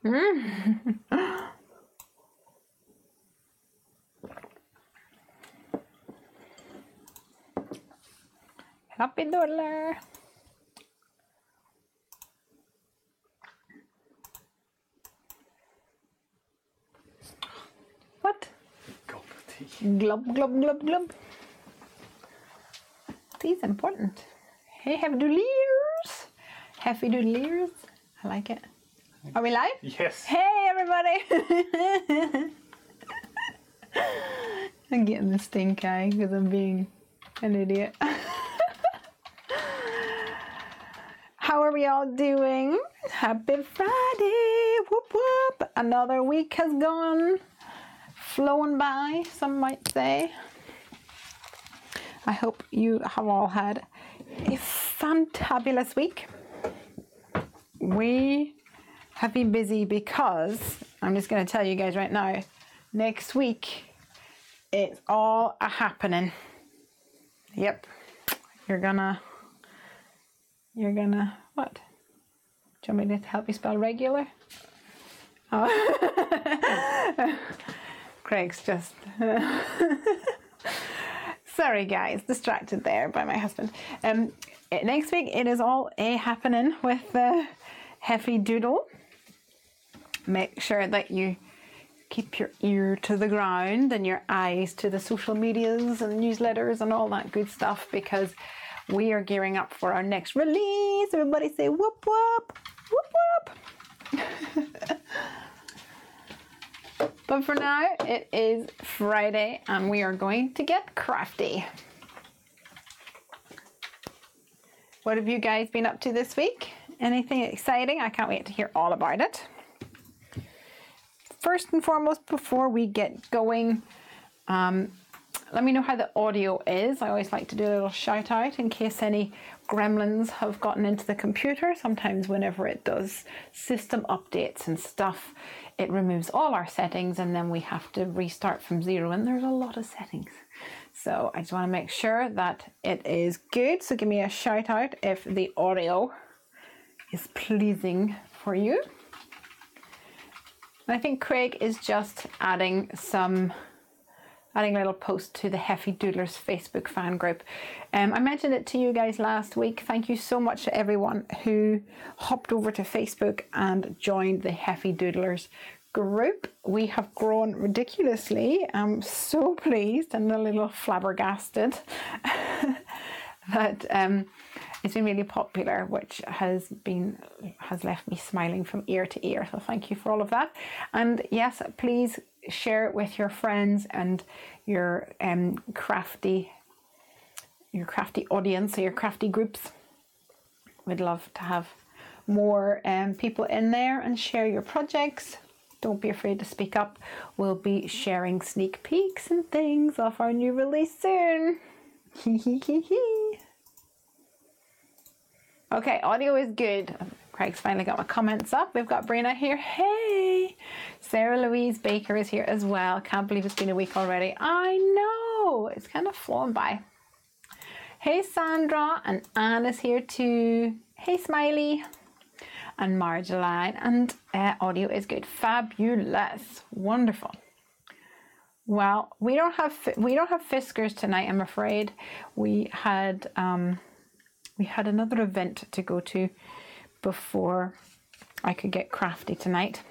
Happy Doodler. What? Glub, glub, glub, glub. Tea is important. Hey, Heffy Doodlers. Heffy Doodlers. I like it. Are we live? Yes. Hey, everybody. I'm getting the stink eye because I'm being an idiot. How are we all doing? Happy Friday. Whoop, whoop. Another week has gone. Flown by, some might say. I hope you have all had a fantabulous week. We have been busy because, I'm just going to tell you guys right now, next week it's all a happening. Yep. You're gonna, what? Do you want me to help you spell regular? Oh. Craig's just... Sorry guys, distracted there by my husband. Next week it is all a happening with Heffy Doodle. Make sure that you keep your ear to the ground and your eyes to the social medias and newsletters and all that good stuff, because we are gearing up for our next release. Everybody say whoop whoop, whoop whoop. But for now, it is Friday and we are going to get crafty. What have you guys been up to this week? Anything exciting? I can't wait to hear all about it. First and foremost, before we get going, let me know how the audio is. I always like to do a little shout out in case any gremlins have gotten into the computer. Sometimes whenever it does system updates and stuff, it removes all our settings and then we have to restart from zero, and there's a lot of settings. So I just want to make sure that it is good. So give me a shout out if the audio is pleasing for you. And I think Craig is just adding a little post to the Heffy Doodlers Facebook fan group. I mentioned it to you guys last week. Thank you so much to everyone who hopped over to Facebook and joined the Heffy Doodlers group. We have grown ridiculously. I'm so pleased and a little flabbergasted that it's been really popular, which has left me smiling from ear to ear. So thank you for all of that. And yes, please share it with your friends and your crafty audience or your crafty groups. We'd love to have more people in there and share your projects. Don't be afraid to speak up. We'll be sharing sneak peeks and things of our new release soon. Okay, audio is good. Craig's finally got my comments up. We've got Brina here. Hey! Sarah Louise Baker is here as well. Can't believe it's been a week already. I know! It's kind of flown by. Hey Sandra, and Anne is here too. Hey Smiley. And Marjoline. And audio is good. Fabulous. Wonderful. Well, we don't have Fiskars tonight, I'm afraid. We had another event to go to before I could get crafty tonight,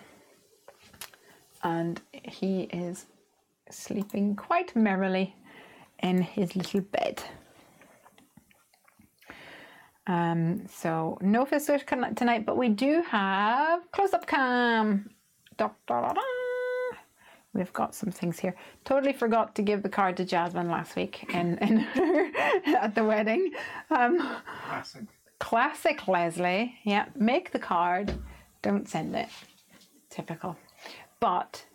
and he is sleeping quite merrily in his little bed. So no Fiskars tonight, but we do have close-up cam. Da, da, da, da. We've got some things here. Totally forgot to give the card to Jasmine last week at the wedding. Classic Lesley. Yeah, make the card, don't send it. Typical. But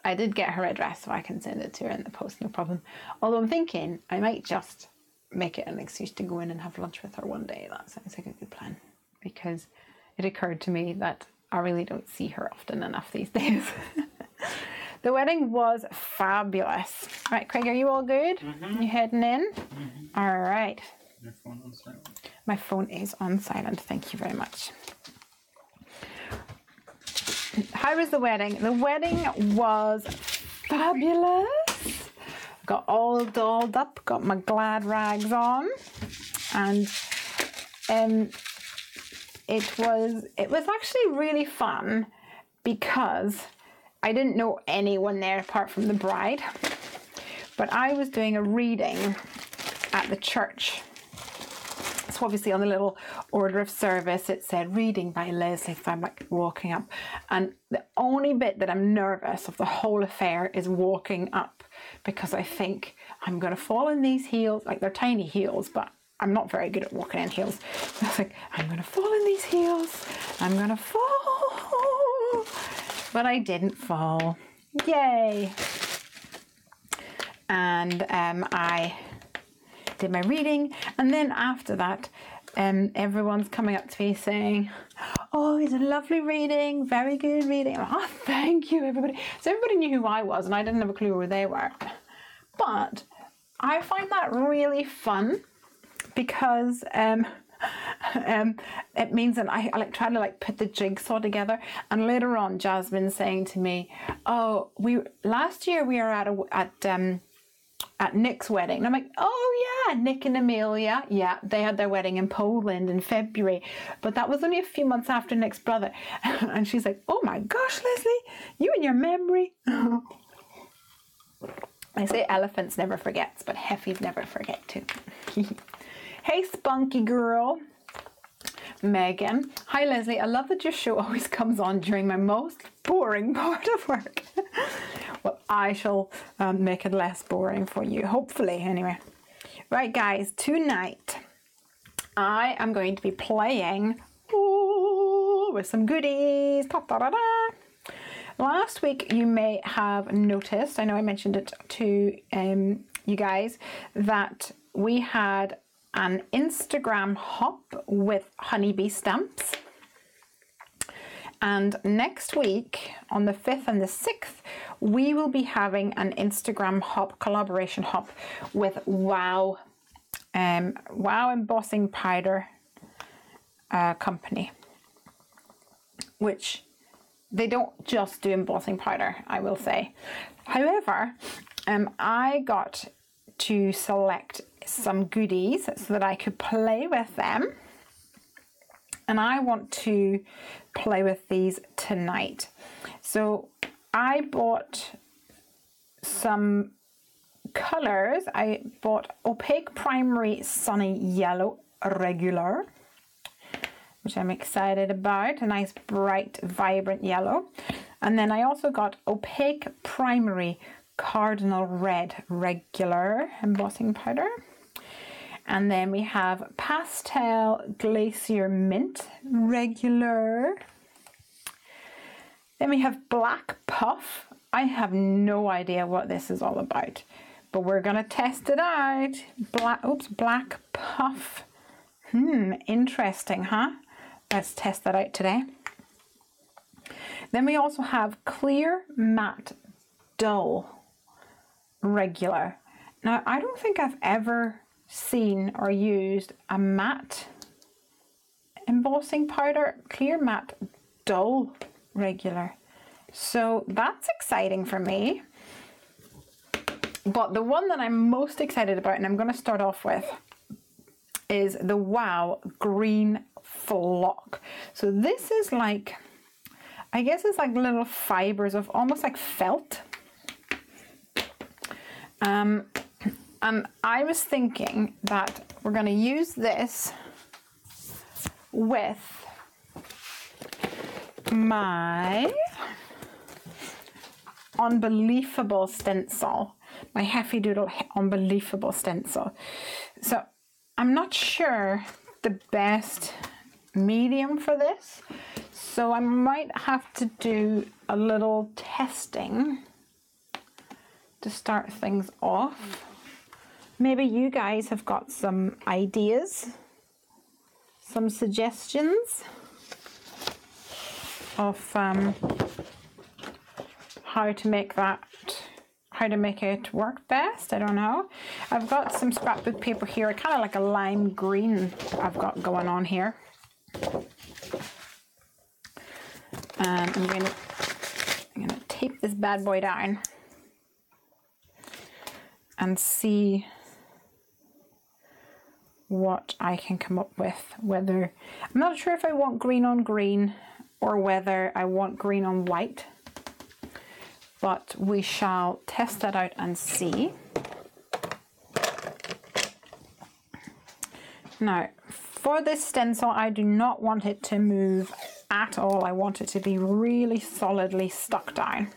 I did get her address, so I can send it to her in the post, no problem. Although I'm thinking I might just make it an excuse to go in and have lunch with her one day. That sounds like a good plan, because it occurred to me that I really don't see her often enough these days. The wedding was fabulous. Right, Craig, are you all good? Mm-hmm. You heading in? Mm-hmm. All right. Your phone on silent. My phone is on silent. Thank you very much. how was the wedding? The wedding was fabulous. Got all dolled up, got my glad rags on, and it was actually really fun because I didn't know anyone there apart from the bride, but I was doing a reading at the church. So obviously on the little order of service it said reading by Lesley, so I'm like walking up, and the only bit that I'm nervous of the whole affair is walking up, because I think I'm gonna fall in these heels. Like, they're tiny heels, but I'm not very good at walking in heels. I was like, I'm gonna fall in these heels, I'm gonna fall, but I didn't fall. Yay. And I did my reading, and then after that everyone's coming up to me saying, oh, it's a lovely reading, very good reading. Like, oh, thank you, everybody. So everybody knew who I was, and I didn't have a clue where they were. But I find that really fun, because it means that I like try to like put the jigsaw together. And later on, Jasmine's saying to me, oh, last year we were at Nick's wedding. And I'm like, oh yeah, Nick and Amelia. Yeah, they had their wedding in Poland in February. But that was only a few months after Nick's brother. And she's like, oh my gosh, Lesley, you and your memory. I say elephants never forgets, but Heffys never forget to. Hey, spunky girl. Megan. Hi, Lesley. I love that your show always comes on during my most boring part of work. Well, I shall make it less boring for you, hopefully, anyway. Right, guys, tonight I am going to be playing with some goodies. Last week, you may have noticed, I know I mentioned it to you guys, that we had an Instagram hop with honeybee stamps. And next week, on the 5th and the 6th, we will be having an Instagram hop, collaboration hop with Wow Embossing Powder company, which they don't just do embossing powder, I will say. However, I got to select some goodies so that I could play with them. And I want to play with these tonight. So I bought some colors. I bought Opaque Primary Sunny Yellow Regular, which I'm excited about. A nice, bright, vibrant yellow. And then I also got Opaque Primary Cardinal Red Regular embossing powder. And then we have Pastel Glacier Mint Regular. Then we have Black Puff. I have no idea what this is all about, but we're gonna test it out. Black Puff. Interesting, huh? Let's test that out today. Then we also have Clear Matte Dull Regular. Now, I don't think I've ever seen or used a matte embossing powder. Clear Matte Dull Regular. So that's exciting for me. But the one that I'm most excited about, and I'm going to start off with, is the Wow Green Flock. So this is like, I guess it's like little fibers of almost like felt. And I was thinking that we're going to use this with my Unbelievable stencil, my Heffy Doodle Unbelievable stencil. So I'm not sure the best medium for this, so I might have to do a little testing to start things off. Maybe you guys have got some ideas, some suggestions of how to make it work best. I don't know. I've got some scrapbook paper here, kind of like a lime green I've got going on here. And I'm going to this bad boy down and see what I can come up with. Whether, I'm not sure if I want green on green or whether I want green on white, but we shall test that out and see. Now, for this stencil, I do not want it to move at all. I want it to be really solidly stuck down.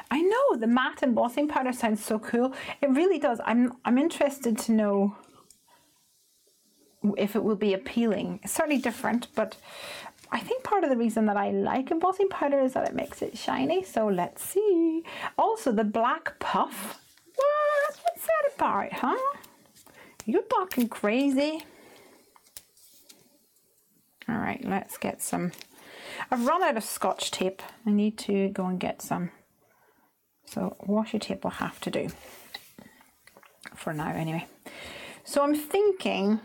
I know the matte embossing powder sounds so cool. It really does. I'm interested to know if it will be appealing. It's certainly different, but I think part of the reason that I like embossing powder is that it makes it shiny. So let's see. Also, the black puff. What's that about, huh? You're talking crazy. All right, let's get some. I've run out of Scotch tape. I need to go and get some. So washi tape will have to do for now anyway. So I'm thinking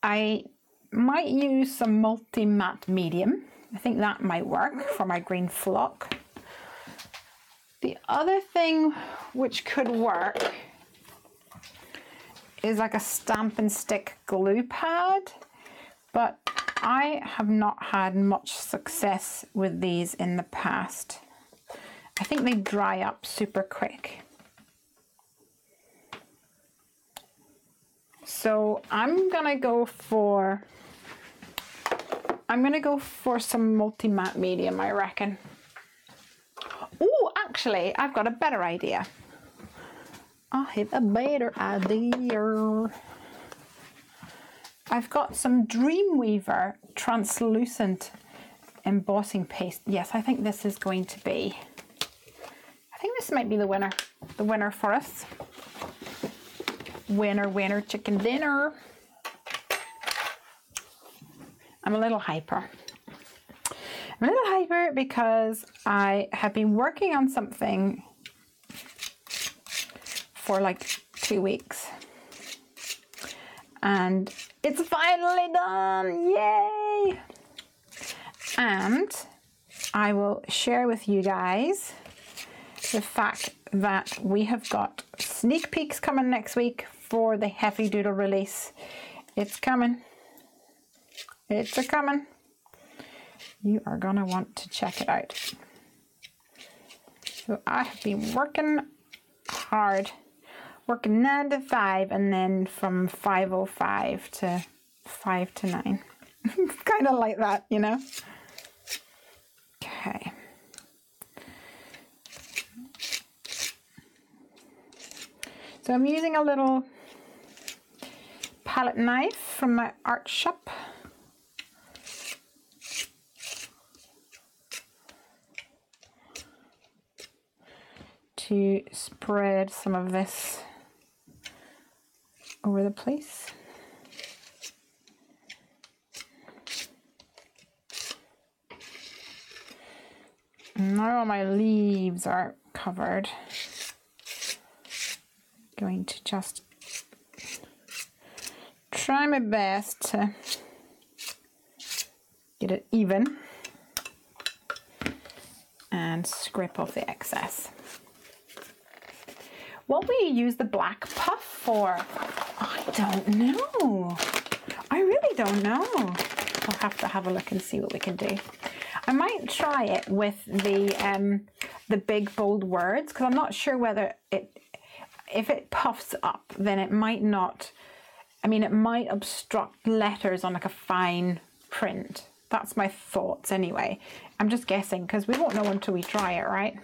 I might use some multi-matte medium. I think that might work for my green flock. The other thing which could work is like a stamp and stick glue pad, but I have not had much success with these in the past. I think they dry up super quick. So I'm gonna go for some multi-matte medium, I reckon. Oh, actually, I've got a better idea. I have a better idea. I've got some Dreamweaver translucent embossing paste. Yes, I think this is going to be, I think this might be the winner for us. Winner, winner, chicken dinner. I'm a little hyper. I'm a little hyper because I have been working on something for like 2 weeks. And it's finally done, yay! And I will share with you guys the fact that we have got sneak peeks coming next week for the Heffy Doodle release. It's coming. It's a coming. You are gonna want to check it out. So I have been working hard, working 9 to 5, and then from 5:05 to 5 to 9. Kind of like that, you know. Okay. So I'm using a little palette knife from my art shop. To spread some of this over the place. Now all my leaves are covered. Going to just try my best to get it even and scrape off the excess. What will you use the black puff for? I don't know. I really don't know. I'll have to have a look and see what we can do. I might try it with the big bold words, because I'm not sure whether if it puffs up, then it might not, I mean, it might obstruct letters on like a fine print. That's my thoughts anyway. I'm just guessing, because we won't know until we try it, right?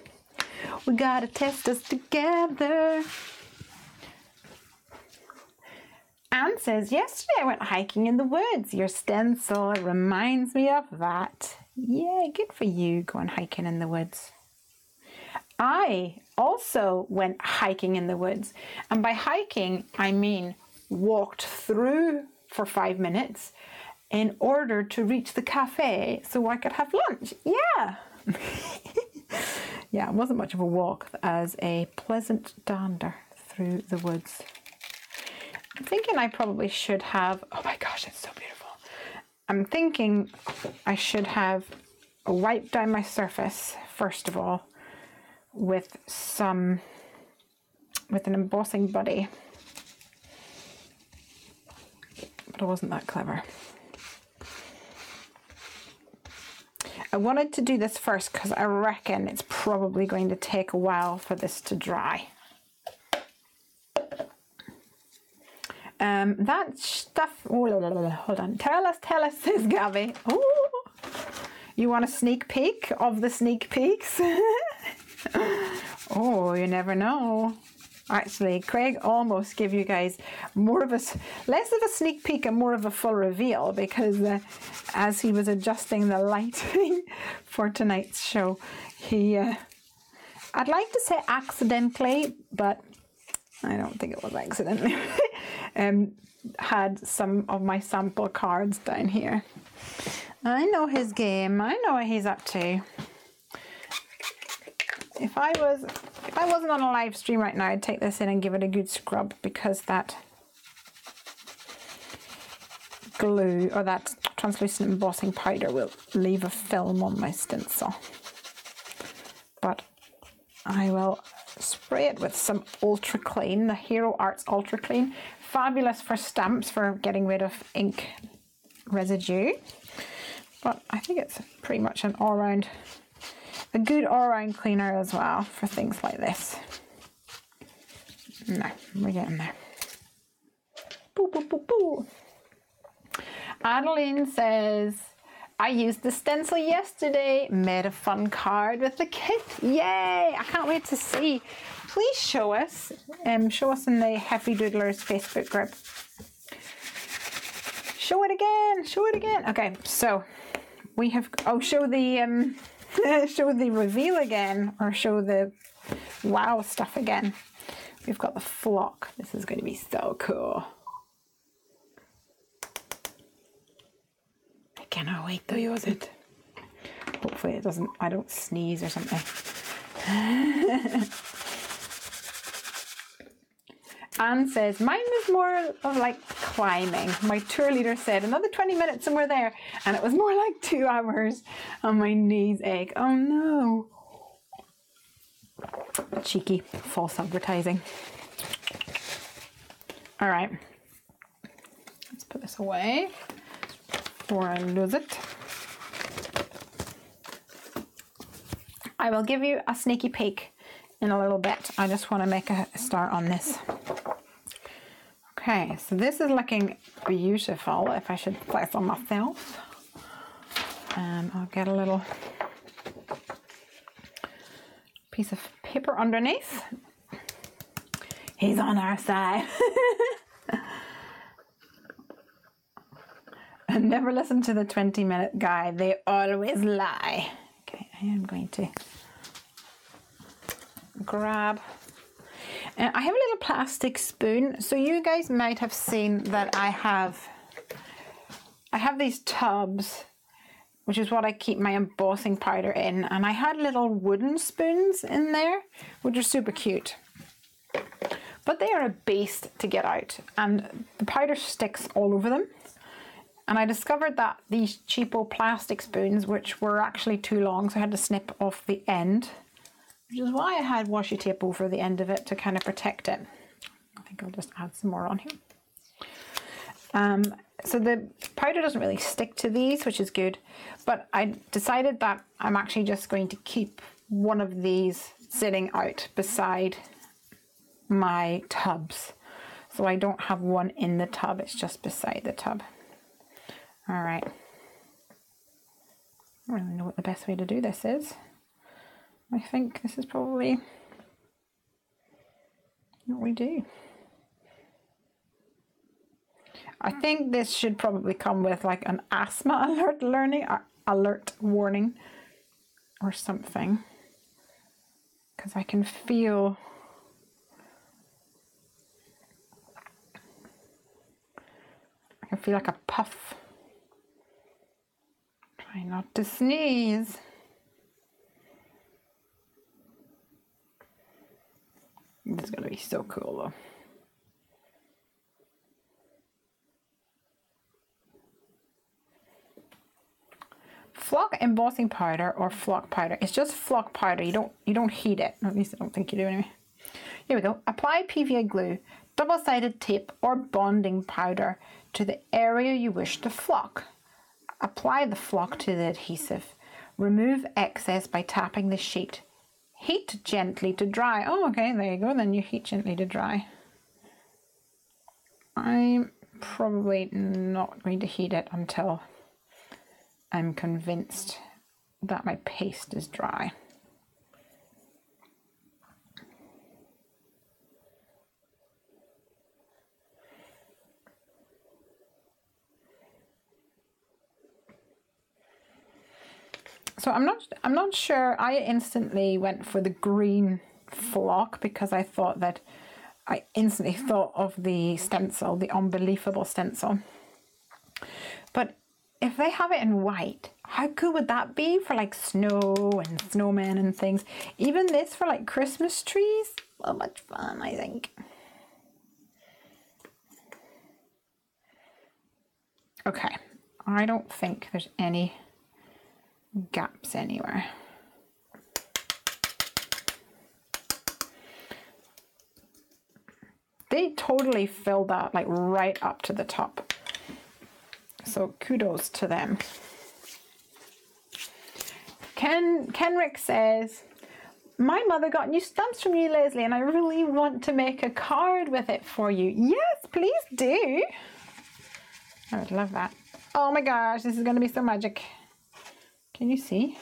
We gotta test this together. Anne says, yesterday I went hiking in the woods. Your stencil reminds me of that. Yeah, good for you going hiking in the woods. I also went hiking in the woods. And by hiking, I mean walked through for 5 minutes in order to reach the cafe so I could have lunch. Yeah. Yeah, it wasn't much of a walk as a pleasant dander through the woods. I'm thinking I probably should have, oh my gosh, it's so beautiful. I'm thinking I should have wipe down my surface first of all with an embossing buddy. But I wasn't that clever. I wanted to do this first because I reckon it's probably going to take a while for this to dry. That stuff, oh, hold on, tell us, says Gabby. Ooh, you want a sneak peek of the sneak peeks? Oh, you never know. Actually, Craig almost gave you guys less of a sneak peek and more of a full reveal, because as he was adjusting the lighting for tonight's show, he, I'd like to say accidentally, but I don't think it was accidentally, had some of my sample cards down here. I know his game. I know what he's up to. If I wasn't on a live stream right now, I'd take this in and give it a good scrub, because that glue or that translucent embossing powder will leave a film on my stencil. But I will spray it with some Ultra Clean, the Hero Arts Ultra Clean. Fabulous for stamps, for getting rid of ink residue. But I think it's pretty much a good all-round cleaner as well for things like this. No, we're getting there. Boo, boo, boo, boo. Adeline says, I used the stencil yesterday, made a fun card with the kit. Yay! I can't wait to see. Please show us. Show us in the Heffy Doodlers Facebook group. Show it again. Show it again. Okay, so we have. Oh, show the show the reveal again, or show the wow stuff again. We've got the flock. This is going to be so cool. I cannot wait to use it. Hopefully it doesn't, I don't sneeze or something. Anne says, mine was more of like climbing. My tour leader said, another 20 minutes and we're there. And it was more like 2 hours, and my knees ache. Oh no. Cheeky, false advertising. All right. Let's put this away before I lose it. I will give you a sneaky peek in a little bit. I just want to make a start on this. Okay, so this is looking beautiful, if I should place on myself. I'll get a little piece of paper underneath. He's on our side. And never listen to the 20-minute guide. They always lie. Okay, I am going to grab. I have a little plastic spoon. So you guys might have seen that I have these tubs, which is what I keep my embossing powder in. And I had little wooden spoons in there, which are super cute. But they are a beast to get out, and the powder sticks all over them. And I discovered that these cheapo plastic spoons, which were actually too long, so I had to snip off the end, which is why I had washi tape over the end of it to kind of protect it. I think I'll just add some more on here. So the powder doesn't really stick to these, which is good, but I decided that I'm actually just going to keep one of these sitting out beside my tubs. So I don't have one in the tub, it's just beside the tub. All right. I don't really know what the best way to do this is. I think this is probably what we do. I think this should probably come with like an asthma alert warning or something, because I can feel like a puff. Try not to sneeze. This is going to be so cool though. flock embossing powder or flock powder. It's just flock powder. You don't heat it. At least I don't think you do anyway. Here we go. Apply PVA glue, double-sided tape or bonding powder to the area you wish to flock. Apply the flock to the adhesive. Remove excess by tapping the sheet. Heat gently to dry. Oh, okay, there you go. Then you heat gently to dry. I'm probably not going to heat it until I'm convinced that my paste is dry. So I'm not sure. I instantly went for the green flock because I instantly thought of the stencil, the Unbelievable stencil. But if they have it in white, how cool would that be for like snow and snowmen and things? Even this for like Christmas trees, so much fun, I think. Okay, I don't think there's any gaps anywhere. They totally filled that like right up to the top. So kudos to them. Kenrick says, my mother got new stamps from you, Lesley, and I really want to make a card with it for you. Yes, please do. I would love that. Oh my gosh, this is going to be so magic. Can you see?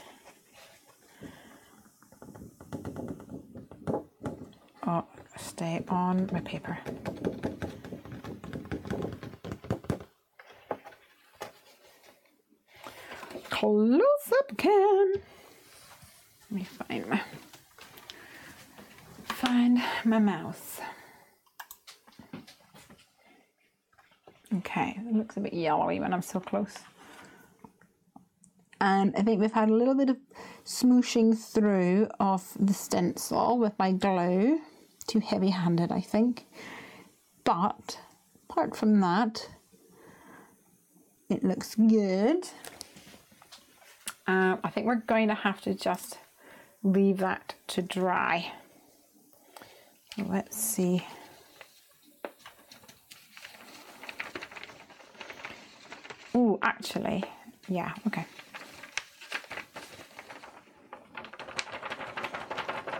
Oh, stay on my paper. Close up cam. Let me find my mouse. Okay, it looks a bit yellowy when I'm so close. And I think we've had a little bit of smooshing through of the stencil with my glue. Too heavy-handed, I think. But apart from that, it looks good. I think we're going to have to just leave that to dry. Let's see. Oh, actually, yeah, okay.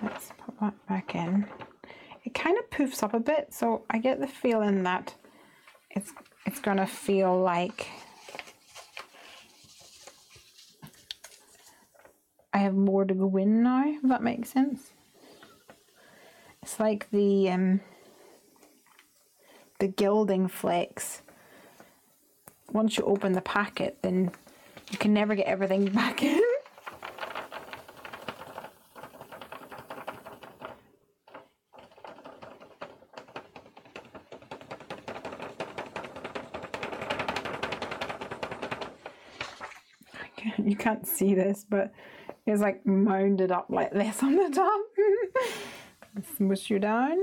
Let's put that back in. It kind of poofs up a bit, so I get the feeling that it's gonna feel like I have more to go in now, if that makes sense. It's like the gilding flakes. Once you open the packet, then you can never get everything back in. You can't see this, but it's like mounded up like this on the top. Smoosh you down.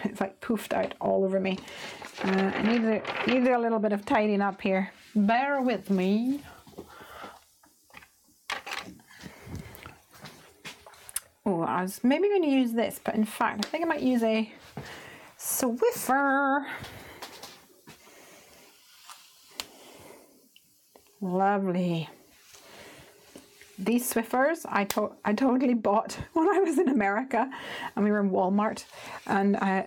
It's like poofed out all over me. I need a little bit of tidying up here. Bear with me. Oh, I was maybe going to use this, but in fact, I think I might use a Swiffer. Lovely. These Swiffers I totally bought when I was in America and we were in Walmart, and I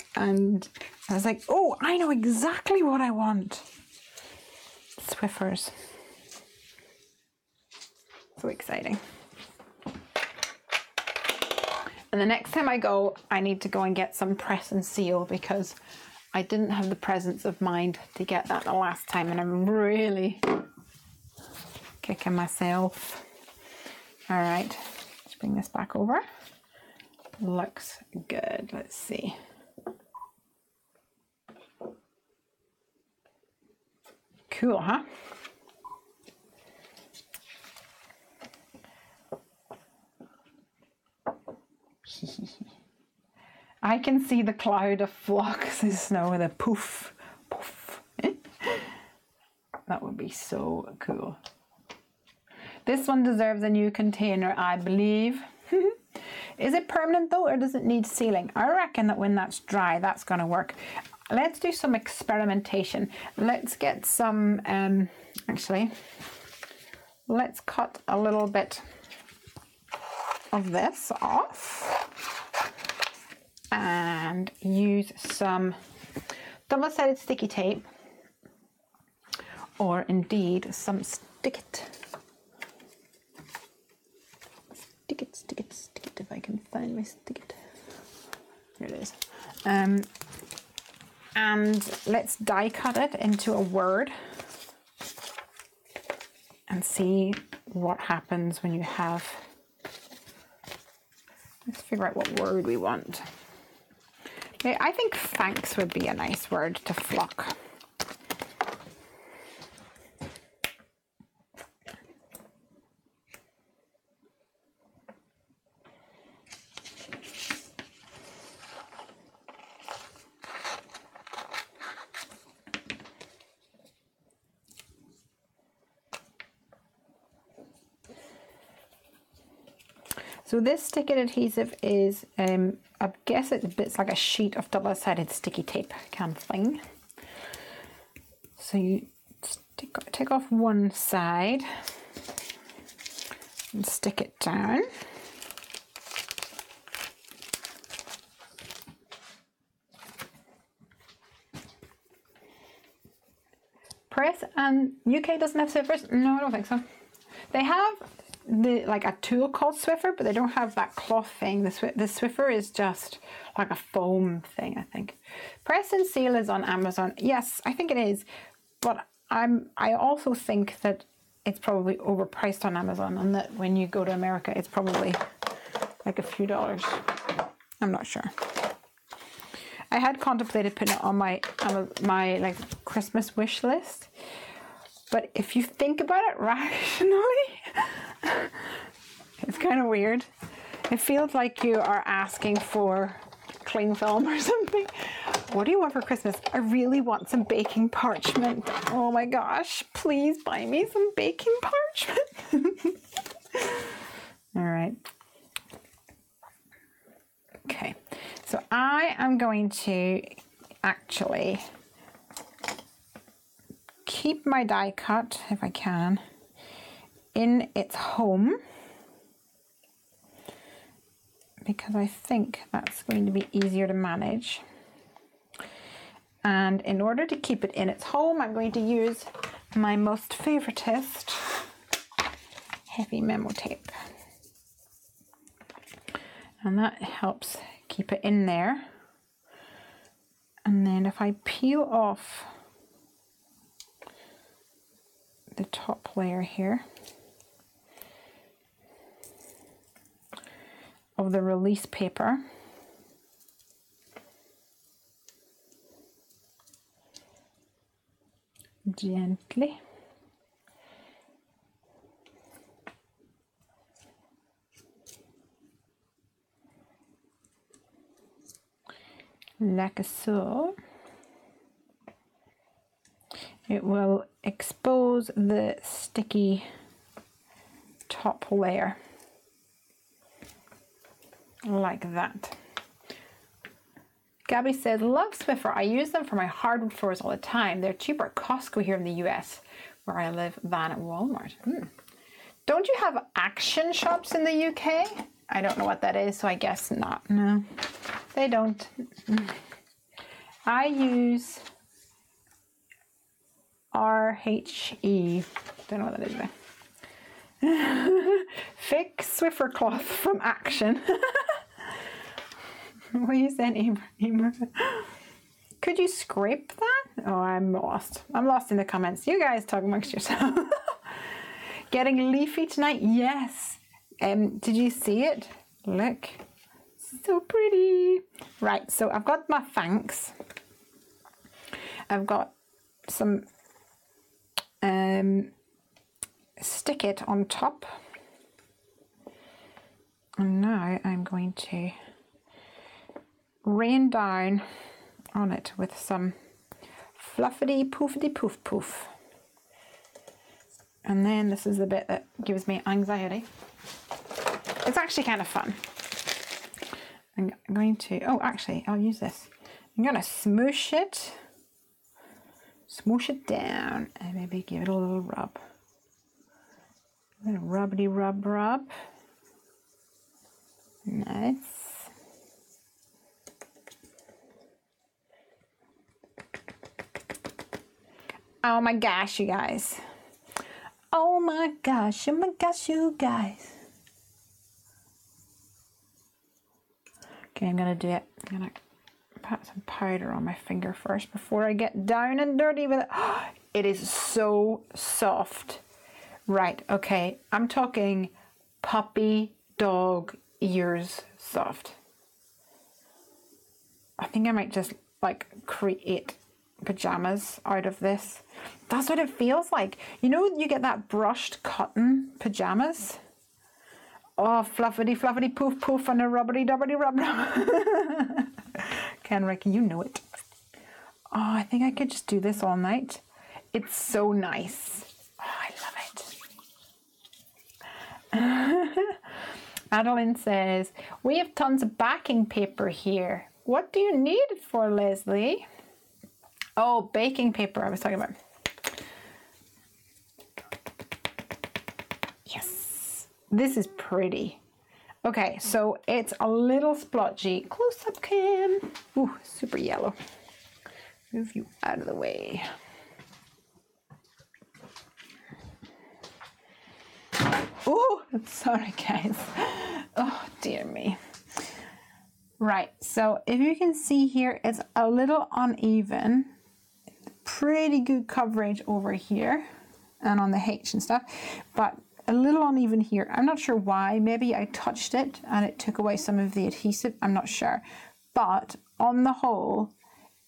was like, oh, I know exactly what I want. Swiffers. So exciting. And the next time I go, I need to go and get some press and seal because I didn't have the presence of mind to get that the last time, and I'm really kicking myself. All right, let's bring this back over. Looks good. Let's see. Cool, huh? I can see the cloud of flocks of snow with a poof, poof. That would be so cool. This one deserves a new container, I believe. Is it permanent though, or does it need sealing? I reckon that when that's dry, that's going to work. Let's do some experimentation. Let's get some, actually, let's cut a little bit of this off and use some double-sided sticky tape, or indeed some stick it. Stick it, if I can find my stick it. Here it is. And let's die cut it into a word and see what happens when you have, let's figure out what word we want. Okay, I think thanks would be a nice word to flock. So this stick-it adhesive is, I guess it's like a sheet of double-sided sticky tape kind of thing. So you take off one side and stick it down. Press, and UK doesn't have Swiffers? No, I don't think so. They have like a tool called Swiffer, but they don't have that cloth thing. The Swiffer is just like a foam thing, I think. Press and Seal is on Amazon. Yes, I think it is, but I also think that it's probably overpriced on Amazon, and that when you go to America, it's probably like a few dollars. I'm not sure. I had contemplated putting it on my like Christmas wish list, but if you think about it rationally, it's kind of weird. It feels like you are asking for cling film or something. What do you want for Christmas? I really want some baking parchment. Oh my gosh, please buy me some baking parchment. All right. Okay, so I am going to actually keep my die cut, if I can, in its home, because I think that's going to be easier to manage. And in order to keep it in its home, I'm going to use my most favoritist heavy memo tape. And that helps keep it in there. And then if I peel off the top layer here of the release paper, gently, like so, it will expose the sticky top layer like that. Gabby says, love Swiffer. I use them for my hardwood floors all the time. They're cheaper at Costco here in the US, where I live, than at Walmart. Don't you have Action shops in the UK? I don't know what that is, so I guess not. No, they don't. I use RHE. Don't know what that is though. Thick Swiffer cloth from Action. What are you saying, Emer? Could you scrape that? Oh, I'm lost. I'm lost in the comments. You guys talk amongst yourselves. Getting leafy tonight? Yes. Did you see it? Look. So pretty. Right, so I've got my thanks. I've got some stick it on top. And now I'm going to rain down on it with some fluffity poofity poof poof. And then this is the bit that gives me anxiety. It's actually kind of fun. I'm going to, oh, actually, I'll use this. I'm going to smoosh it down, and maybe give it a little rub. A little rubbity rub rub. Nice. Oh my gosh, you guys. Oh my gosh, you guys. Okay, I'm gonna do it. I'm gonna put some powder on my finger first before I get down and dirty with it. It is so soft. Right, okay, I'm talking puppy dog ears soft. I think I might just like create pajamas out of this. That's what it feels like. You know, you get that brushed cotton pajamas. Oh, fluffity fluffity poof poof and a rubbity dubbity rub rub. Kenrick, you know it. Oh, I think I could just do this all night. It's so nice. Oh, I love it. Adeline says, we have tons of backing paper here. What do you need it for, Lesley? Oh, baking paper I was talking about. Yes, this is pretty. Okay, so it's a little splotchy. Close up cam. Ooh, super yellow. Move you out of the way. Oh, sorry guys. Oh, dear me. Right, so if you can see here, it's a little uneven. Pretty good coverage over here and on the H and stuff, but a little uneven here. I'm not sure why. Maybe I touched it and it took away some of the adhesive. I'm not sure. But on the whole,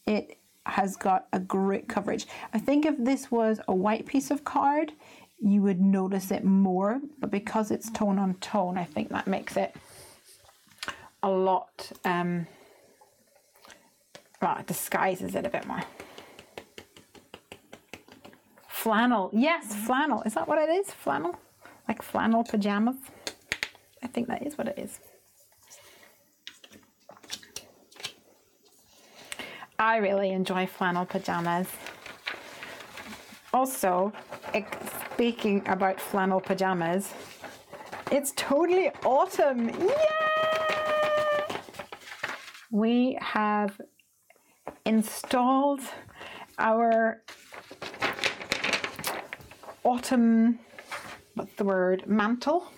it has got a great coverage. I think if this was a white piece of card, you would notice it more. But because it's tone on tone, I think that makes it a lot, well, it disguises it a bit more. Flannel. Yes, flannel. Is that what it is? Flannel? Like flannel pajamas? I think that is what it is. I really enjoy flannel pajamas. Also, speaking about flannel pajamas, it's totally autumn. Yay! We have installed our autumn, what's the word, mantle.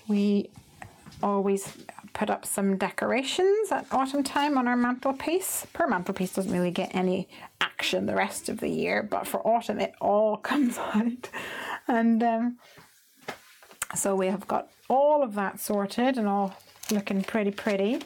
We always put up some decorations at autumn time on our mantelpiece. Per mantelpiece doesn't really get any action the rest of the year, but for autumn it all comes out. And so we have got all of that sorted and all looking pretty.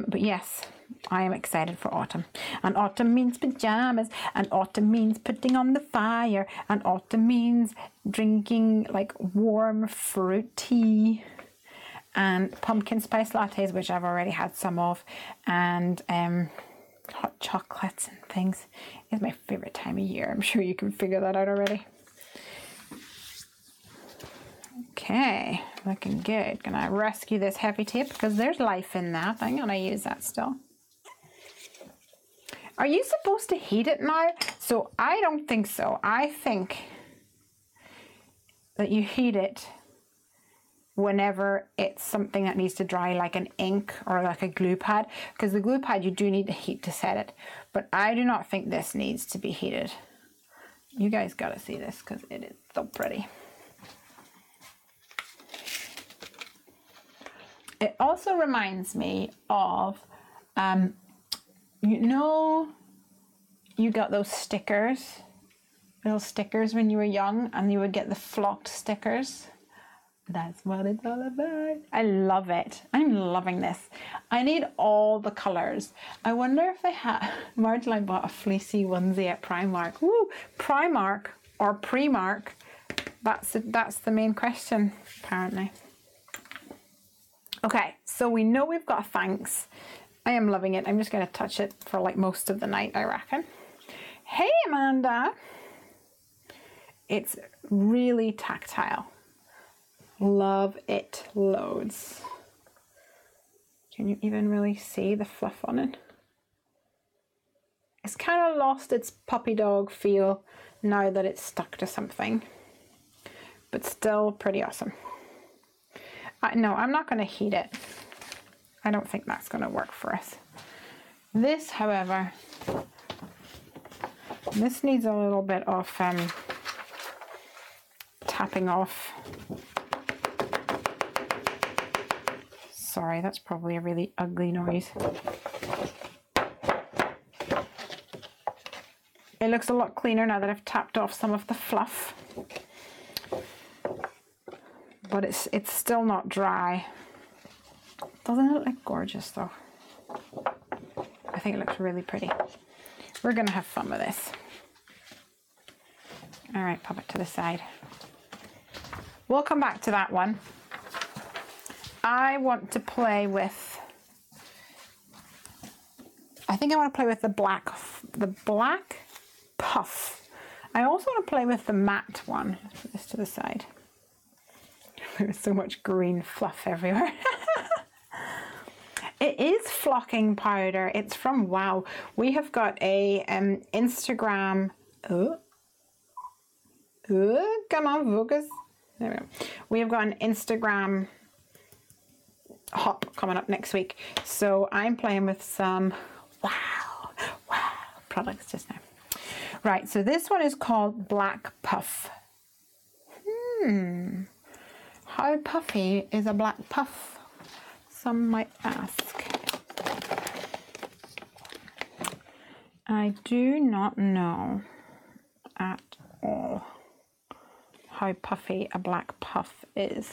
But yes, I am excited for autumn. And autumn means pajamas, and autumn means putting on the fire, and autumn means drinking like warm fruit tea and pumpkin spice lattes, which I've already had some of, and hot chocolates and things. It's my favorite time of year. I'm sure you can figure that out already. Okay, looking good. Gonna rescue this heavy tape because there's life in that. I'm gonna use that still. Are you supposed to heat it now? So I don't think so. I think that you heat it whenever it's something that needs to dry, like an ink or like a glue pad, because the glue pad you do need to heat to set it. But I do not think this needs to be heated. You guys gotta see this because it is so pretty. It also reminds me of, you know, you got those stickers, little stickers when you were young, and you would get the flocked stickers. That's what it's all about. I love it. I'm loving this. I need all the colors. I wonder if they have, Marjorie bought a fleecy onesie at Primark. Woo! Primark or Primark That's the main question, apparently. Okay, so we know we've got a thanks. I am loving it. I'm just going to touch it for like most of the night, I reckon. Hey, Amanda. It's really tactile. Love it loads. Can you even really see the fluff on it? It's kind of lost its puppy dog feel now that it's stuck to something, but still pretty awesome. No, I'm not going to heat it. I don't think that's going to work for us. This, however, this needs a little bit of tapping off. Sorry, that's probably a really ugly noise. It looks a lot cleaner now that I've tapped off some of the fluff. But it's still not dry. Doesn't it look gorgeous though? I think it looks really pretty. We're gonna have fun with this. All right, pop it to the side. We'll come back to that one. I want to play with, I think I want to play with the black puff. I also want to play with the matte one. Let's put this to the side. There's so much green fluff everywhere. It is flocking powder. It's from Wow. We have got a Instagram. Come on, focus. There we go. We have got an Instagram hop coming up next week. So I'm playing with some wow products just now. Right, so this one is called Black Puff. How puffy is a black puff? Some might ask. I do not know at all how puffy a black puff is.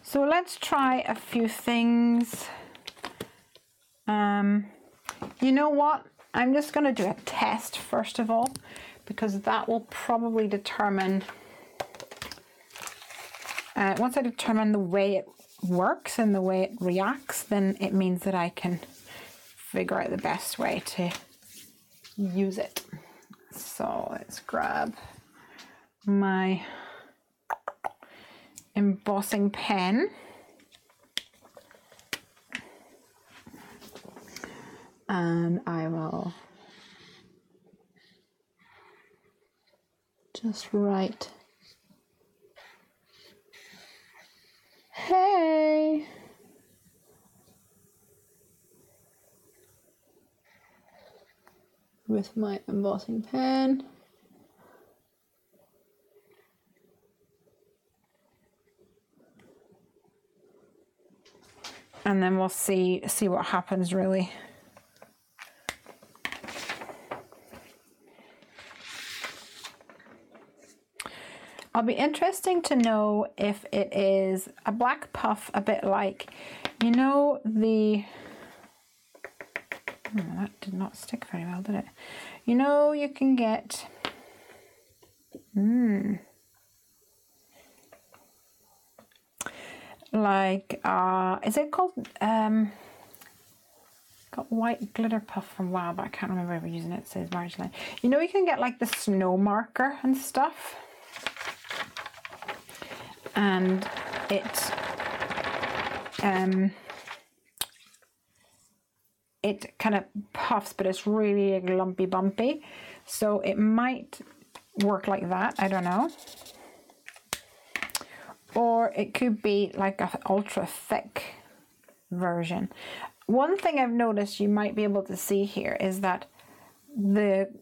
So let's try a few things. You know what? I'm just going to do a test first of all, because that will probably determine, once I determine the way it works and the way it reacts, then it means that I can figure out the best way to use it. So let's grab my embossing pen. And I will just write, hey, with my embossing pen. And then we'll see what happens really. I'll be interesting to know if it is a black puff, a bit like, you know, the, oh, that did not stick very well, did it? You know, you can get, like, is it called, got white glitter puff from Wow, but I can't remember if we're using it. It says marginally. You know, you can get like the snow marker and stuff. And it kind of puffs, but it's really lumpy bumpy, so it might work like that. I don't know, or it could be like an ultra thick version. One thing I've noticed you might be able to see here is that the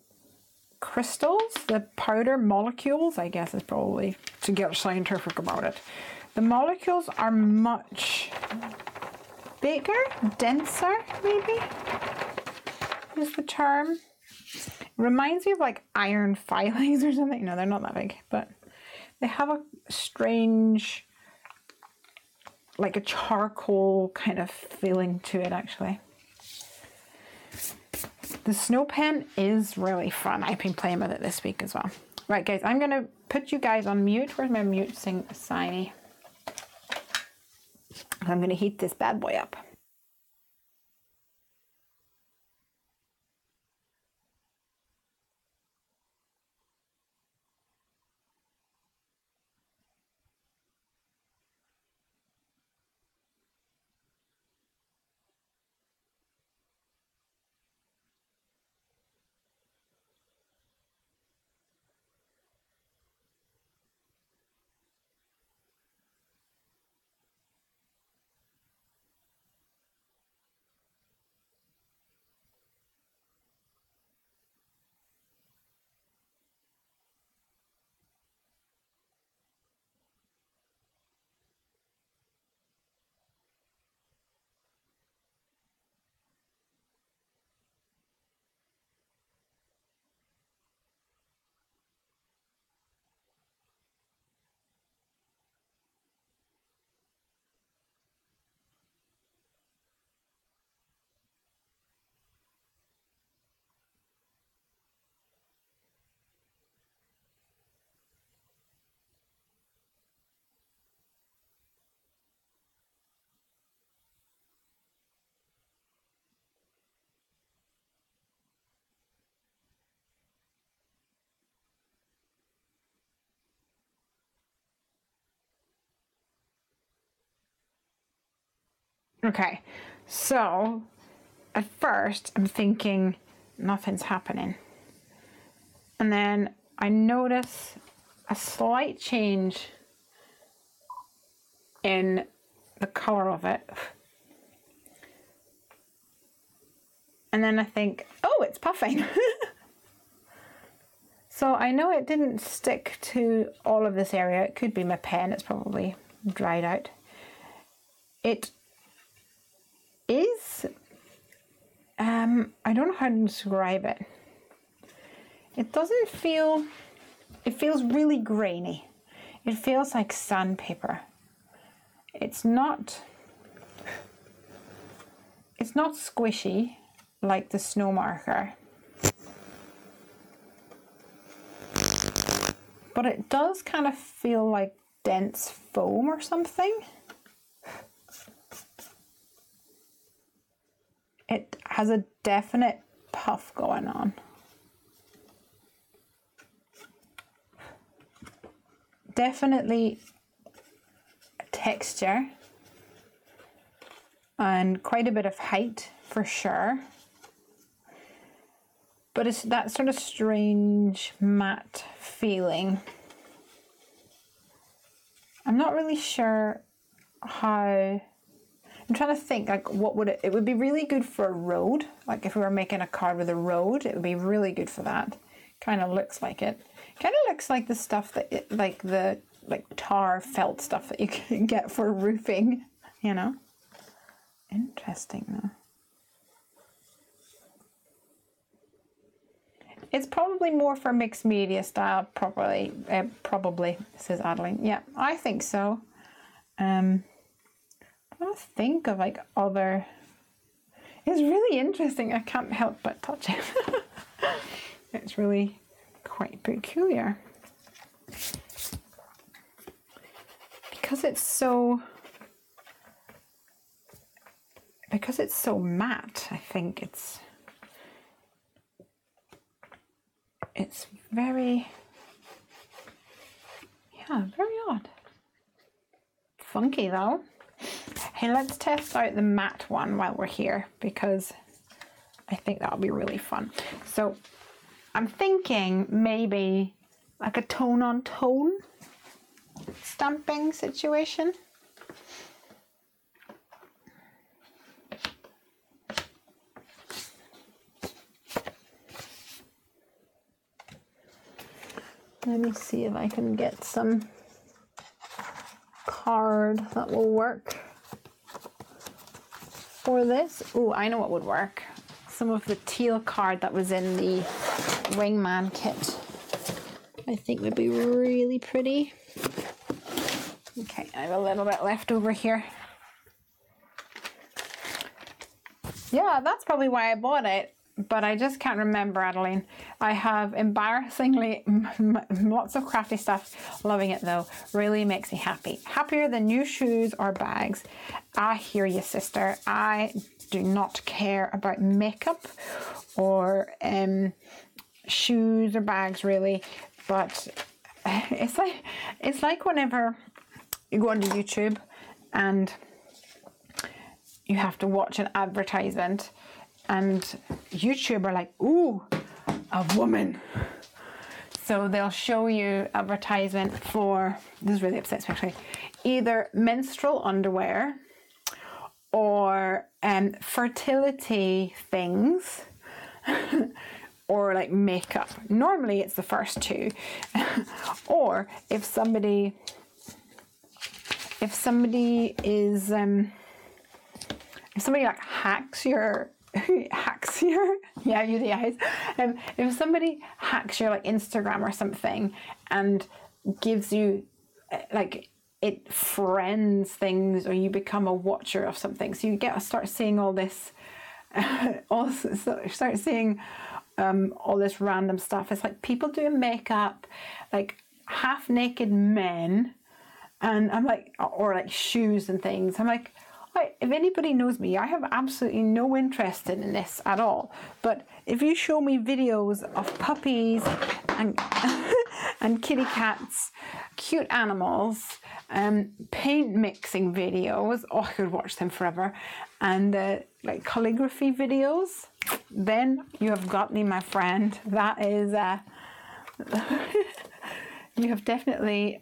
crystals, the powder molecules, I guess is probably to get scientific about it, the molecules are much bigger, denser, maybe is the term. Reminds me of like iron filings or something. No, they're not that big, but they have a strange, like a charcoal kind of feeling to it actually. The snow pen is really fun. I've been playing with it this week as well. Right guys, I'm going to put you guys on mute. Where's my mute signy? I'm going to heat this bad boy up. Okay, so at first I'm thinking nothing's happening. And then I notice a slight change in the color of it. And then I think, oh, it's puffing. So I know it didn't stick to all of this area. It could be my pen, it's probably dried out. It is, I don't know how to describe it. It doesn't feel, it feels really grainy. It feels like sandpaper. It's not squishy like the snow marker, but it does kind of feel like dense foam or something. It has a definite puff going on. Definitely texture and quite a bit of height for sure. But it's that sort of strange matte feeling. I'm not really sure how. I'm trying to think, like, what would it would be really good for a road. Like if we were making a card with a road, it would be really good for that. Kind of looks like it. Kind of looks like the stuff that, like the tar felt stuff that you can get for roofing, you know. Interesting though. It's probably more for mixed media style, probably, says Adeline. Yeah, I think so. I think of like other. It's really interesting. I can't help but touch it. It's really quite peculiar because it's so matte. I think it's very, yeah, very odd. Funky though. Hey, let's test out the matte one while we're here because I think that'll be really fun. So I'm thinking maybe like a tone on tone stamping situation. Let me see if I can get some card that will work for this. Oh, I know what would work. Some of the teal card that was in the Wingman kit I think would be really pretty. Okay, I have a little bit left over here. Yeah, that's probably why I bought it. but I just can't remember, Adeline. I have embarrassingly lots of crafty stuff. Loving it though. Really makes me happy. Happier than new shoes or bags. I hear you, sister. I do not care about makeup or shoes or bags really, but it's like whenever you go onto YouTube and you have to watch an advertisement and YouTube are like, ooh, a woman. So they'll show you advertisement for, this really upsets me actually, either menstrual underwear or fertility things or like makeup. Normally it's the first two. Or if somebody is if somebody like hacks your yeah, you the eyes. If somebody hacks your like Instagram or something and gives you like it friends things, or you become a watcher of something, so you start seeing all this also start seeing all this random stuff. It's like people doing makeup, like half naked men, and I'm like, or like shoes and things. I'm like, if anybody knows me, I have absolutely no interest in this at all. But if you show me videos of puppies and and kitty cats, cute animals, paint mixing videos, oh, I could watch them forever, and like calligraphy videos, then you have got me, my friend. That is you have definitely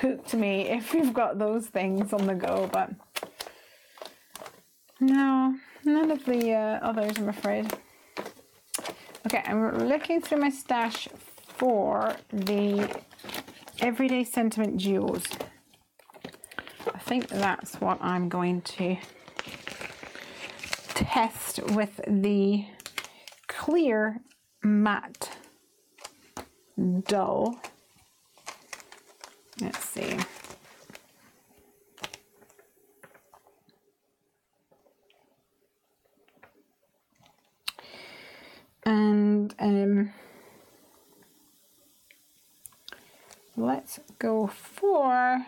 hooked me if you've got those things on the go. But no, none of the others, I'm afraid. Okay, I'm looking through my stash for the Everyday Sentiment Duos. I think that's what I'm going to test with the clear matte dull. Let's see. And let's go for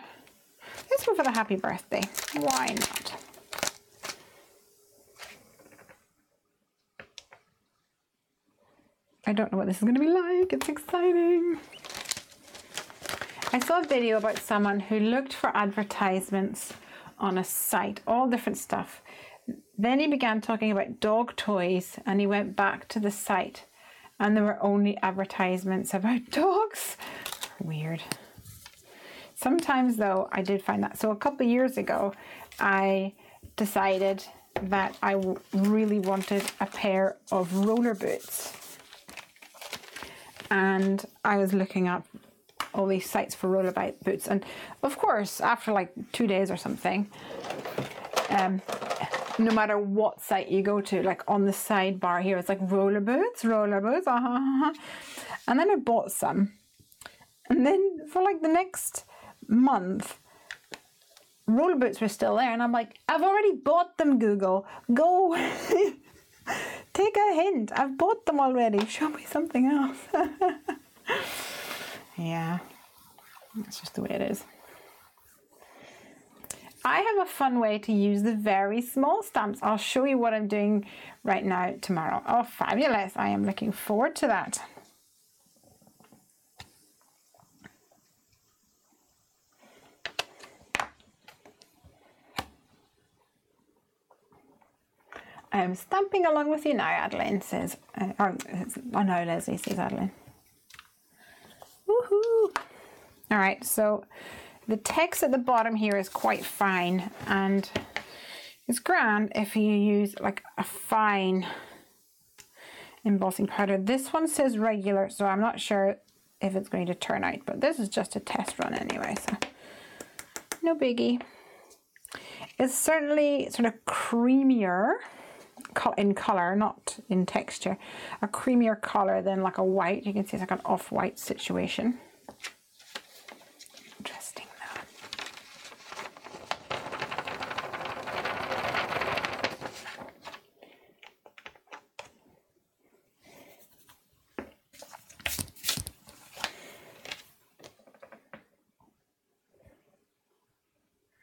the happy birthday. Why not? I don't know what this is going to be like. It's exciting. I saw a video about someone who looked for advertisements on a site, all different stuff. Then he began talking about dog toys, and he went back to the site and there were only advertisements about dogs. Weird. Sometimes though, I did find that. So a couple of years ago, I decided that I really wanted a pair of roller boots. And I was looking up all these sites for roller boots. And of course, after like 2 days or something, no matter what site you go to, like on the sidebar here, it's like roller boots, and then I bought some, and then for like the next month, roller boots were still there, and I'm like, I've already bought them, Google, go take a hint, I've bought them already, show me something else. Yeah, that's just the way it is. I have a fun way to use the very small stamps. I'll show you what I'm doing right now tomorrow. Oh, fabulous. I am looking forward to that. I'm stamping along with you now, Adeline says. Oh no, Lesley says Adeline. Woohoo! All right, so the text at the bottom here is quite fine, and it's grand if you use like a fine embossing powder. This one says regular, so I'm not sure if it's going to turn out, but this is just a test run anyway, so no biggie. It's certainly sort of creamier in color, not in texture, a creamier color than like a white. You can see it's like an off-white situation. Interesting though.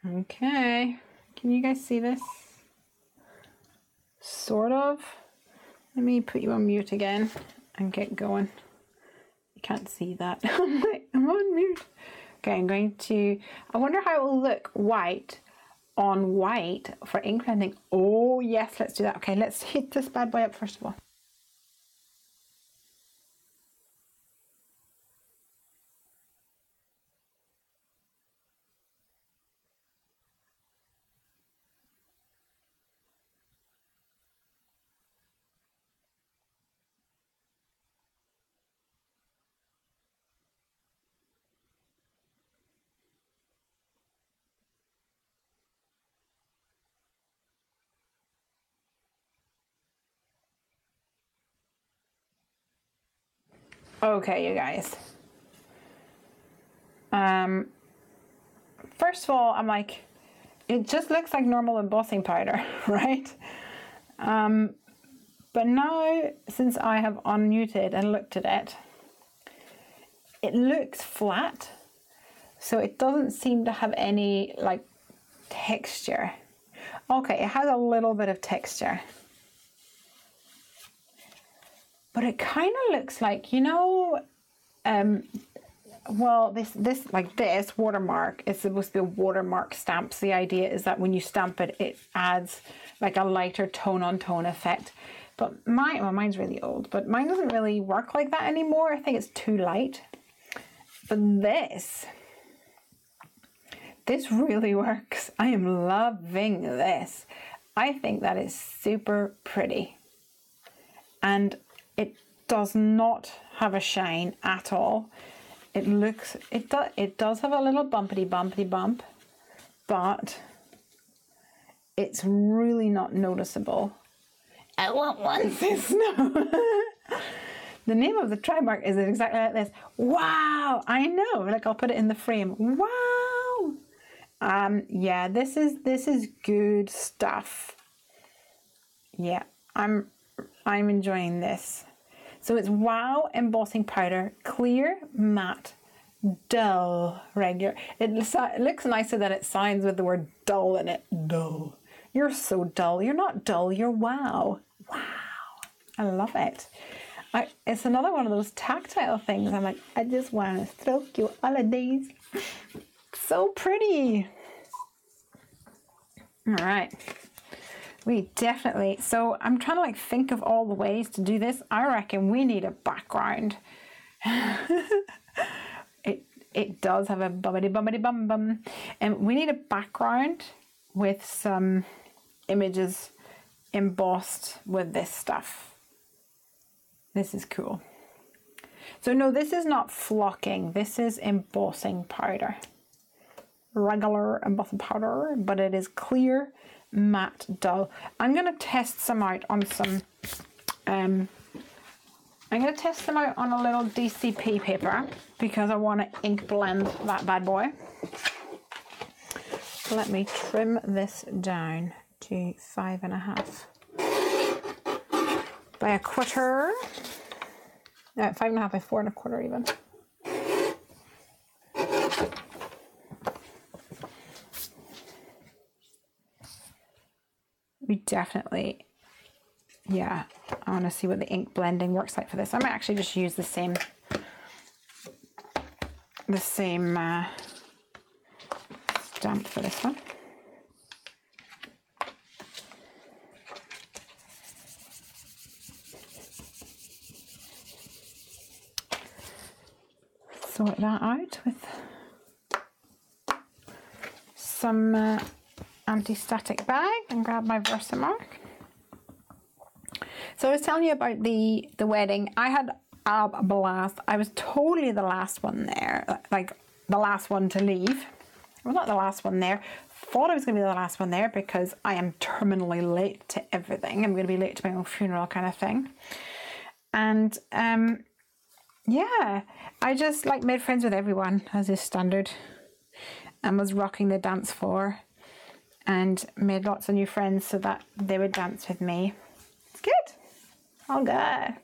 Okay, can you guys see this? Sort of. Let me put you on mute again and get going. You can't see that. I'm on mute. Okay, I'm going to, I wonder how it will look white on white for ink blending. Oh yes, let's do that. Okay, let's hit this bad boy up first of all. Okay, you guys. First of all, I'm like, it just looks like normal embossing powder, right? But now, since I have unmuted and looked at it, it looks flat. So it doesn't seem to have any like texture. Okay, it has a little bit of texture. But it kind of looks like, you know, well, this watermark is supposed to be a watermark stamp. So the idea is that when you stamp it, it adds like a lighter tone on tone effect. But mine's really old, but mine doesn't really work like that anymore. I think it's too light. But this really works. I am loving this. I think that is super pretty. And it does not have a shine at all. It does have a little bumpity bump, but it's really not noticeable. I want one, sis. No. The name of the try mark is exactly like this. Wow, I know. Like I'll put it in the frame. Wow. Yeah, this is good stuff. Yeah, I'm enjoying this. So it's Wow Embossing Powder, clear, matte, dull, regular. It looks nicer than it sounds with the word dull in it. Dull. You're so dull. You're not dull. You're wow. Wow. I love it. It's another one of those tactile things. I'm like, I just want to stroke your holidays. So pretty. All right. We definitely, so I'm trying to like think of all the ways to do this. I reckon we need a background. It does have a bumpity bum bum. And we need a background with some images embossed with this stuff. This is cool. So no, this is not flocking. This is embossing powder. Regular embossing powder, but it is clear, matte, dull. I'm going to test some out on some, I'm going to test them out on a little DCP paper because I want to ink blend that bad boy. So let me trim this down to 5.5 by 1/4. No, 5.5 by 4.25 even. We definitely, yeah, I want to see what the ink blending works like for this. I might actually just use the same stamp for this one. Sort that out with some anti-static bag and grab my Versamark. So I was telling you about the wedding. I had a blast. I was totally the last one there, like the last one to leave. Well, not the last one there. Thought I was going to be the last one there because I am terminally late to everything. I'm going to be late to my own funeral kind of thing. And yeah, I just like made friends with everyone as is standard and was rocking the dance floor and made lots of new friends so that they would dance with me. It's good. All good.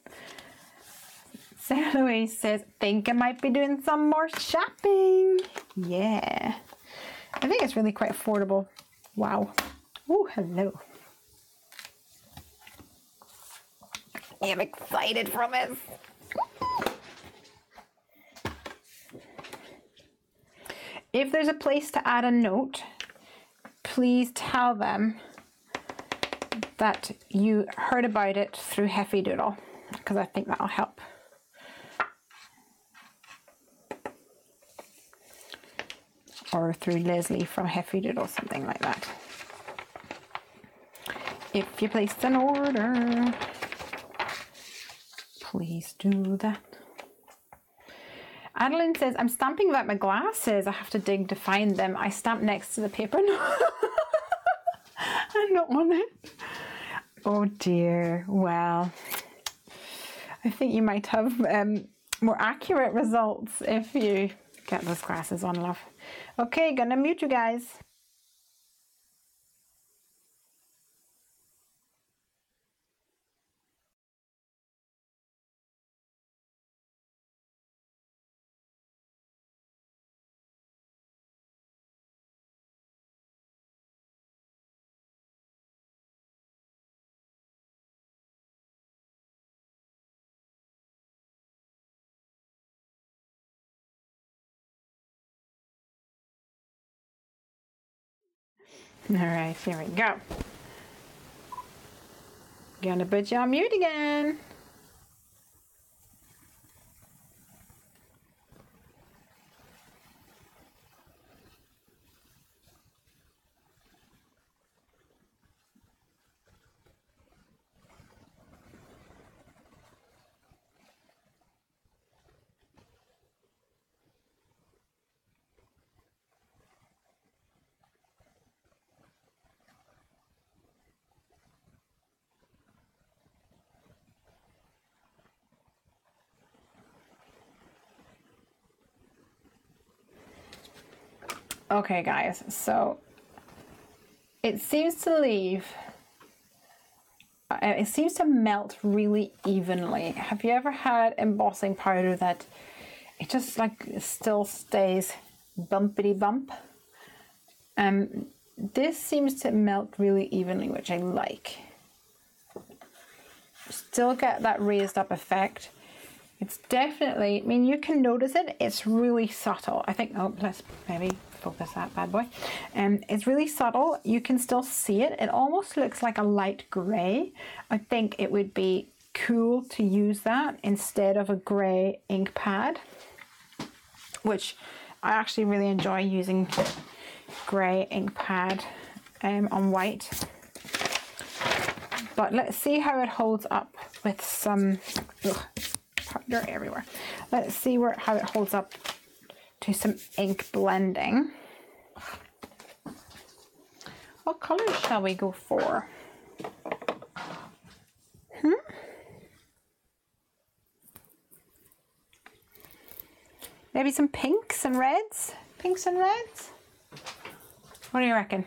Sarah Louise says, think I might be doing some more shopping. Yeah. I think it's really quite affordable. Wow. Oh, hello. I'm excited from it. If there's a place to add a note, please tell them that you heard about it through Heffy Doodle, because I think that'll help. Or through Lesley from Heffy Doodle, something like that. If you placed an order, please do that. Adeline says, I'm stamping without my glasses. I have to dig to find them. I stamp next to the paper. I'm not on it. Oh dear. Well, I think you might have more accurate results if you get those glasses on, love. Okay, gonna mute you guys. All right, here we go. Gonna put you on mute again. Okay guys, so it seems to melt really evenly. Have you ever had embossing powder that it just like still stays bumpity bump? This seems to melt really evenly, which I like. Still get that raised up effect. It's definitely, I mean, you can notice it, it's really subtle. I think, oh, let's maybe focus that bad boy. It's really subtle, you can still see it. It almost looks like a light grey. I think it would be cool to use that instead of a grey ink pad, which I actually really enjoy using grey ink pad on white. But let's see how it holds up with some, powder everywhere. Let's see how it holds up to some ink blending. What colors shall we go for? Maybe some pinks and reds? Pinks and reds? What do you reckon?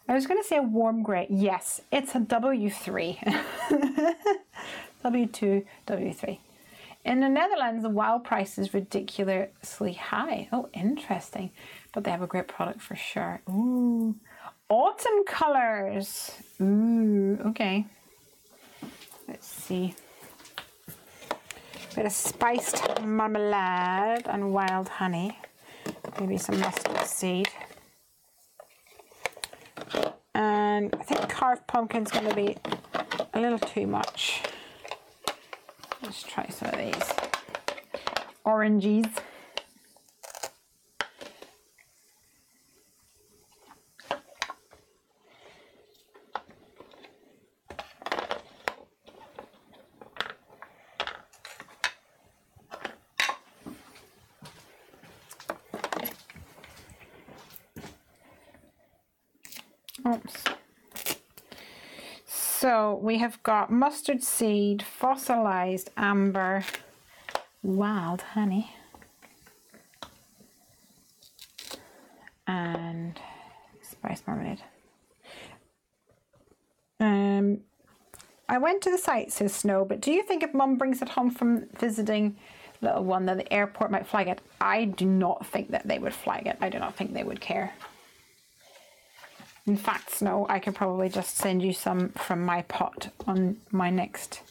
I was going to say a warm grey. Yes, it's a W3. W2, W3. In the Netherlands, the WOW price is ridiculously high. Oh, interesting. But they have a great product for sure. Ooh, autumn colors. Ooh, okay. Let's see. Bit of spiced marmalade and wild honey. Maybe some mustard seed. And I think carved pumpkin's going to be a little too much. Let's try some of these. Oranges. Oops. So we have got mustard seed, fossilized amber, wild honey, and spice marmalade. I went to the site, says Snow, but do you think if Mum brings it home from visiting little one that the airport might flag it. I do not think that they would flag it. I do not think they would care. In fact, Snow, I could probably just send you some from my pot on my next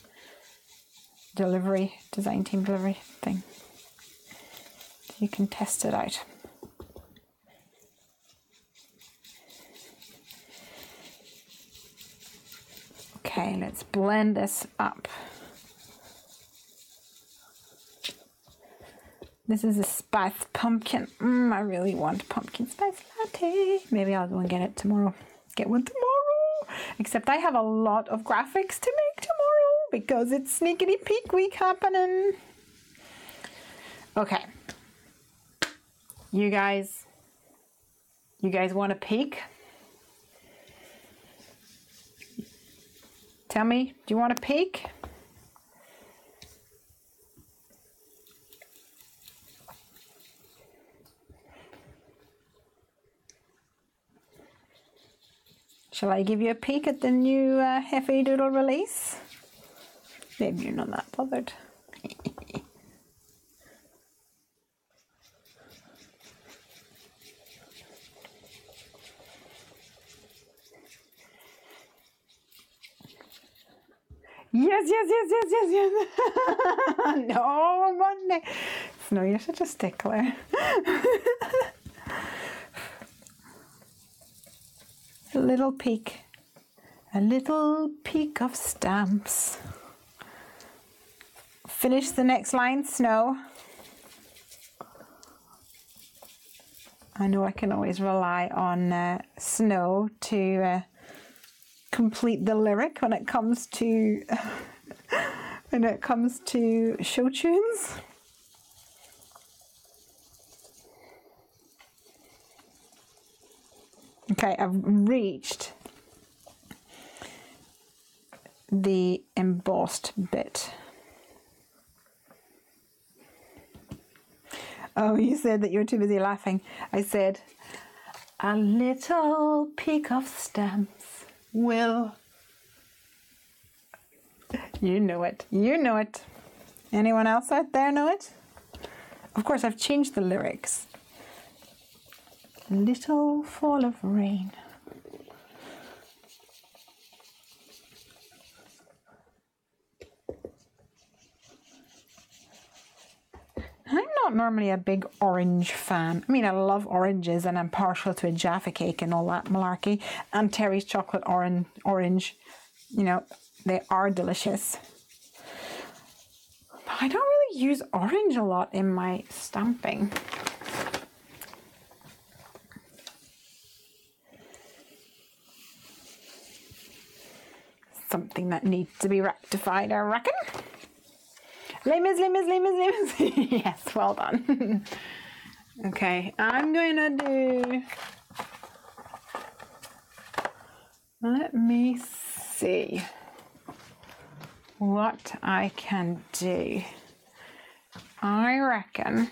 delivery, design team delivery thing. So you can test it out. Okay, let's blend this up. This is a spice pumpkin. I really want pumpkin spice latte. Maybe I'll go and get it tomorrow. Get one tomorrow. Except I have a lot of graphics to make tomorrow because it's sneakity peek week happening. Okay. You guys want a peek? Tell me, do you want a peek? Shall I give you a peek at the new Heffy Doodle release? Maybe you're not that bothered. Yes. No, Monday. No, you're such a stickler. A little peek of stamps. Finish the next line, Snow. I know I can always rely on Snow to complete the lyric when it comes to show tunes. Okay, I've reached the embossed bit. Oh, you said that you were too busy laughing. I said, a little peek of stamps will... You know it. You know it. Anyone else out there know it? Of course, I've changed the lyrics. Little fall of rain. I'm not normally a big orange fan. I mean, I love oranges and I'm partial to a Jaffa cake and all that malarkey. And Terry's chocolate orange, you know, they are delicious. But I don't really use orange a lot in my stamping. Something that needs to be rectified, I reckon. Les Mis. Yes, well done. Okay, I'm going to do... Let me see what I can do. I reckon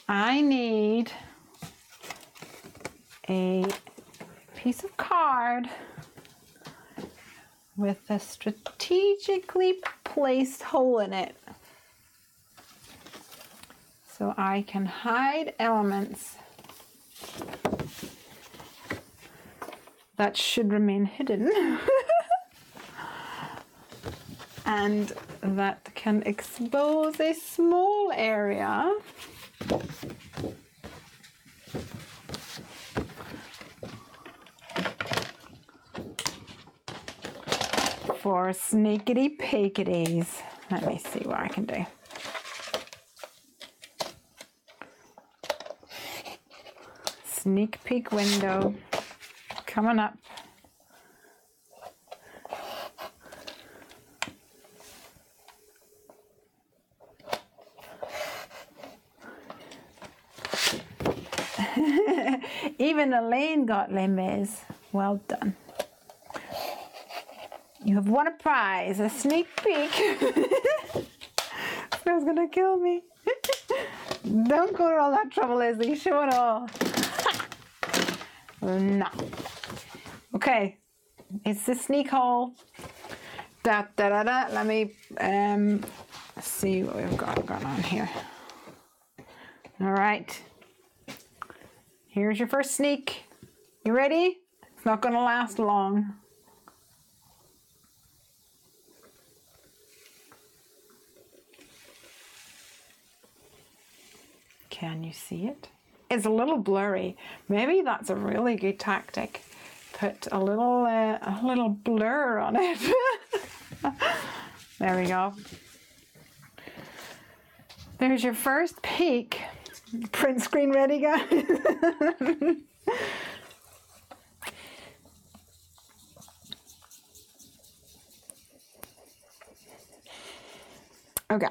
I need a piece of card with a strategically placed hole in it so I can hide elements that should remain hidden and that can expose a small area for sneakity peekities. Let me see what I can do. Sneak peek window coming up. Even Elaine got Les Mis. Well done. You have won a prize, a sneak peek. Snow's gonna kill me. Don't go to all that trouble, Lesley. Show it all. No. Okay, it's the sneak hole. Let me Let's see what we've got going on here. All right. Here's your first sneak. You ready? It's not going to last long. Can you see it? It's a little blurry. Maybe that's a really good tactic. Put a little blur on it. There we go. There's your first peek. Print screen ready, guys? Okay,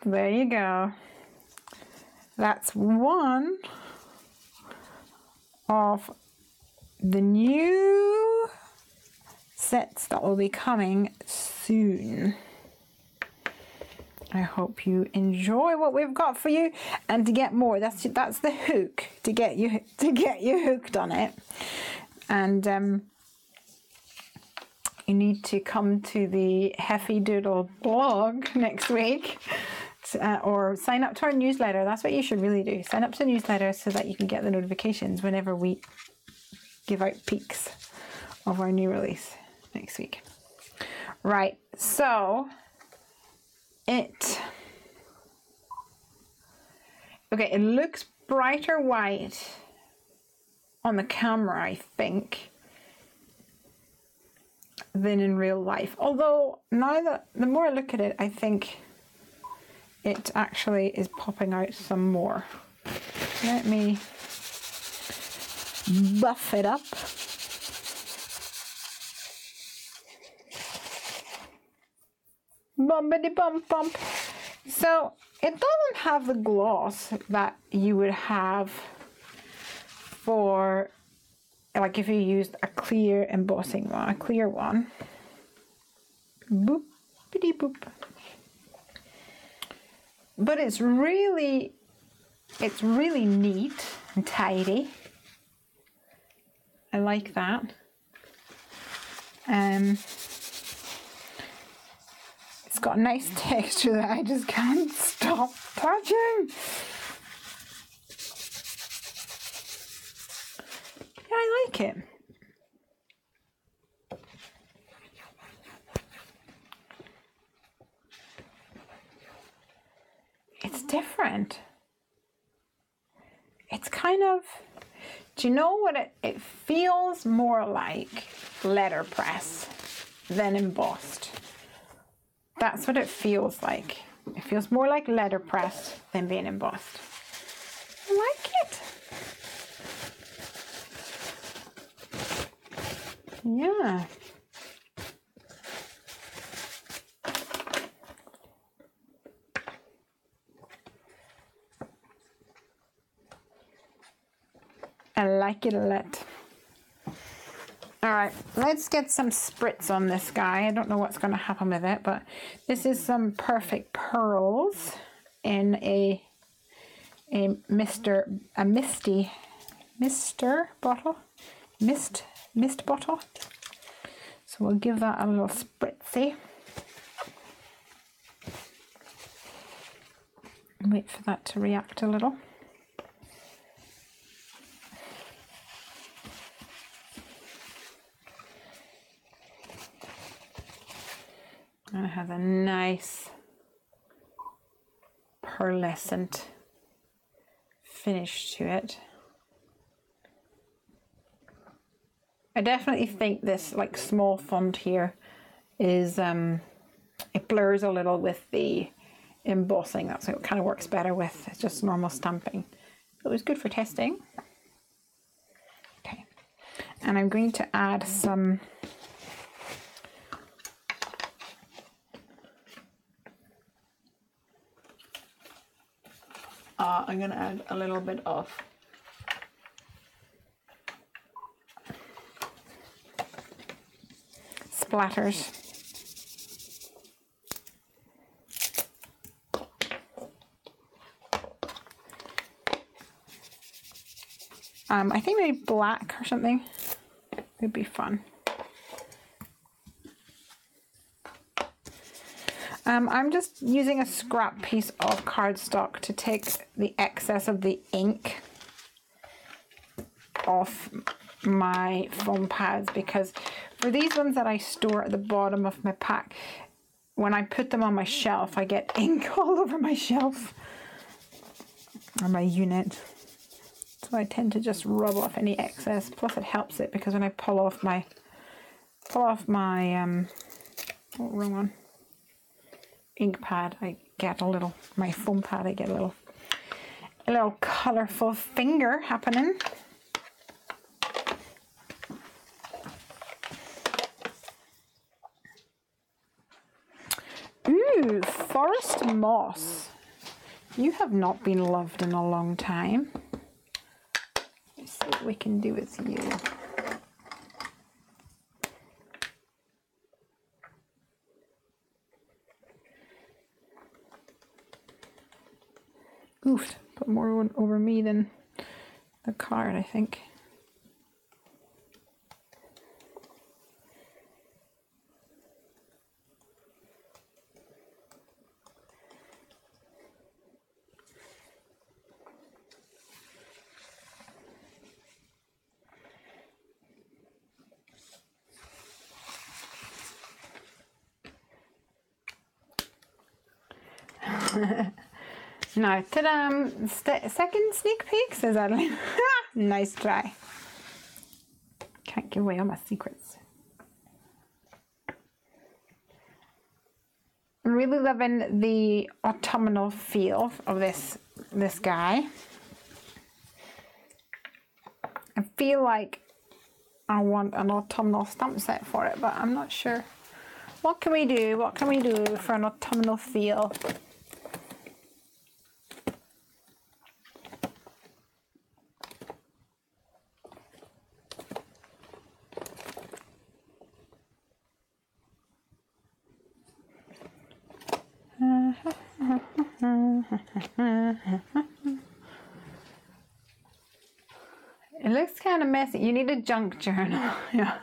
there you go. That's one of the new sets that will be coming soon. I hope you enjoy what we've got for you, and to get more, that's the hook to get you hooked on it. And you need to come to the Heffy Doodle blog next week. Or sign up to our newsletter. That's what you should really do. Sign up to the newsletter so that you can get the notifications whenever we give out peeks of our new release next week. Right, so it looks brighter white on the camera, I think, than in real life. Although now that the more I look at it, I think it actually is popping out some more. Let me buff it up. Bumpity bump bump. So it doesn't have the gloss that you would have for, like, if you used a clear embossing one, a clear one. Boopity boop. But it's really neat and tidy. I like that. It's got a nice texture that I just can't stop touching. Yeah, I like it. It's different. It's kind of, do you know what it feels more like letterpress than embossed. That's what it feels like. It feels more like letterpress than being embossed. I like it. Yeah. I like it a lot. All right, let's get some spritz on this guy. I don't know what's going to happen with it, but this is some Perfect Pearls in a misty bottle. Mist bottle. So we'll give that a little spritzy. Wait for that to react a little. And it has a nice pearlescent finish to it. I definitely think this like small font here is it blurs a little with the embossing. That's what it kind of works better with. It's just normal stamping. It was good for testing. Okay, and I'm going to add some I'm going to add a little bit of splatters. I think maybe black or something would be fun. I'm just using a scrap piece of cardstock to take the excess of the ink off my foam pads, because for these ones that I store at the bottom of my pack, when I put them on my shelf, I get ink all over my shelf or my unit. So I tend to just rub off any excess. Plus it helps it because when I pull off my oh, wrong one, ink pad, I get a little, my foam pad, I get a little colourful finger happening. Ooh, forest moss. You have not been loved in a long time. Let's see what we can do with you. Oof, put more over me than the card, I think. Now, ta-da! Second sneak peek, says Adeline. Nice try. Can't give away all my secrets. I'm really loving the autumnal feel of this guy. I feel like I want an autumnal stamp set for it, but I'm not sure. What can we do? What can we do for an autumnal feel? It looks kind of messy. You need a junk journal. Yeah.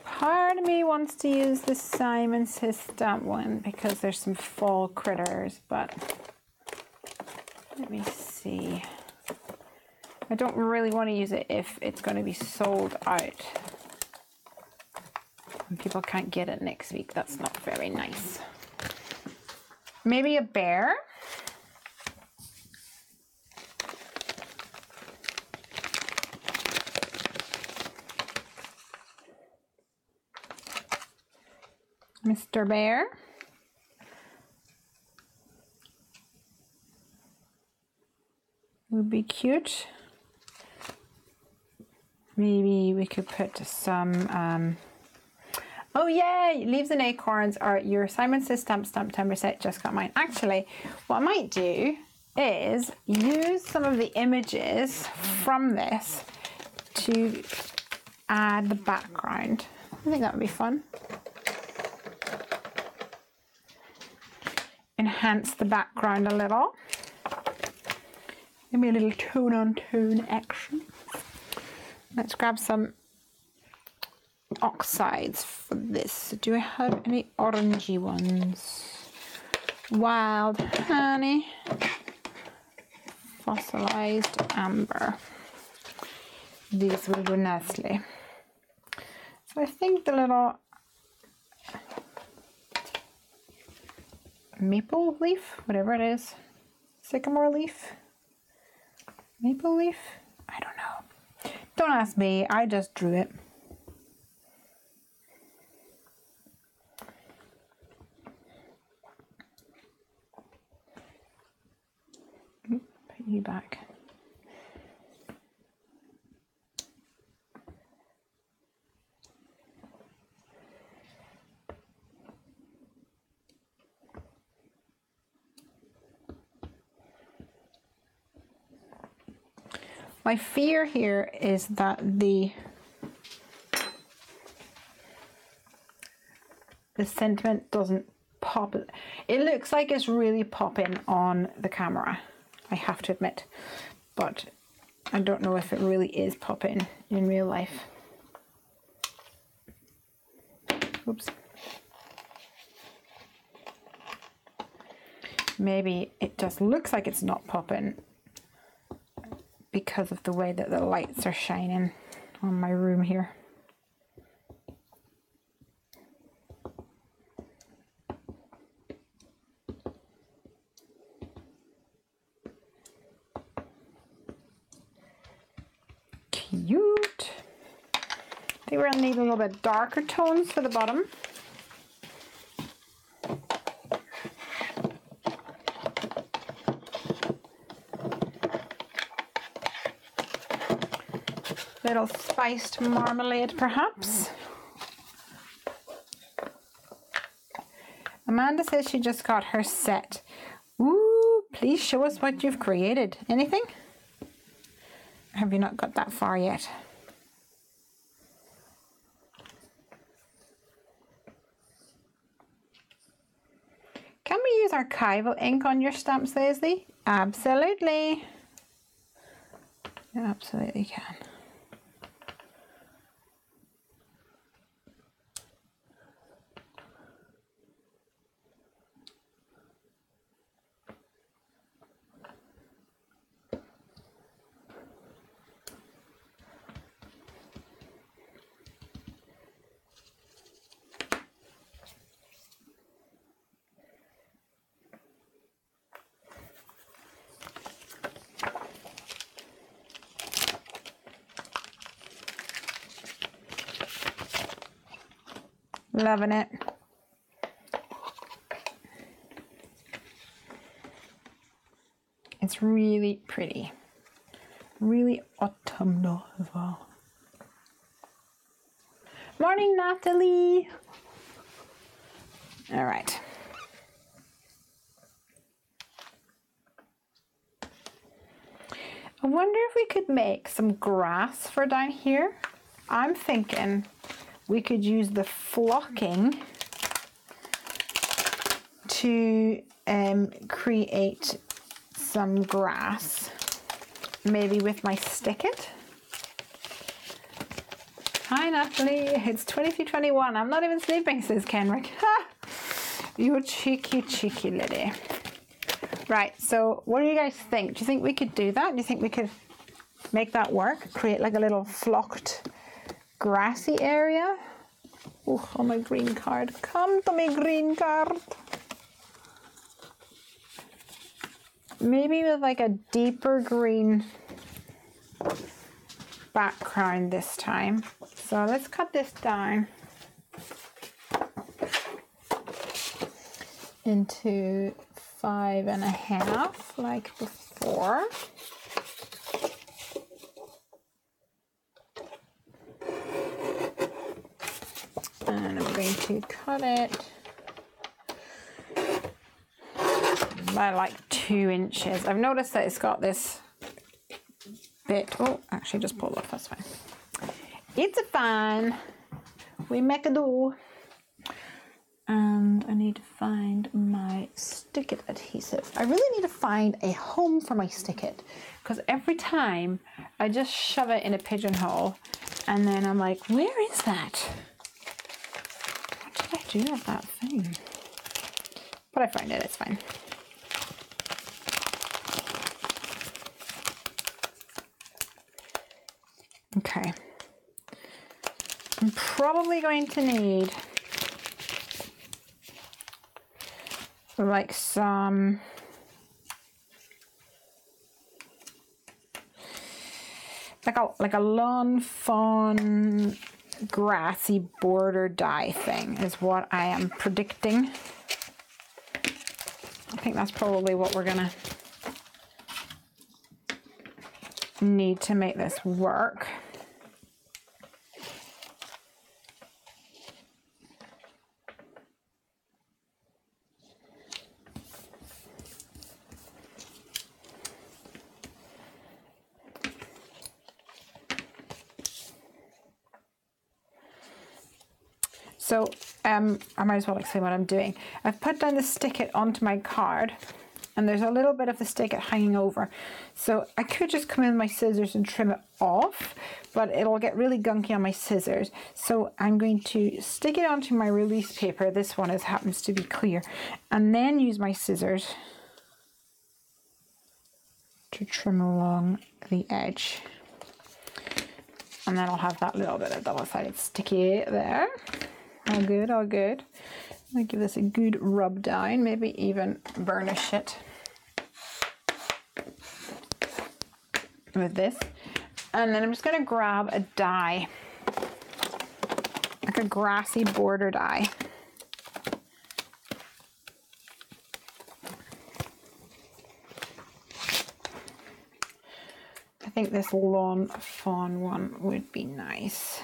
Part of me wants to use the Simon Says Stamp one because there's some fall critters, but let me see. I don't really want to use it if it's going to be sold out and people can't get it next week. That's not very nice. Maybe a bear. Mr. Bear. Would be cute. Maybe we could put some oh yay! Leaves and Acorns are your Simon Says Stamp Timer set. Just got mine. Actually, what I might do is use some of the images from this to add the background. I think that would be fun. Enhance the background a little. Maybe a little tone on tone action. Let's grab some oxides for this. Do I have any orangey ones? Wild honey, fossilized amber. These will go nicely. So I think the little maple leaf, whatever it is, sycamore leaf, maple leaf, I don't know. Don't ask me, I just drew it. Put you back. My fear here is that the sentiment doesn't pop. It looks like it's really popping on the camera, I have to admit, but I don't know if it really is popping in real life. Oops. Maybe it just looks like it's not popping because of the way that the lights are shining on my room here. Cute. I think we're gonna need a little bit darker tones for the bottom. Little spiced marmalade, perhaps. Amanda says she just got her set. Ooh, please show us what you've created. Anything? Or have you not got that far yet? Can we use archival ink on your stamps, Lesley? Absolutely. You absolutely can. Loving it. It's really pretty. Really autumnal as well. Morning, Natalie. All right. I wonder if we could make some grass for down here. I'm thinking we could use the flocking to create some grass, maybe with my stick it. Hi Natalie, it's 23:21. I'm not even sleeping, says Kenrick. Ha! You cheeky lady. Right, so what do you guys think? Do you think we could do that? Do you think we could make that work? Create like a little flocked grassy area? Oh, my green card. Come to me, green card. Maybe with like a deeper green background this time. So let's cut this down into 5.5 like before. And I'm going to cut it by like 2 inches. I've noticed that it's got this bit. Oh, actually just pulled off, that's fine. It's fine. We make a do. And I need to find my stick it adhesive. I really need to find a home for my stick it, because every time I just shove it in a pigeonhole and then I'm like, where is that? What did I do with that thing? But I find it, it's fine. Okay. I'm probably going to need like some like a lawn fawn grassy border dye thing is what I am predicting. I think that's probably what we're gonna need to make this work. So I might as well explain what I'm doing. I've put down the stick it onto my card and there's a little bit of the stick hanging over. So I could just come in with my scissors and trim it off, but it'll get really gunky on my scissors. So I'm going to stick it onto my release paper. This one happens to be clear, and then use my scissors to trim along the edge. And then I'll have that little bit of double-sided sticky there. All good, all good. I'll give this a good rub down, maybe even burnish it with this. And then I'm just going to grab a die, like a grassy border die. I think this lawn fawn one would be nice.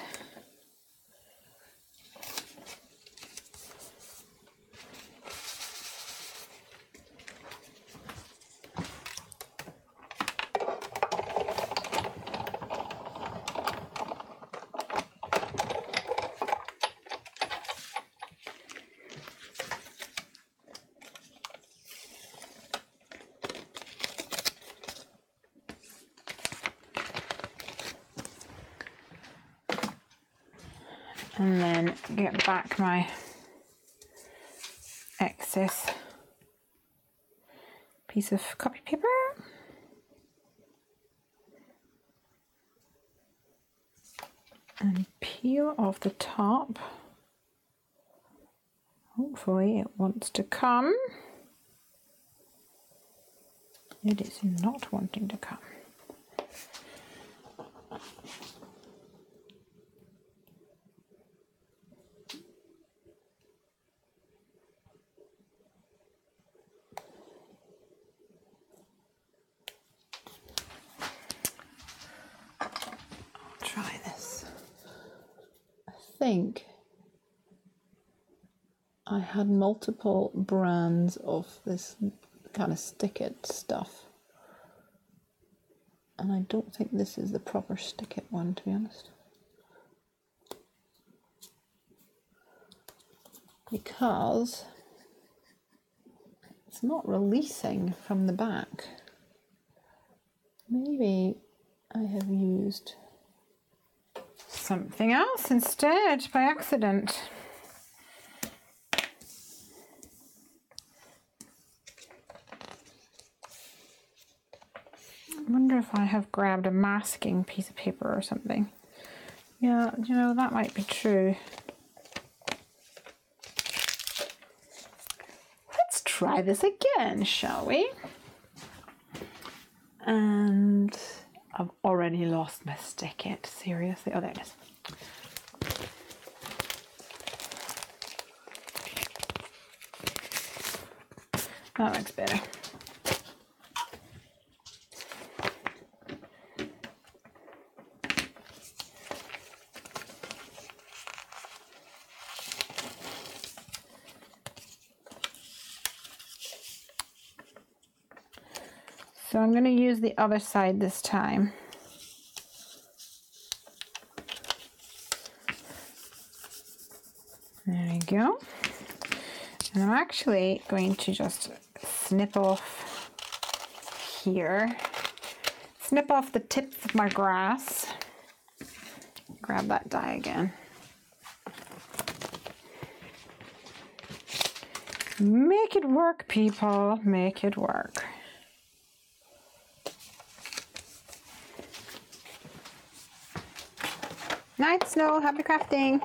And then get back my excess piece of copy paper. And peel off the top. Hopefully it wants to come. It is not wanting to come. Try this. I think I had multiple brands of this kind of stick it stuff, and I don't think this is the proper stick it one, to be honest, because it's not releasing from the back. Maybe I have used something else instead by accident. I wonder if I have grabbed a masking piece of paper or something. Yeah, you know, that might be true. Let's try this again, shall we? And I've already lost my stick it. Seriously? Oh, there it is. That looks better. So I'm going to use the other side this time. There you go. And I'm actually going to just snip off here. Snip off the tips of my grass. Grab that die again. Make it work, people. Make it work. Night, Snow. Happy crafting.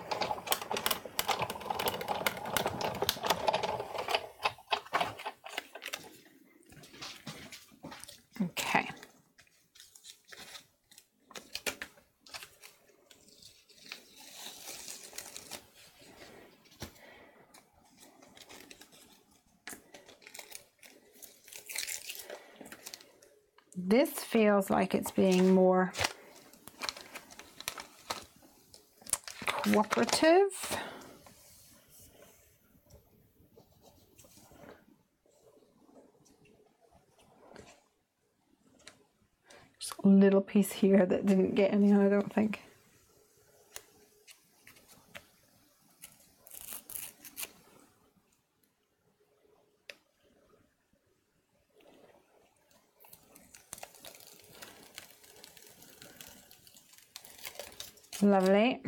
Okay. This feels like it's being more cooperative. Just a little piece here that didn't get any, I don't think. Lovely.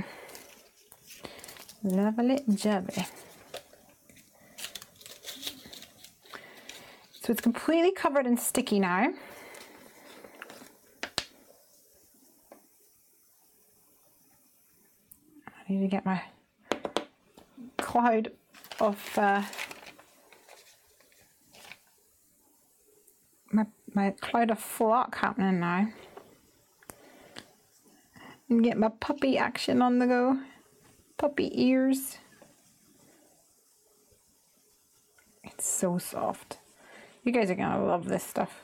Lovely jubbly. So it's completely covered and sticky now. I need to get my cloud of my cloud of flock happening now. And get my puppy action on the go. Puppy ears. It's so soft. You guys are gonna love this stuff.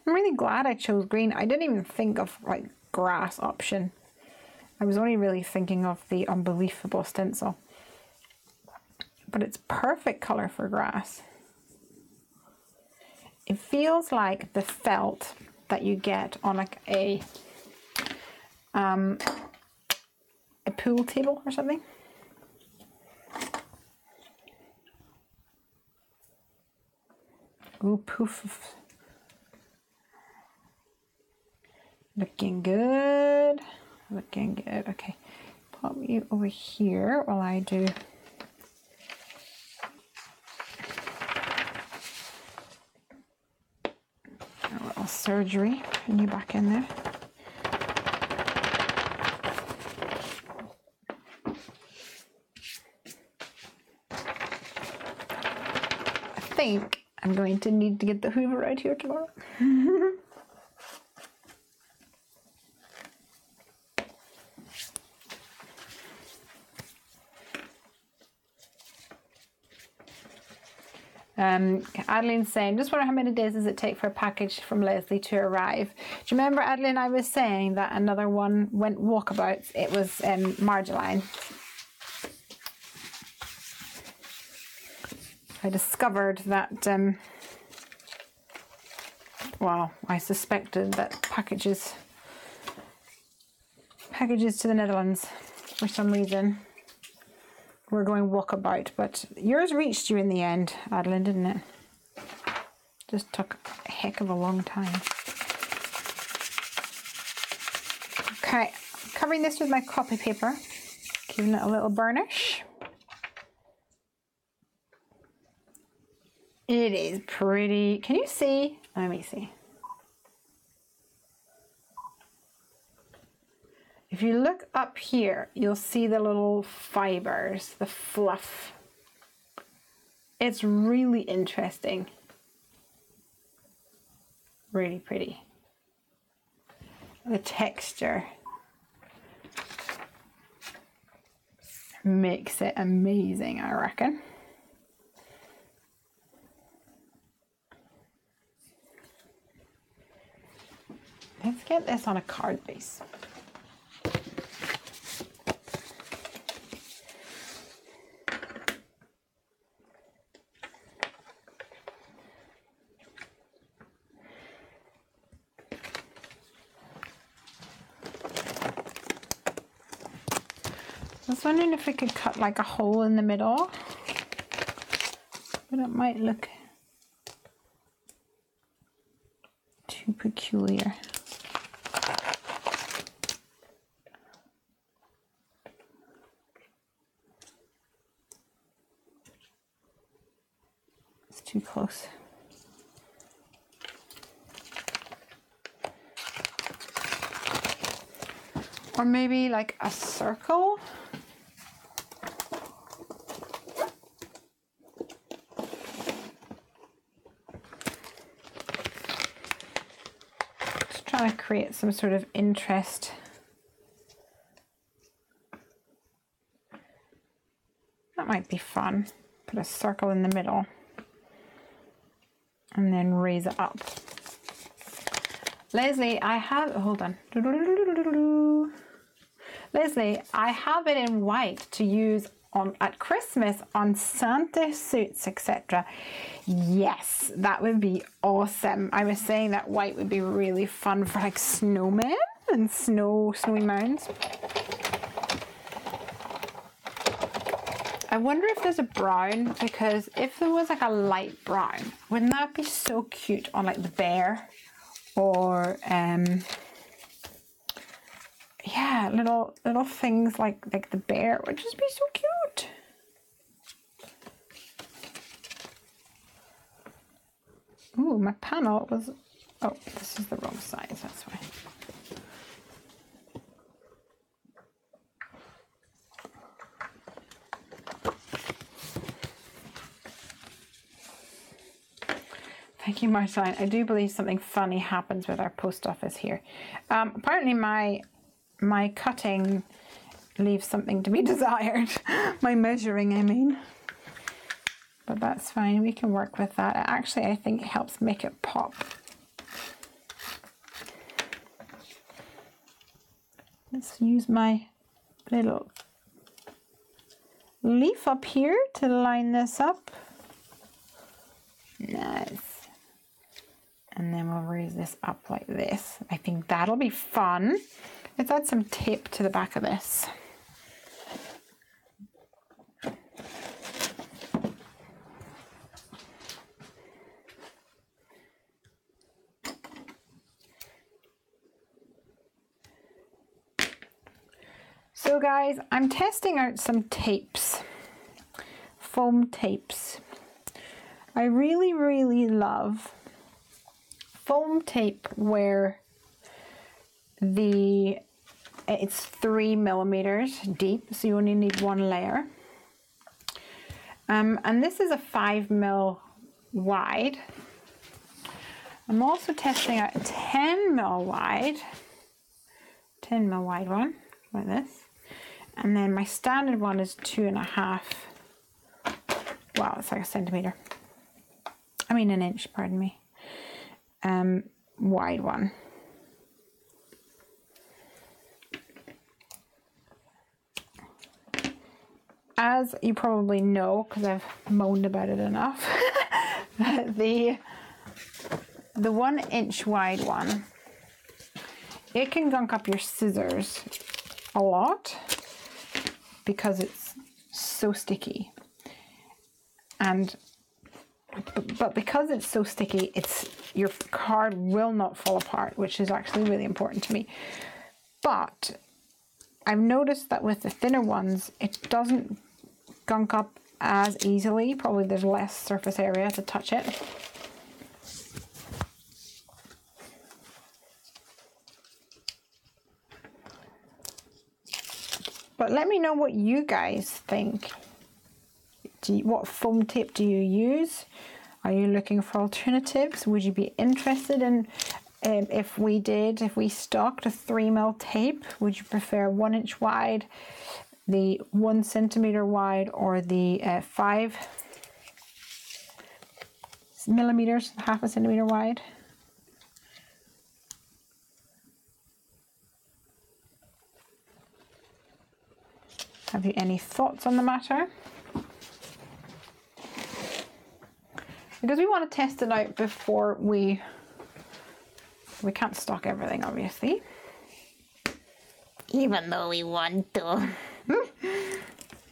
I'm really glad I chose green. I didn't even think of like grass option. I was only really thinking of the Unbelievable stencil. But it's perfect color for grass. It feels like the felt that you get on like a pool table or something. Ooh, poof. Looking good. Looking good. Okay. Pop you over here while I do a little surgery. Putting you back in there. I think I'm going to need to get the Hoover out here tomorrow. Adeline's saying, just wonder how many days does it take for a package from Lesley to arrive? Do you remember, Adeline, I was saying that another one went walkabouts? It was Marjoline. I discovered that, well, I suspected that packages to the Netherlands for some reason were going walkabout, but yours reached you in the end, Adeline, didn't it? Just took a heck of a long time. Okay, covering this with my copy paper, giving it a little burnish. It is pretty. Can you see? Let me see. If you look up here, you'll see the little fibers, the fluff. It's really interesting. Really pretty. The texture makes it amazing, I reckon. Let's get this on a card base. I was wondering if we could cut like a hole in the middle, but it might look too peculiar. It's too close. Or maybe like a circle. Trying to create some sort of interest. That might be fun. Put a circle in the middle and then raise it up. Lesley, I have, hold on. Lesley, I have it in white to use on at Christmas on Santa suits, etc. Yes, that would be awesome. I was saying that white would be really fun for like snowmen and snowy mounds. I wonder if there's a brown, because if there was like a light brown, wouldn't that be so cute on like the bear or yeah, little things like the bear would just be so cute. Ooh, my panel was, oh, this is the wrong size, that's why. Thank you, Martine. I do believe something funny happens with our post office here. Apparently my cutting leaves something to be desired. My measuring, I mean. But that's fine, we can work with that. Actually, I think it helps make it pop. Let's use my little leaf up here to line this up. Nice. And then we'll raise this up like this. I think that'll be fun. Let's add some tape to the back of this. So guys, I'm testing out some tapes, foam tapes. I really, really love foam tape where it's 3 millimeters deep, so you only need one layer. And this is a 5 mil wide. I'm also testing out a 10 mil wide one, like this. And then my standard one is 2.5. Wow, it's like a centimeter. I mean an inch, pardon me. Wide one. As you probably know, because I've moaned about it enough, the 1 inch wide one, it can gunk up your scissors a lot because it's so sticky. But because it's so sticky, your card will not fall apart, which is actually really important to me. But I've noticed that with the thinner ones, it doesn't gunk up as easily. Probably there's less surface area to touch it. But let me know what you guys think. What foam tape do you use? Are you looking for alternatives? Would you be interested in, if we stocked a 3 mil tape, would you prefer 1 inch wide, the 1 centimeter wide, or the 5 millimeters, half a centimeter wide? Have you any thoughts on the matter? Because we want to test it out before we can't stock everything, obviously. Even though we want to. I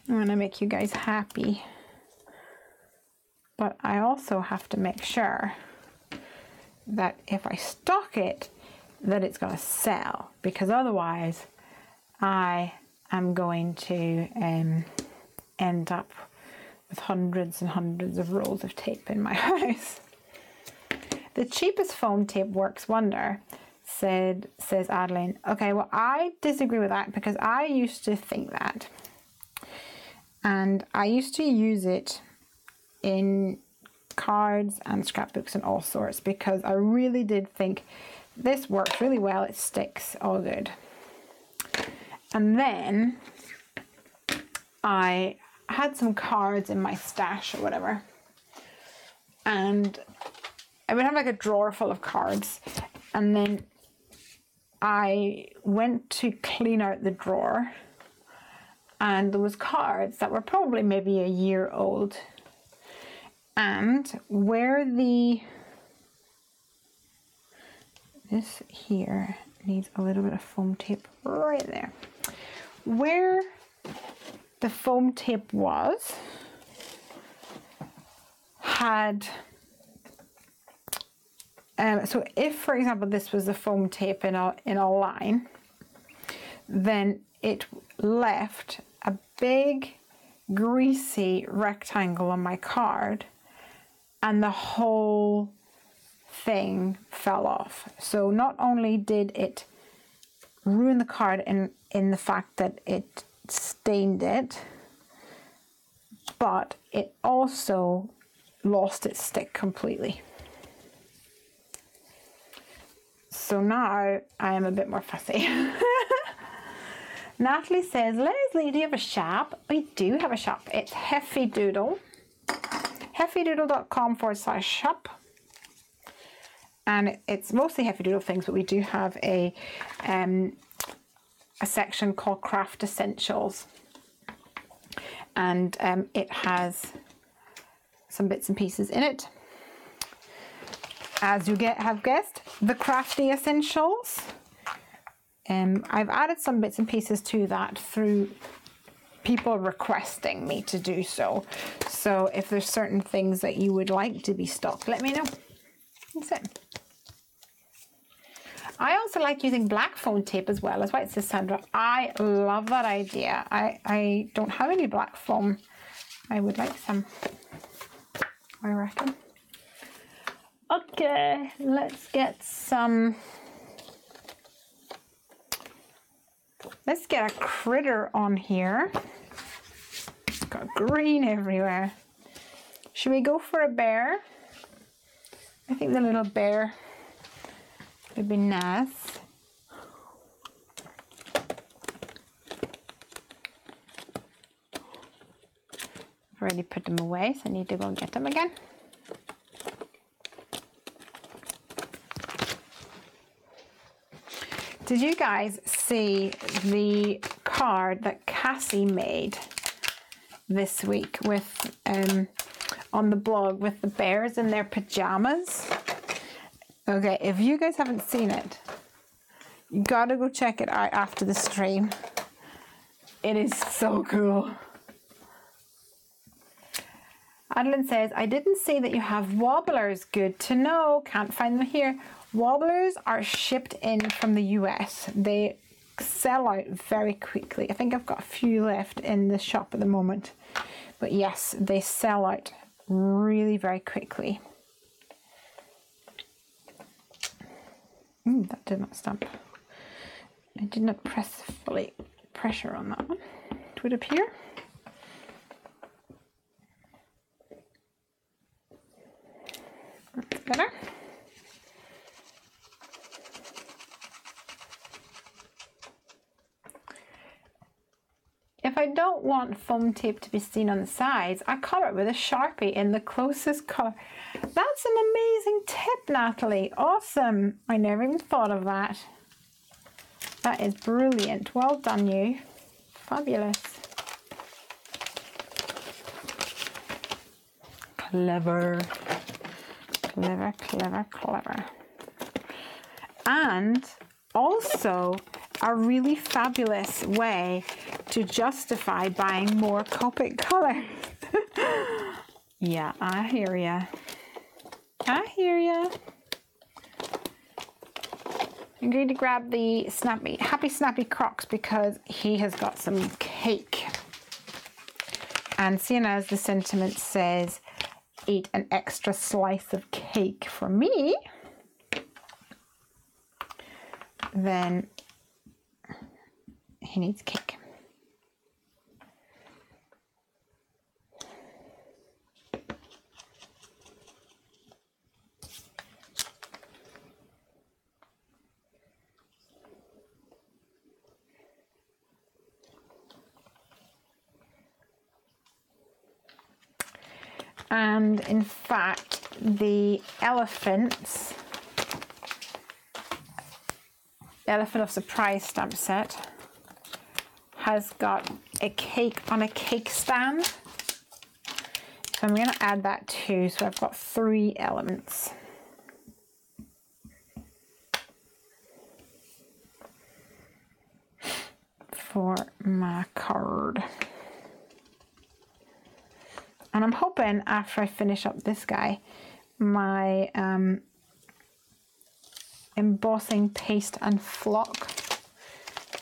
want to make you guys happy. But I also have to make sure that if I stock it, that it's going to sell. Because otherwise, I am going to end up with hundreds and hundreds of rolls of tape in my house. The cheapest foam tape works wonder, says Adeline. Okay, well, I disagree with that because I used to think that. And I used to use it in cards and scrapbooks and all sorts because I really did think this works really well, it sticks, all good. And then I had some cards in my stash or whatever, and I would have like a drawer full of cards, and then I went to clean out the drawer and there was cards that were probably maybe a year old, and where this here needs a little bit of foam tape right there, where the foam tape had so if, for example, this was the foam tape in a line, then it left a big greasy rectangle on my card, and the whole thing fell off. So not only did it ruin the card in the fact that it stained it, but it also lost its stick completely. So now I am a bit more fussy. Natalie says, Lesley, do you have a shop? We do have a shop. It's Heffy Doodle. heffydoodle.com/shop. And it's mostly Heffy Doodle things, but we do have a section called Craft Essentials. And it has some bits and pieces in it. As you have guessed, the crafty essentials. I've added some bits and pieces to that through people requesting me to do so. So if there's certain things that you would like to be stocked, let me know. That's it. I also like using black foam tape as well, as well. It says Sandra. I love that idea. I don't have any black foam. I would like some, I reckon. Okay, let's get some. Let's get a critter on here. It's got green everywhere. Should we go for a bear? I think the little bear would be nice. I've already put them away, so I need to go and get them again. Did you guys see the card that Cassie made this week with on the blog with the bears in their pajamas? Okay, if you guys haven't seen it, you gotta go check it out after the stream. It is so cool. Adeline says, I didn't see that you have wobblers. Good to know. Can't find them here. Wobblers are shipped in from the US. They sell out very quickly. I think I've got a few left in the shop at the moment. But yes, they sell out really very quickly. That did not stamp. I did not press fully pressure on that one. It would appear. That's better. If I don't want foam tape to be seen on the sides, I color it with a Sharpie in the closest color. That's an amazing tip, Natalie. Awesome. I never even thought of that. That is brilliant. Well done, you. Fabulous. Clever. Clever, clever, clever. And also a really fabulous way to justify buying more Copic color. Yeah, I hear ya. I hear ya. I'm going to grab the Happy Snappy Crocs because he has got some cake. And seeing as the sentiment says, eat an extra slice of cake for me, then he needs cake. And in fact, the Elephant of Surprise stamp set has got a cake on a cake stand. So I'm going to add that too. So I've got 3 elements. For my card. And I'm hoping after I finish up this guy, my embossing paste and flock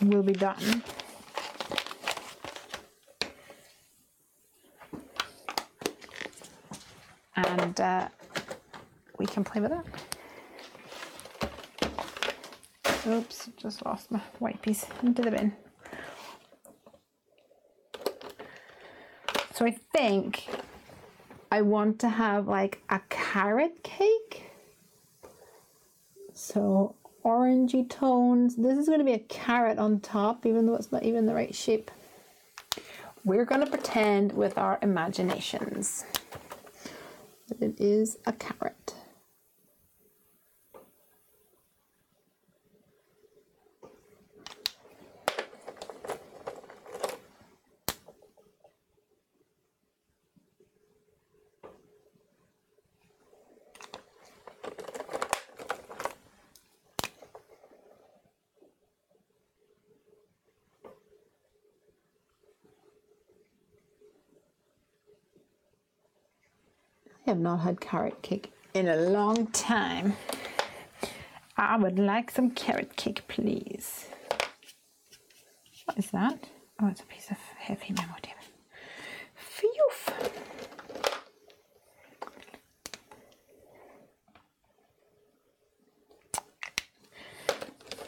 will be done. And we can play with it. Oops, just lost my white piece into the bin. So I think I want to have like a carrot cake. So orangey tones. This is going to be a carrot on top, even though it's not even the right shape. We're going to pretend with our imaginations that it is a carrot. I have not had carrot cake in a long time. I would like some carrot cake, please. What is that? Oh, it's a piece of heavy memo tape. Phew!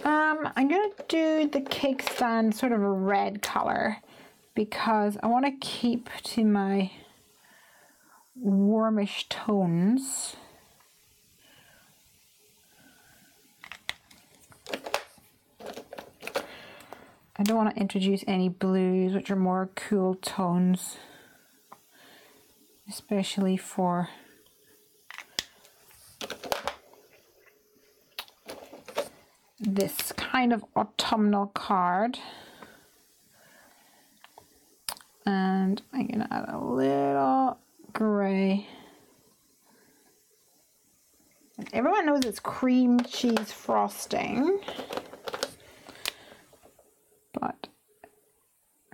I'm going to do the cake stand sort of a red color because I want to keep to my warmish tones. I don't want to introduce any blues, which are more cool tones, especially for this kind of autumnal card. And I'm going to add a little gray. And everyone knows it's cream cheese frosting, but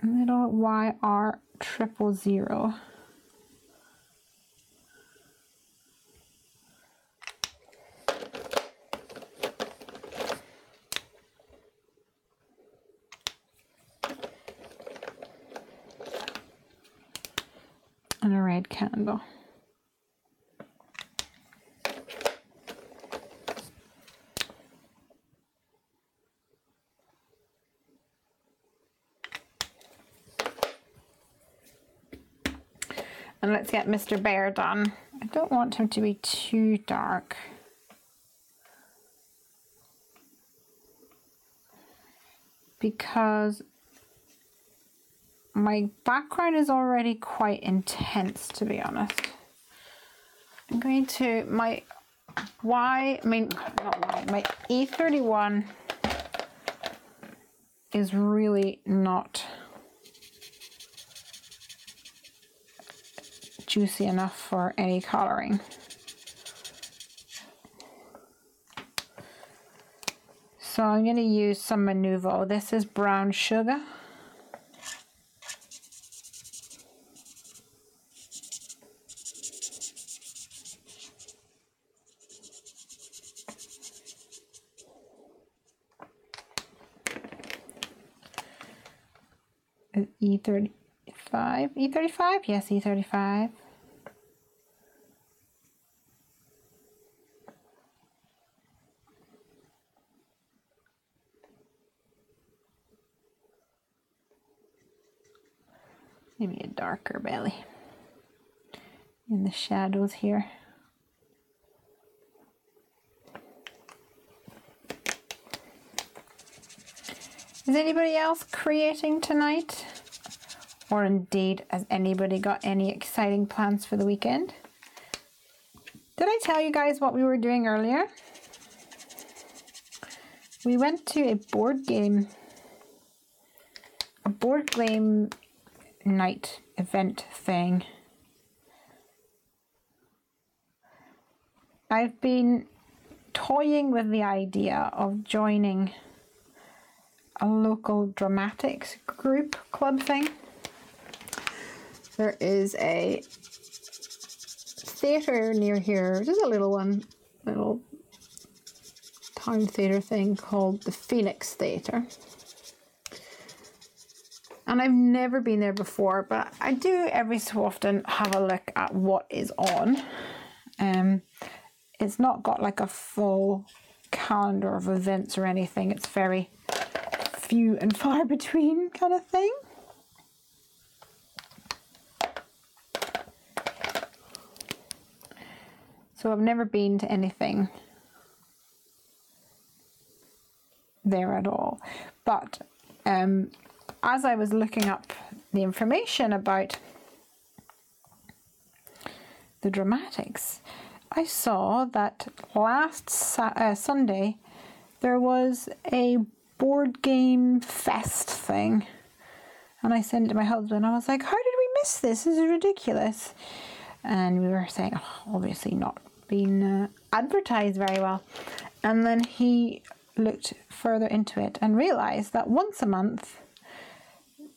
a little YR000. And a red candle. And let's get Mr. Bear done. I don't want him to be too dark. Because my background is already quite intense, to be honest. I'm going to, my E31 is really not juicy enough for any coloring. So I'm going to use some Manuvo. This is brown sugar. E35? E35? Yes, E35. Maybe a darker belly in the shadows here. Is anybody else creating tonight? Or indeed, has anybody got any exciting plans for the weekend? Did I tell you guys what we were doing earlier? We went to a board game night event thing. I've been toying with the idea of joining a local dramatics group club thing. There is a theatre near here, just a little one, little town theatre thing called the Phoenix Theatre. And I've never been there before, but I do every so often have a look at what is on. It's not got like a full calendar of events or anything. It's very few and far between kind of thing. So I've never been to anything there at all. But as I was looking up the information about the dramatics, I saw that last Sunday there was a board game fest thing, and I sent it to my husband. I was like, how did we miss this? This is ridiculous. And we were saying, oh, obviously not being advertised very well. And then he looked further into it and realized that once a month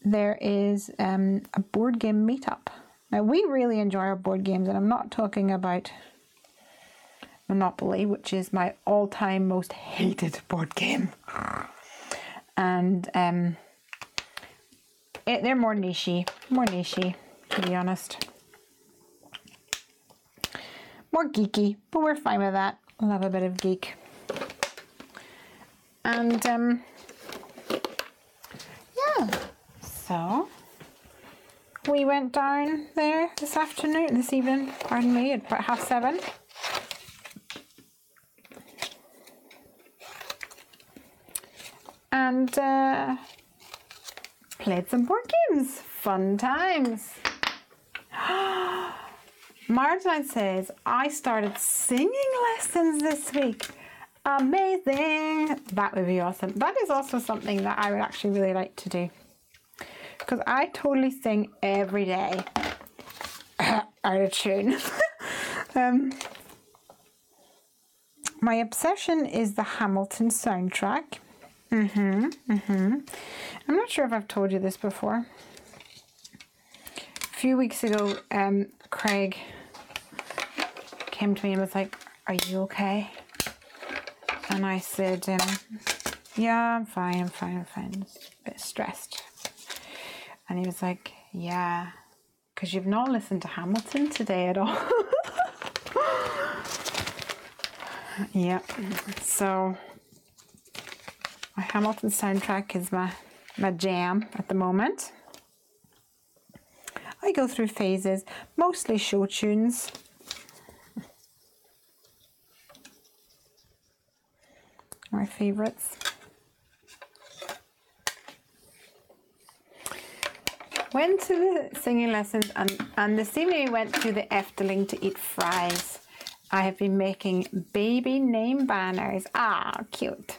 there is a board game meetup. Now, we really enjoy our board games, and I'm not talking about Monopoly, which is my all-time most hated board game. And they're more nichey, to be honest. More geeky, but we're fine with that. Love a bit of geek. And yeah, so we went down there this evening, pardon me, at about 7:30. And played some board games. Fun times. Martin says, I started singing lessons this week. Amazing. That would be awesome. That is also something that I would actually really like to do, because I totally sing every day out of tune. My obsession is the Hamilton soundtrack. I'm not sure if I've told you this before. A few weeks ago, Craig came to me and was like, are you okay? And I said, yeah, I'm fine. Just a bit stressed. And he was like, yeah, because you've not listened to Hamilton today at all. Yeah, so my Hamilton soundtrack is my jam at the moment. I go through phases, mostly show tunes. My favourites. Went to the singing lessons, and this evening we went to the Efteling to eat fries. I have been making baby name banners. Ah, cute.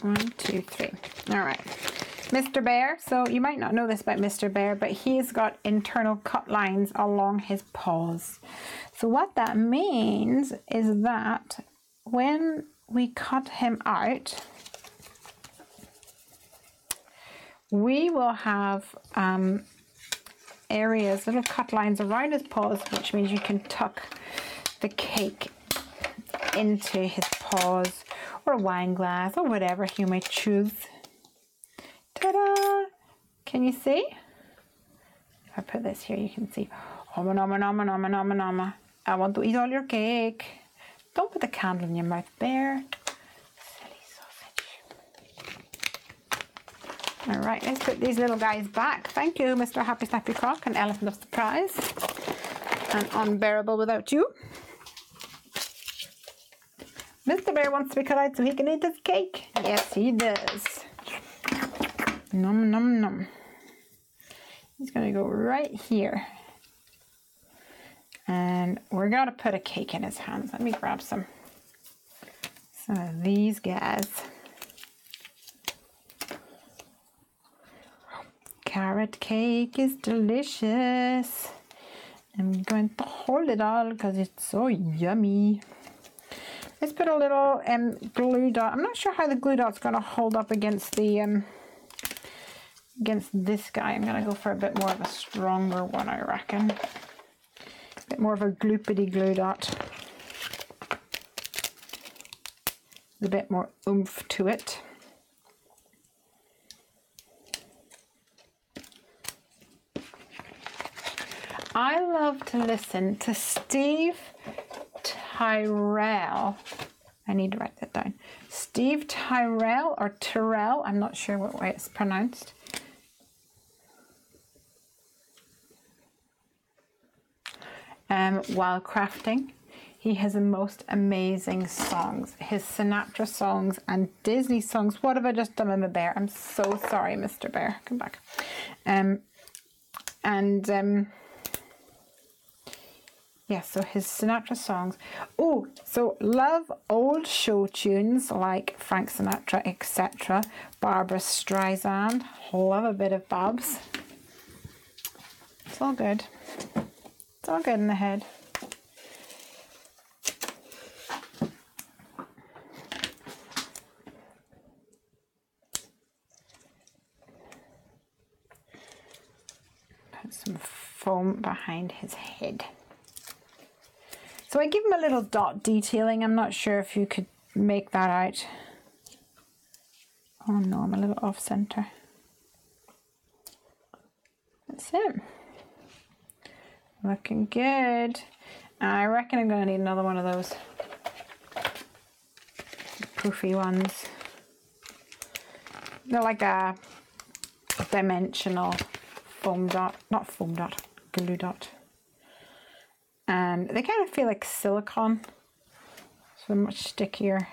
One, two, three. All right. Mr. Bear. So you might not know this about Mr. Bear, but he's got internal cut lines along his paws. So what that means is that when we cut him out, we will have areas, little cut lines around his paws, which means you can tuck the cake into his paws, or a wine glass, or whatever you may choose. Ta-da! Can you see? If I put this here, you can see. Oma, oma, oma, oma, oma, oma. I want to eat all your cake. Don't put the candle in your mouth, Bear. Silly sausage. All right, let's put these little guys back. Thank you, Mr. Happy Snappy Croc and Elephant of Surprise. And Unbearable Without You. Mr. Bear wants to be cut out so he can eat his cake. Yes, he does. Nom, nom, nom. He's going to go right here. And we're going to put a cake in his hands. Let me grab some of these guys. Carrot cake is delicious. I'm going to hold it all because it's so yummy. Let's put a little glue dot. I'm not sure how the glue dot's going to hold up against the against this guy. I'm going to go for a bit more of a stronger one, I reckon. A bit more of a gloopity glue dot. a bit more oomph to it. I love to listen to Steve Tyrell. I need to write that down. Steve Tyrell or Tyrell, I'm not sure what way it's pronounced. While crafting. He has the most amazing songs. His Sinatra songs and Disney songs. What have I just done with my bear? I'm so sorry, Mr. Bear. Come back. Yeah, so his Sinatra songs. Oh, so love old show tunes like Frank Sinatra, etc. Barbara Streisand. Love a bit of Bob's. It's all good. It's all good in the head. Put some foam behind his head. So I give him a little dot detailing. I'm not sure if you could make that out. Oh no, I'm a little off center. That's it. Looking good. I reckon I'm going to need another one of those poofy ones. They're like a dimensional foam dot, not foam dot, glue dot. And they kind of feel like silicone, so they're much stickier.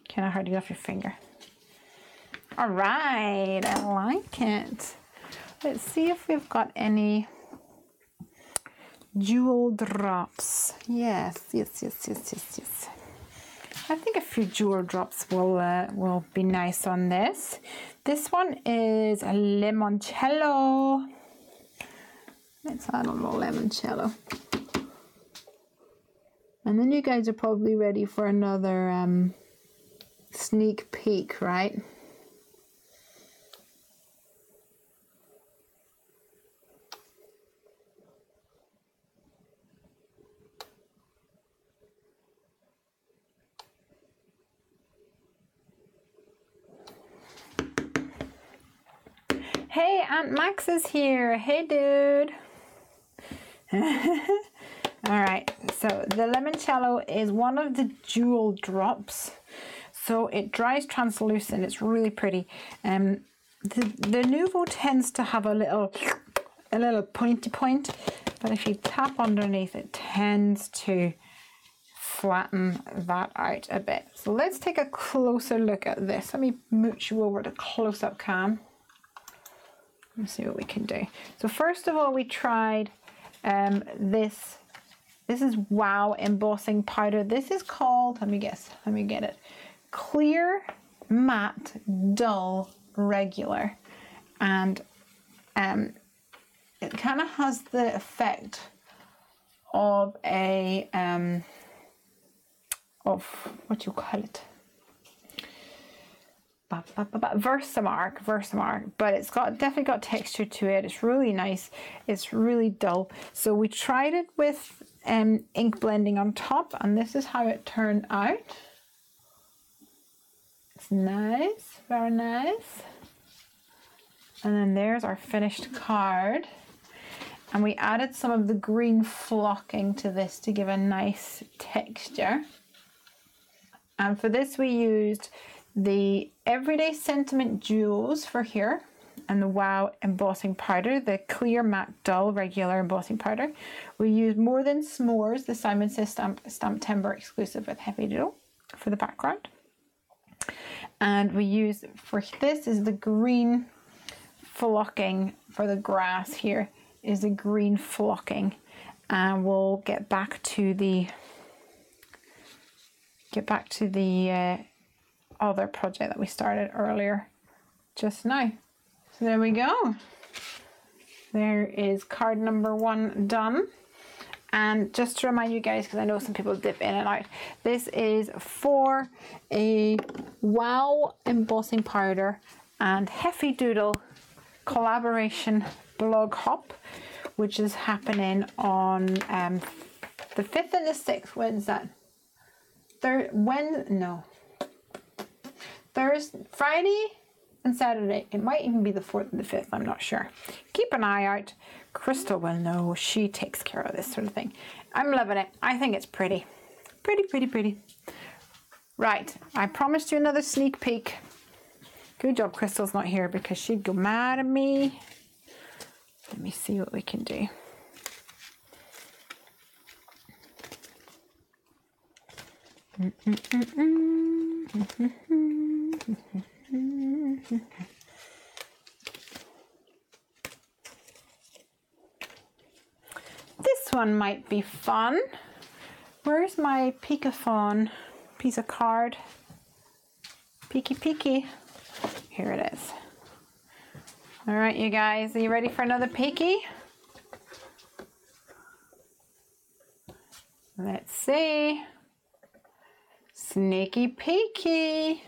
Kind of hard to get off your finger. All right, I like it. Let's see if we've got any jewel drops. Yes. I think a few jewel drops will be nice on this. This one is a limoncello. Let's add a little limoncello. And then you guys are probably ready for another sneak peek, right? Hey, Aunt Max is here. Hey, dude. All right, so the limoncello is one of the jewel drops. So it dries translucent. It's really pretty. The Nouveau tends to have a little pointy point, but if you tap underneath, it tends to flatten that out a bit. So let's take a closer look at this. Let me mooch you over to close-up cam. Let's see what we can do. So first of all, we tried this. This is Wow embossing powder. This is called, let me get it. Clear, matte, dull, regular. And it kind of has the effect of a, of, what do you call it? Versamark, but it's definitely got texture to it. It's really nice. It's really dull. So we tried it with ink blending on top, and this is how it turned out. It's nice, very nice. And then there's our finished card. And we added some of the green flocking to this to give a nice texture. And for this we used the Everyday Sentiment Jewels for here, and the Wow embossing powder, the clear matte dull regular embossing powder. We used More Than S'mores, the Simon Says Stamp Timber exclusive with Heffy Doodle for the background. And we used, for this is the green flocking for the grass here, is the green flocking. And we'll get back to the other project that we started earlier just now. So there we go. There is card number 1 done. And just to remind you guys, because I know some people dip in and out, this is for a Wow embossing powder and Heffy Doodle collaboration blog hop, which is happening on The 5th and the 6th, when's that? Friday and Saturday. It might even be the 4th and the 5th, I'm not sure. Keep an eye out. Crystal will know. She takes care of this sort of thing. I'm loving it. I think it's pretty. Pretty, pretty, pretty. Right, I promised you another sneak peek. Good job Crystal's not here because she'd go mad at me. Let me see what we can do. This one might be fun. Where's my Peekathon piece of card? Peeky peeky. Here it is. All right, you guys, are you ready for another peeky? Let's see. Sneaky peeky.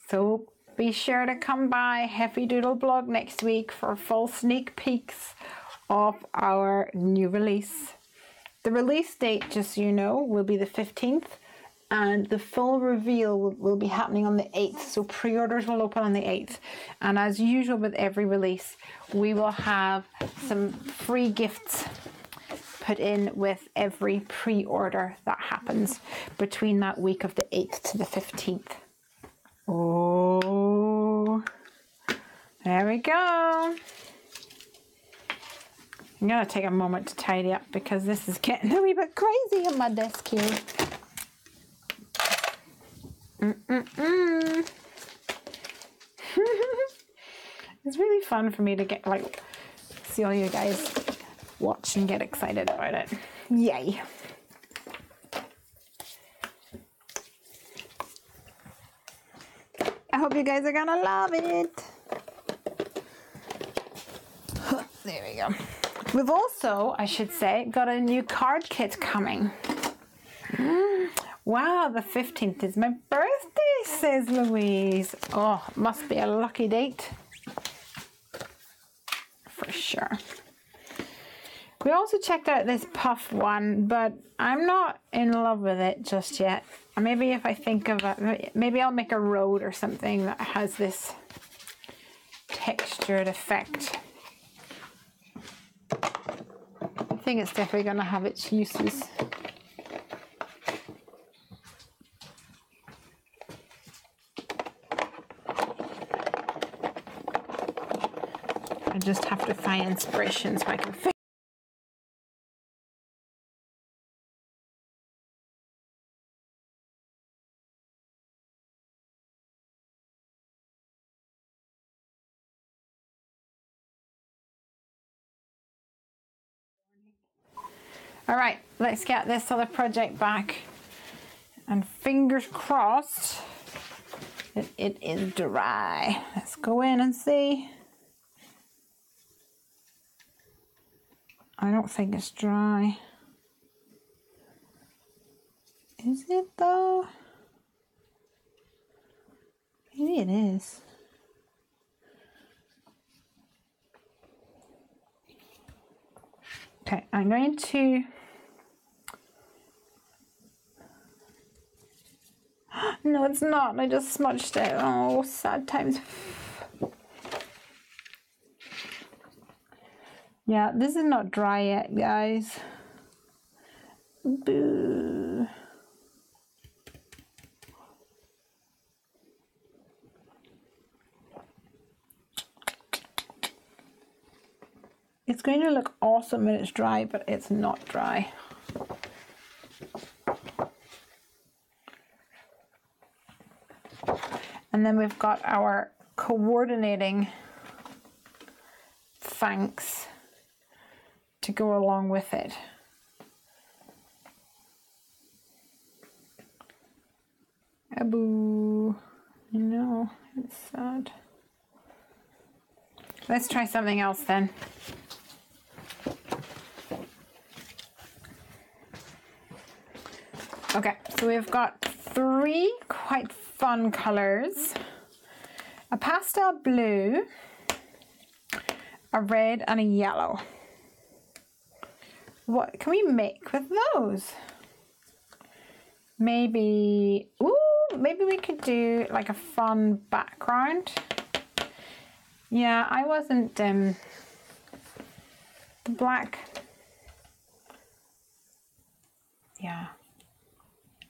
So be sure to come by Heffy Doodle blog next week for full sneak peeks of our new release. The release date, just so you know, will be the 15th, and the full reveal will be happening on the 8th. So pre-orders will open on the 8th. And as usual with every release, we will have some free gifts put in with every pre-order that happens between that week of the 8th to the 15th. Oh, there we go. I'm gonna take a moment to tidy up because this is getting a wee bit crazy on my desk here. It's really fun for me to get see all you guys watch and get excited about it. Yay. I hope you guys are gonna love it. There we go. We've also, I should say, got a new card kit coming. Wow, the 15th is my birthday, says Louise. Oh, must be a lucky date. For sure. We also checked out this puff one, but I'm not in love with it just yet. Maybe if I think of it, maybe I'll make a road or something that has this textured effect. I think it's definitely going to have its uses. I just have to find inspiration so I can fix. All right, let's get this other project back, and fingers crossed that it is dry. Let's go in and see. I don't think it's dry. Is it though? Maybe it is. Okay, I'm going to... No, it's not. I just smudged it. Oh, sad times. Yeah, this is not dry yet, guys. Boo. It's going to look awesome when it's dry, but it's not dry. And then we've got our coordinating thanks to go along with it. Aboo. No, it's sad. Let's try something else then. Okay, so we've got 3 quite fun colors. A pastel blue, a red and a yellow. what can we make with those? Maybe, ooh, maybe we could do like a fun background. Yeah, I wasn't, the black, yeah,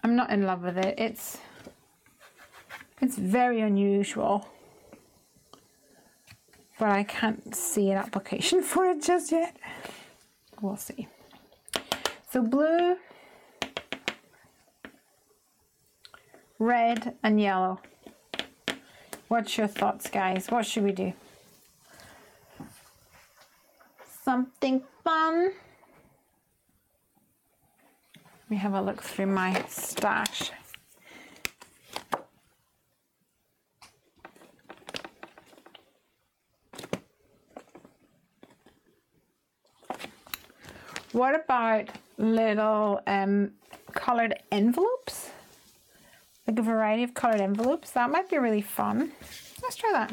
I'm not in love with it. It's very unusual, but I can't see an application for it just yet. We'll see. So blue, red and yellow. What's your thoughts, guys? What should we do? Something fun. Let me have a look through my stash. What about little colored envelopes? Like a variety of colored envelopes. That might be really fun. Let's try that.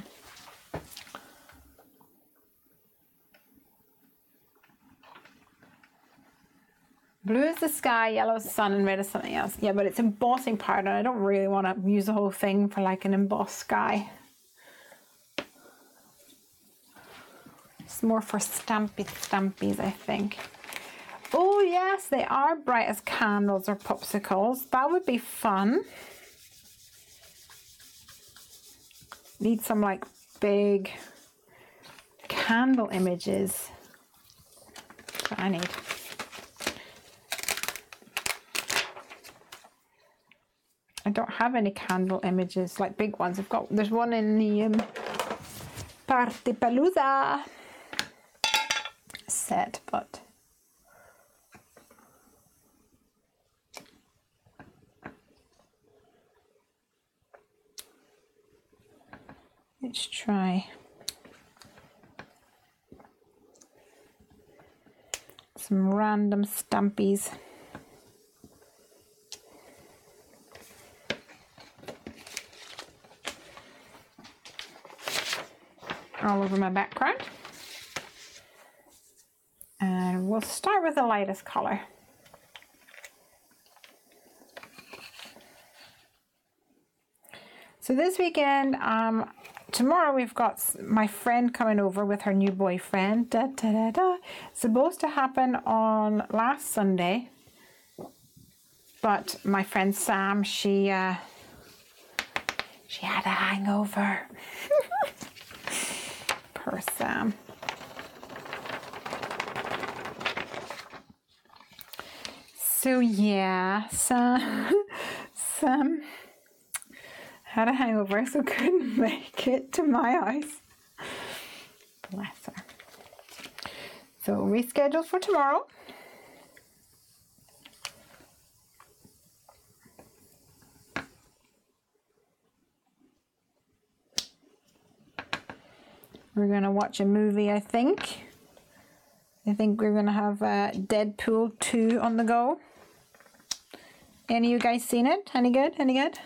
Blue is the sky, yellow is the sun, and red is something else. Yeah, but it's embossing powder. I don't really want to use the whole thing for like an embossed sky. It's more for stampies, I think. Oh yes, they are bright as candles or popsicles. That would be fun. Need some like big candle images. That's what I need. I don't have any candle images, like big ones. There's one in the Partipalooza set, but let's try some random stampies. All over my background. And we'll start with the lightest color. So this weekend, tomorrow we've got my friend coming over with her new boyfriend. Da, da, da, da. Supposed to happen on last Sunday, but my friend Sam, she had a hangover. Poor Sam. So yeah, Sam had a hangover, so couldn't make it to my house. Bless her. So rescheduled for tomorrow. We're gonna watch a movie, I think. I think we're gonna have Deadpool 2 on the go. Any of you guys seen it? Any good? Any good?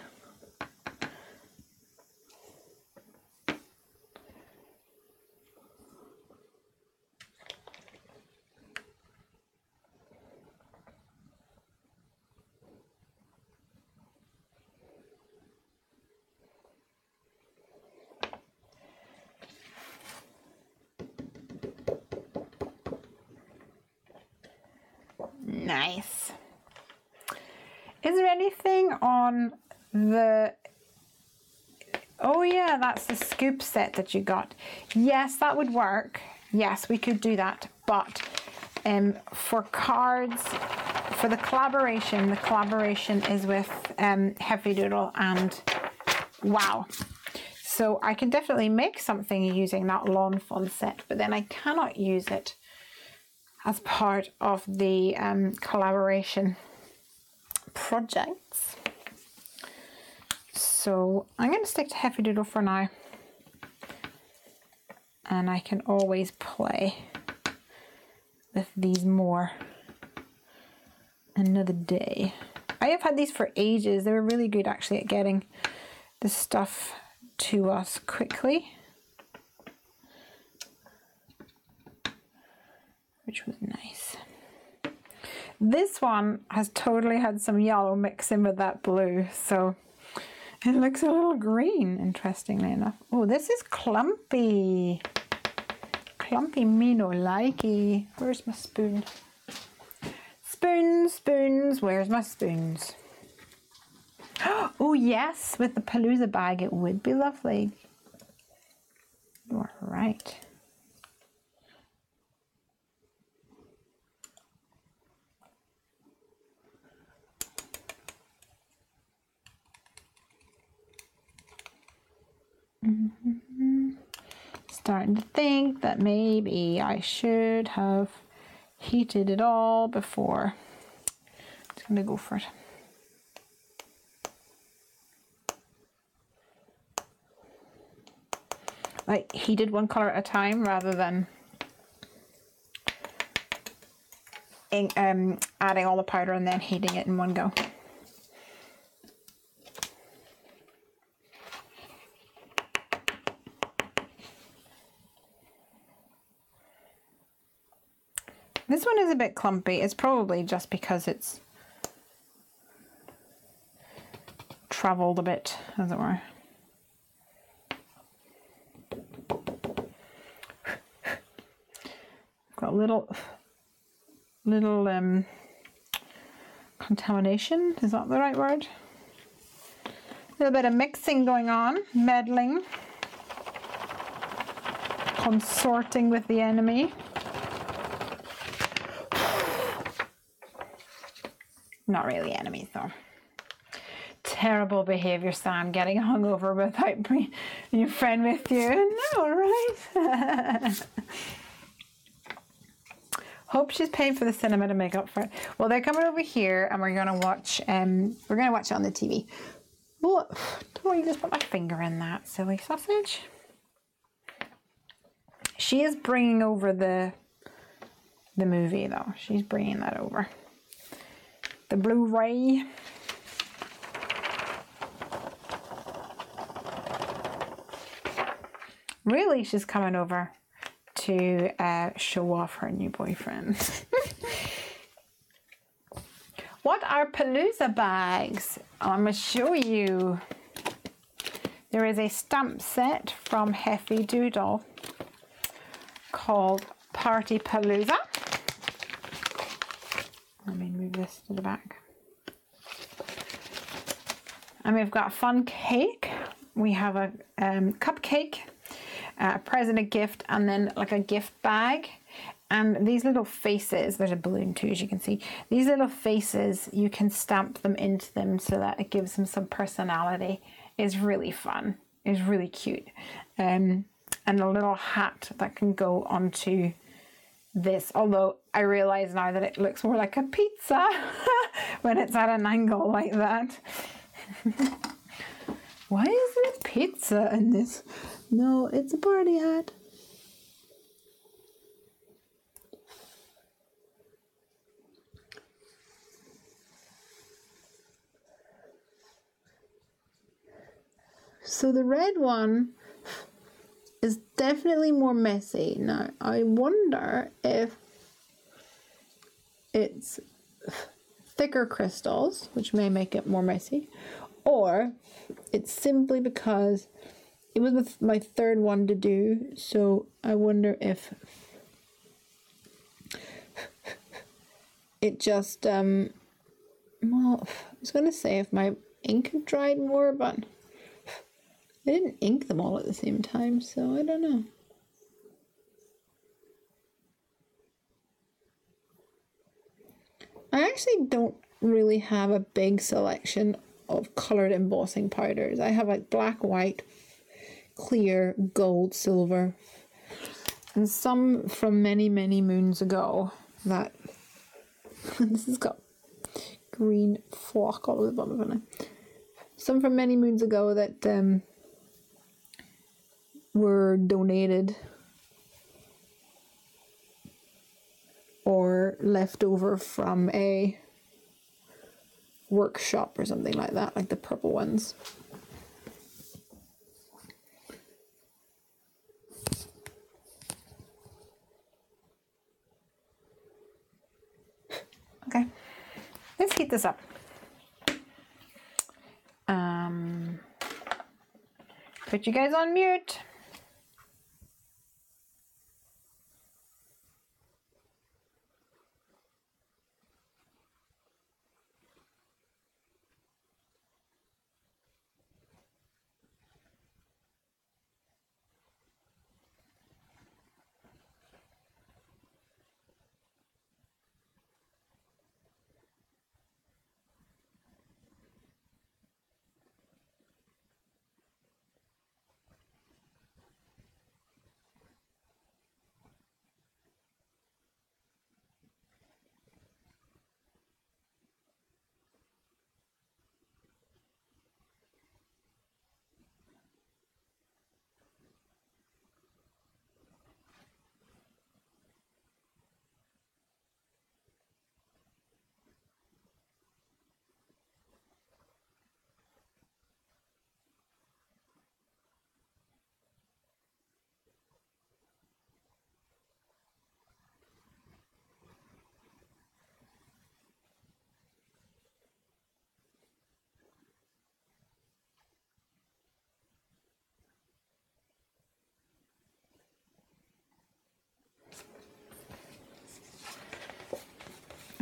Nice. Is there anything on the... Oh yeah, that's the scoop set that you got. Yes, that would work. Yes, we could do that. But for cards, for the collaboration is with Heffy Doodle and wow. So I can definitely make something using that Lawn Fun set, but then I cannot use it as part of the collaboration projects. So I'm going to stick to Heffy Doodle for now, and I can always play with these more another day. I have had these for ages. They were really good actually at getting the stuff to us quickly, which was nice. This one has totally had some yellow mixed in with that blue, so it looks a little green, interestingly enough. Oh, this is clumpy. Clumpy me no likey. Where's my spoon? Spoons, spoons, where's my spoons? Oh yes, with the Palooza bag it would be lovely. You're right. Starting to think that maybe I should have heated it all before. Just gonna go for it. Like heated one color at a time rather than adding all the powder and then heating it in one go. This one is a bit clumpy. It's probably just because it's traveled a bit, as it were. Got a little contamination. Is that the right word? A little bit of mixing going on, meddling, consorting with the enemy. Not really enemies though. Terrible behavior, Sam, getting hungover without bringing your friend with you. No, right? Hope she's paying for the cinema to make up for it. Well, they're coming over here and we're gonna watch it on the TV. Well, don't you just put my finger in that, silly sausage? She is bringing over the movie though. She's bringing that over. The Blu-ray. Really, she's coming over to show off her new boyfriend. What are Palooza bags? I'm going to show you. There is a stamp set from Heffy Doodle called Party Palooza. Let me move this to the back. And we've got a fun cake. We have a cupcake, a present, a gift, and then like a gift bag. And these little faces, there's a balloon too, as you can see. These little faces, you can stamp them into them so that it gives them some personality. It's really fun. It's really cute. And a little hat that can go onto this, although I realize now that it looks more like a pizza when it's at an angle like that. Why is there pizza in this? No, it's a party hat. So the red one is definitely more messy. Now, I wonder if it's thicker crystals, which may make it more messy, or it's simply because it was my third one to do, so I wonder if it just, well, I was going to say if my ink had dried more, but I didn't ink them all at the same time, so I don't know. I actually don't really have a big selection of coloured embossing powders. I have like black, white, clear, gold, silver, and some from many, many moons ago that this has got green flock all over the bottom of it. Some from many moons ago that were donated or left over from a workshop or something like that, like the purple ones. Okay, let's heat this up. Put you guys on mute.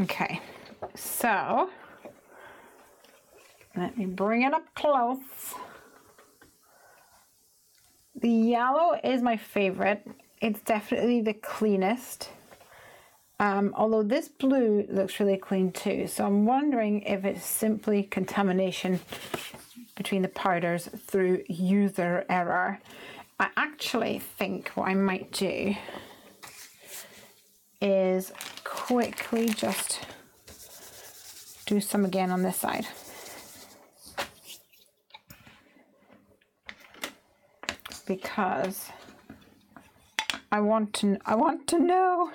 Okay, so let me bring it up close. The yellow is my favorite. It's definitely the cleanest. Although this blue looks really clean too. So I'm wondering if it's simply contamination between the powders through user error. I actually think what I might do is quickly just do some again on this side. Because I want to know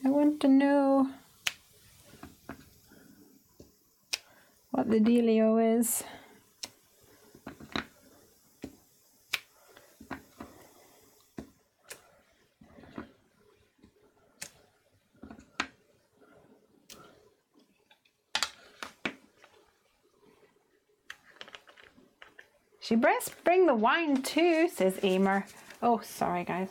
what the dealio is. She best bring the wine too, says Emer. Oh, sorry guys.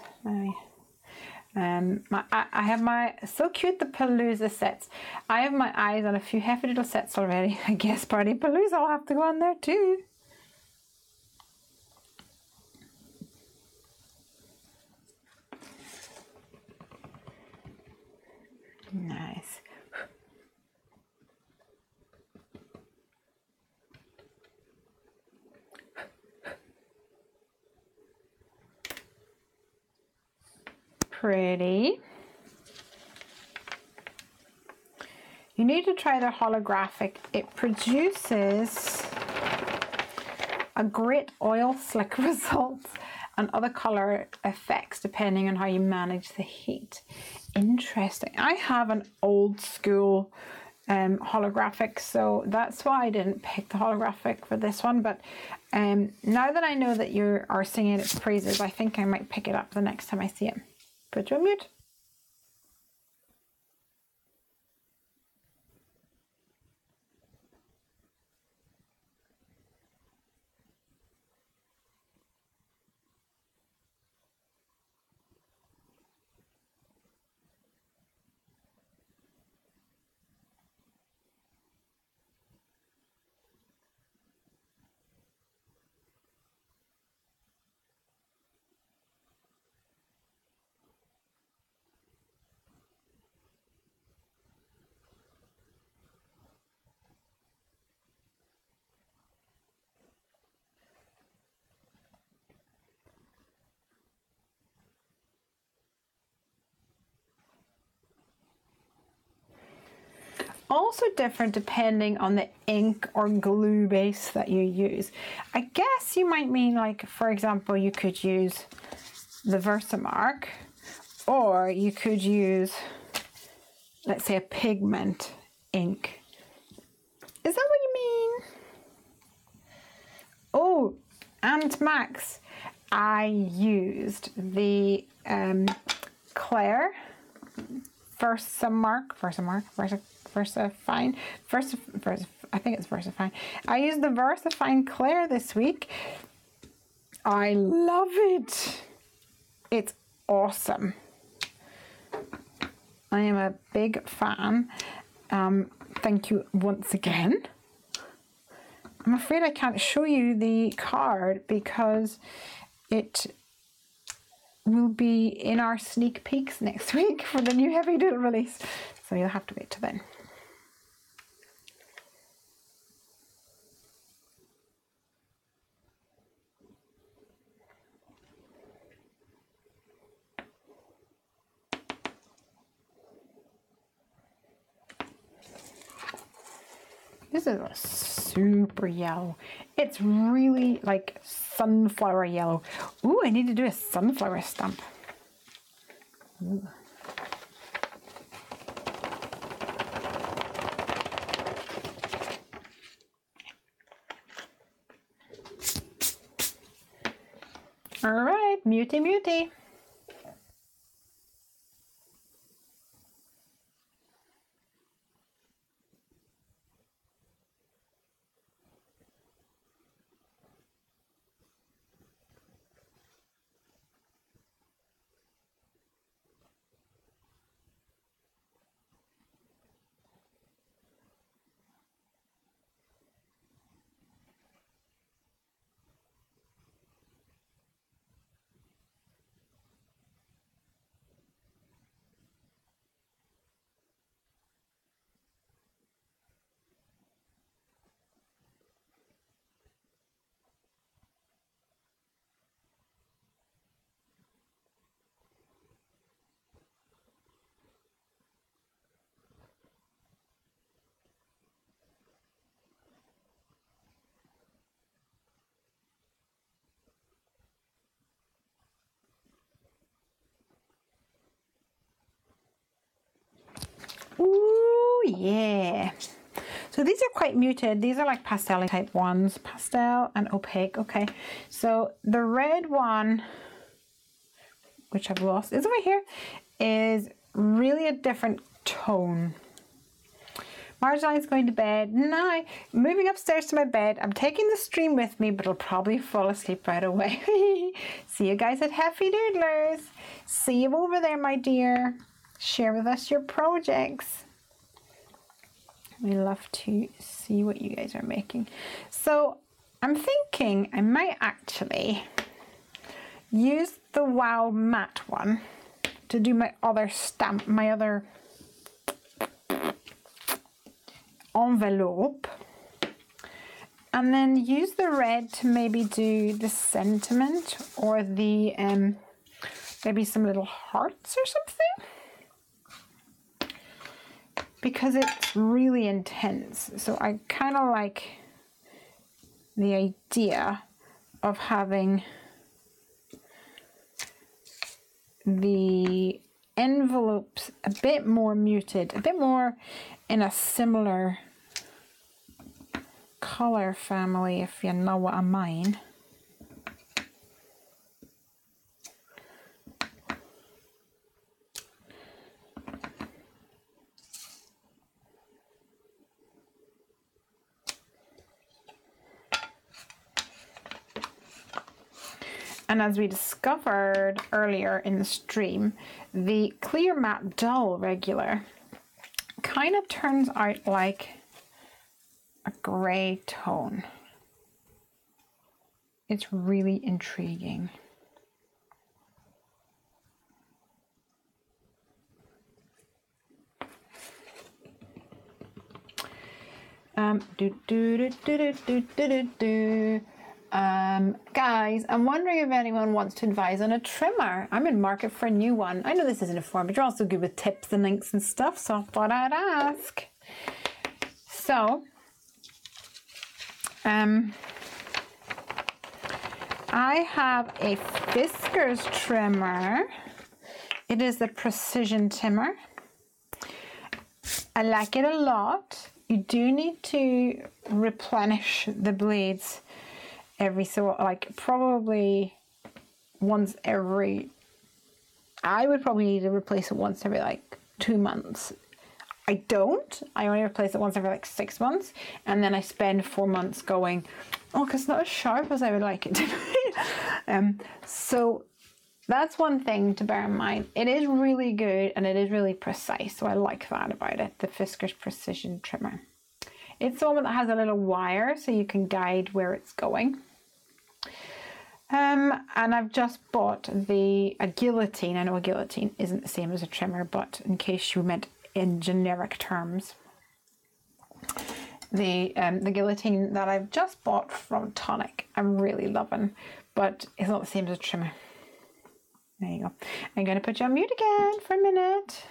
I have my, so cute, the Palooza sets. I have my eyes on a few Heffy Doodle sets already. I guess Party Palooza will have to go on there too. Nice. Pretty. You need to try the holographic. It produces a great oil slick results and other color effects depending on how you manage the heat. Interesting. I have an old school holographic, so that's why I didn't pick the holographic for this one, but now that I know that you are singing its praises, I think I might pick it up the next time I see it. Put you on mute. Also different depending on the ink or glue base that you use. I guess you might mean, like, for example, you could use the Versamark, or you could use, let's say, a pigment ink. Is that what you mean? Oh, and Max, I used the Claire Versamark VersaFine. I think it's VersaFine. I used the VersaFine Clear this week. I love it. It's awesome. I am a big fan. Thank you once again. I'm afraid I can't show you the card because it will be in our sneak peeks next week for the new Heffy Doodle release. So you'll have to wait till then. This is a super yellow. It's really like sunflower yellow. Ooh, I need to do a sunflower stamp. Ooh. All right, muty muty. Ooh, yeah. So these are quite muted. These are like pastel type ones. Pastel and opaque. Okay. So the red one, which I've lost, is over here, is really a different tone. Marjolaine's going to bed. Now, moving upstairs to my bed. I'm taking the stream with me, but I'll probably fall asleep right away. See you guys at Heffy Doodlers. See you over there, my dear. Share with us your projects. We love to see what you guys are making. So I'm thinking I might actually use the Wow matte one to do my other stamp, my other envelope, and then use the red to maybe do the sentiment or the maybe some little hearts or something, because it's really intense. So I kind of like the idea of having the envelopes a bit more muted, a bit more in a similar color family, if you know what I mean. And as we discovered earlier in the stream, the clear matte dull regular kind of turns out like a grey tone. It's really intriguing. Guys, I'm wondering if anyone wants to advise on a trimmer. I'm in market for a new one. I know this isn't a form, but you're also good with tips and links and stuff, so I thought I'd ask. So, I have a Fiskars trimmer. It is the precision trimmer. I like it a lot. You do need to replenish the blades every so, like probably once every, I would probably need to replace it once every like 2 months. I don't. I only replace it once every like 6 months, and then I spend 4 months going, oh, because it's not as sharp as I would like it to be. So that's one thing to bear in mind. It is really good and it is really precise, so I like that about it, the Fiskars Precision Trimmer. It's the one that has a little wire so you can guide where it's going. And I've just bought a guillotine. I know a guillotine isn't the same as a trimmer, but in case you meant in generic terms, the guillotine that I've just bought from Tonic, I'm really loving, but it's not the same as a trimmer. There you go. I'm going to put you on mute again for a minute.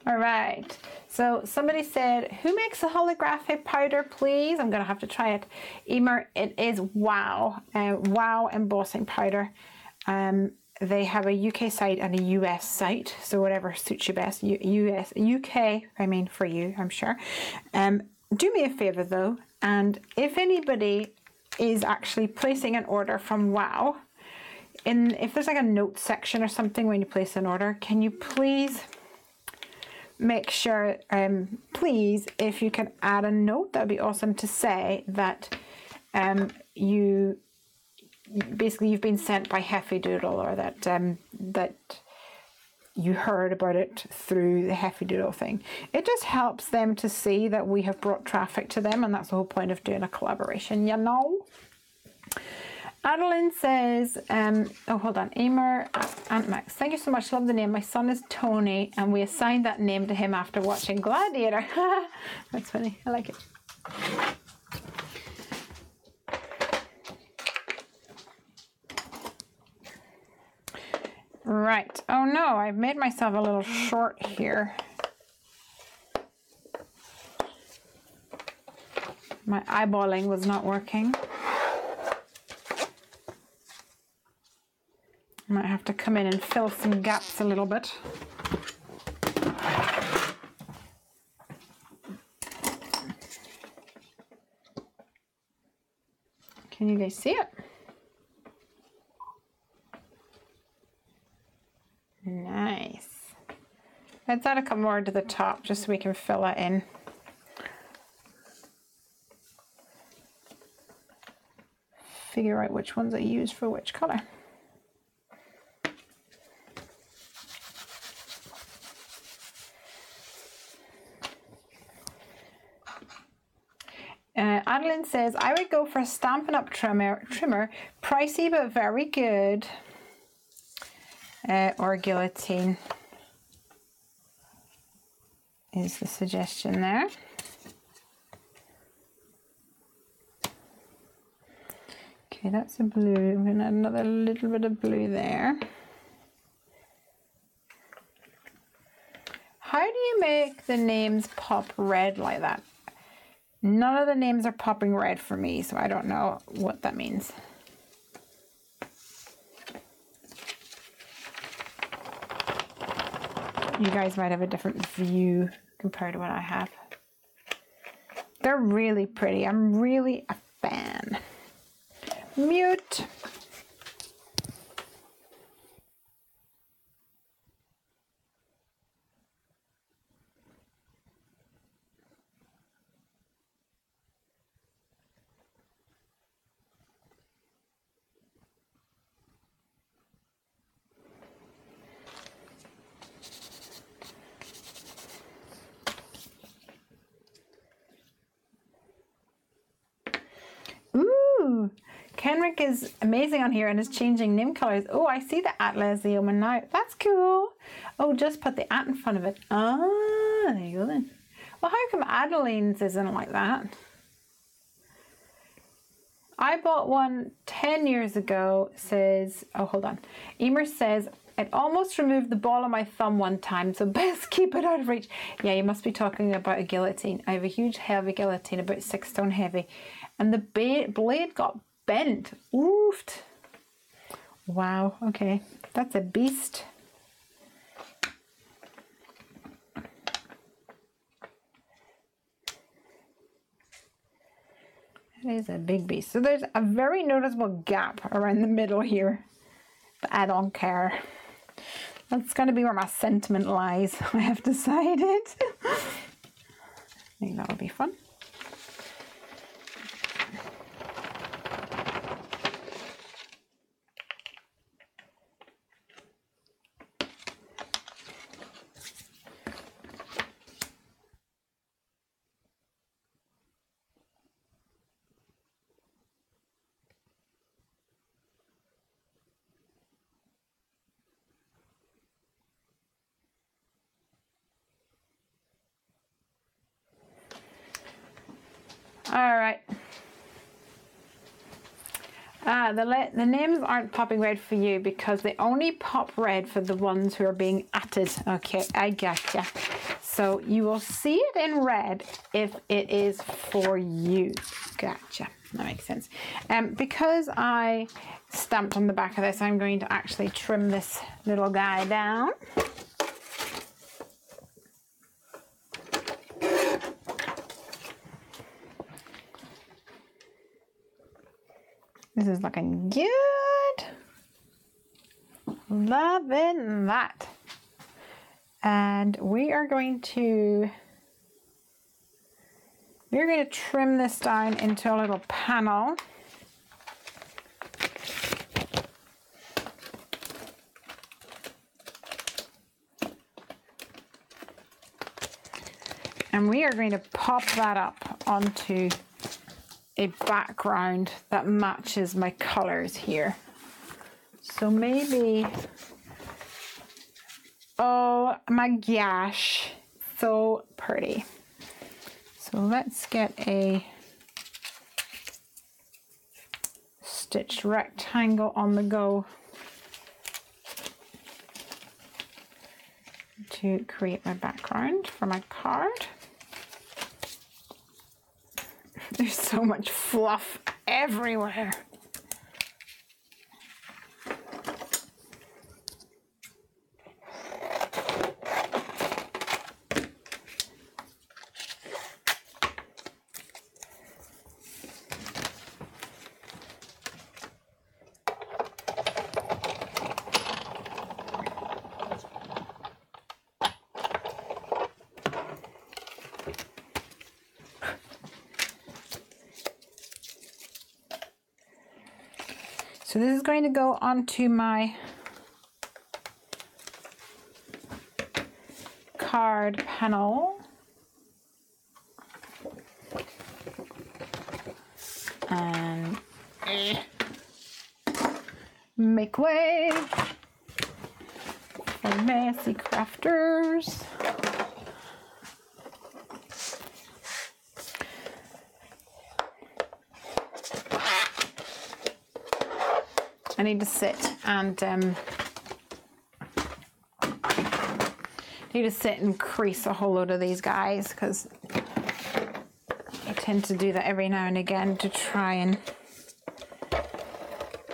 All right, so somebody said, who makes a holographic powder, please? I'm gonna have to try it. Emer, it is Wow, Wow Embossing Powder. They have a UK site and a US site, so whatever suits you best. UK, I mean for you, I'm sure. Do me a favor though, and if anybody is actually placing an order from Wow, if there's like a note section or something when you place an order, can you please make sure, please, if you can add a note, that'd be awesome, to say that you've been sent by Heffy Doodle, or that that you heard about it through the Heffy Doodle thing. It just helps them to see that we have brought traffic to them, and that's the whole point of doing a collaboration, you know. Adeline says, oh, hold on, Emer, Aunt Max, thank you so much, love the name. My son is Tony, and we assigned that name to him after watching Gladiator. That's funny, I like it. Right, oh no, I've made myself a little short here. My eyeballing was not working. Might have to come in and fill some gaps a little bit. Can you guys see it? Nice. Let's add a couple more to the top just so we can fill that in. Figure out which ones I use for which color. Adeline says, I would go for a Stampin' Up! trimmer, pricey but very good, or guillotine is the suggestion there. Okay, that's a blue. I'm going to add another little bit of blue there. How do you make the names pop red like that? None of the names are popping red for me, so I don't know what that means. You guys might have a different view compared to what I have. They're really pretty. I'm really a fan. Mute. Kenrick is amazing on here and is changing name colors. Oh, I see the at Lesley Oman now. That's cool. Oh, just put the at in front of it. Ah, there you go then. Well, how come Adeline's isn't like that? I bought one 10 years ago, says, oh, hold on. Emer says, it almost removed the ball of my thumb one time, so best keep it out of reach. Yeah, you must be talking about a guillotine. I have a huge heavy guillotine, about 6 stone heavy. And the blade got bent. Oofed. Wow, okay. That's a beast. It is a big beast. So there's a very noticeable gap around the middle here. But I don't care. That's going to be where my sentiment lies, I have decided. I think that'll be fun. All right. The names aren't popping red for you because they only pop red for the ones who are being added. Okay, I gotcha. So you will see it in red if it is for you. Gotcha. That makes sense. Because I stamped on the back of this, I'm going to actually trim this little guy down. This is looking good. Loving that. And we're going to trim this down into a little panel. And we are going to pop that up onto a background that matches my colors here. So maybe, oh my gosh, so pretty. So let's get a stitched rectangle on the go to create my background for my card. There's so much fluff everywhere. So this is going to go onto my card panel. And make way for messy crafters. I need to sit and crease a whole load of these guys because I tend to do that every now and again to try and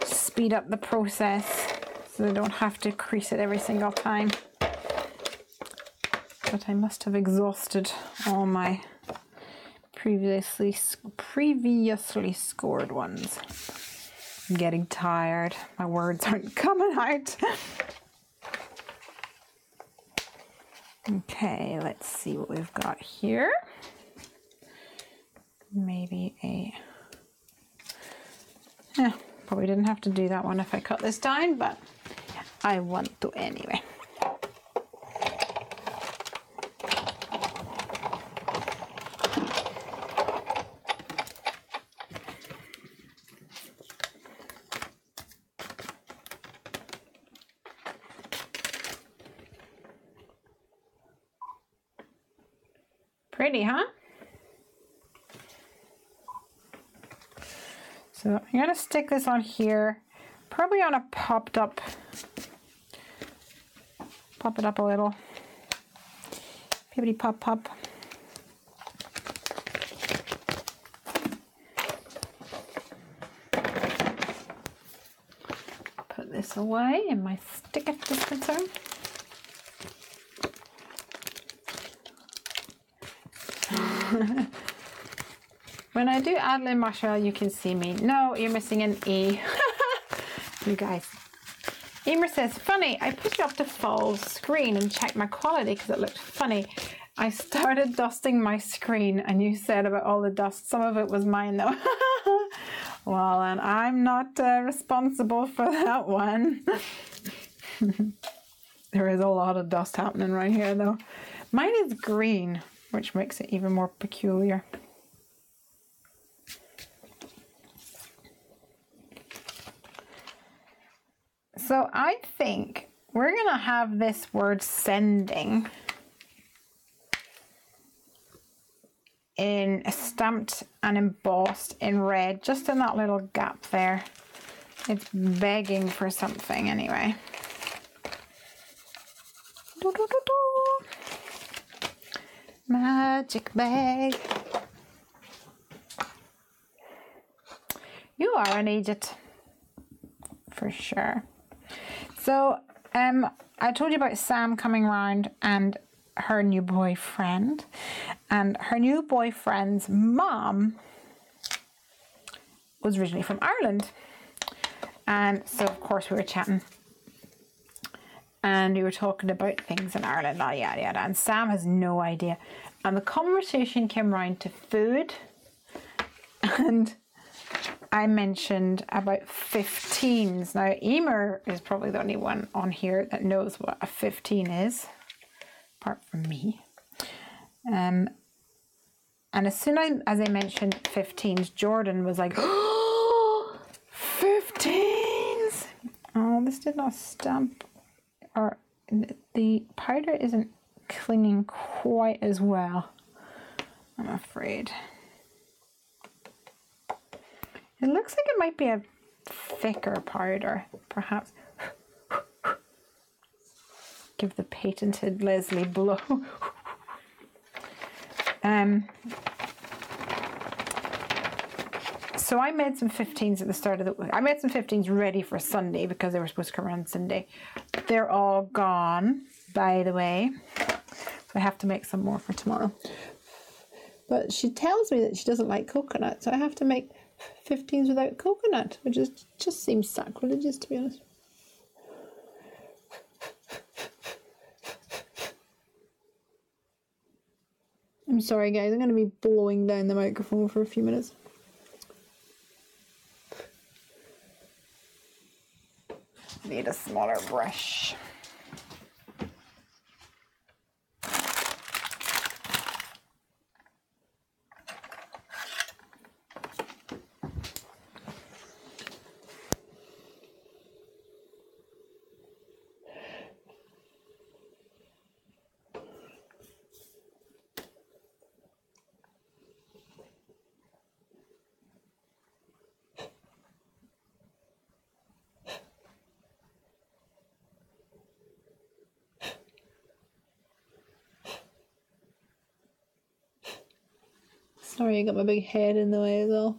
speed up the process so I don't have to crease it every single time. But I must have exhausted all my previously scored ones. I'm getting tired. My words aren't coming out. Okay, let's see what we've got here. Maybe probably didn't have to do that one if I cut this down, but I want to anyway. Pretty, huh? So I'm going to stick this on here, probably on a popped up, pop it up a little, pippity pop pop. Put this away in my sticker dispenser. When I do Adeline Marshall, you can see me. No, you're missing an E. You guys. Emer says, funny, I put it up to full screen and checked my quality because it looked funny. I started dusting my screen and you said about all the dust. Some of it was mine though. Well, and I'm not responsible for that one. There is a lot of dust happening right here though. Mine is green, which makes it even more peculiar. So I think we're going to have this word sending in stamped and embossed in red, just in that little gap there. It's begging for something anyway. Do, do, do, do. Magic bag. You are an idiot, for sure. So, I told you about Sam coming around and her new boyfriend. And her new boyfriend's mom was originally from Ireland. And so, of course, we were chatting. And we were talking about things in Ireland, yada, yada. And Sam has no idea. And the conversation came around to food. And I mentioned about 15s. Now, Emer is probably the only one on here that knows what a 15 is, apart from me. And as soon as I mentioned 15s, Jordan was like, oh, 15s! Oh, this did not stamp, or the powder isn't clinging quite as well, I'm afraid. It looks like it might be a thicker powder, perhaps. Give the patented Lesley blow. So I made some 15s at the start of the week. I made some 15s ready for Sunday because they were supposed to come around Sunday. They're all gone, by the way. So I have to make some more for tomorrow. But she tells me that she doesn't like coconut, so I have to make 15s without coconut, which is just seems sacrilegious, to be honest. I'm sorry guys, I'm going to be blowing down the microphone for a few minutes. Need a smaller brush. Sorry, I got my big head in the way as well.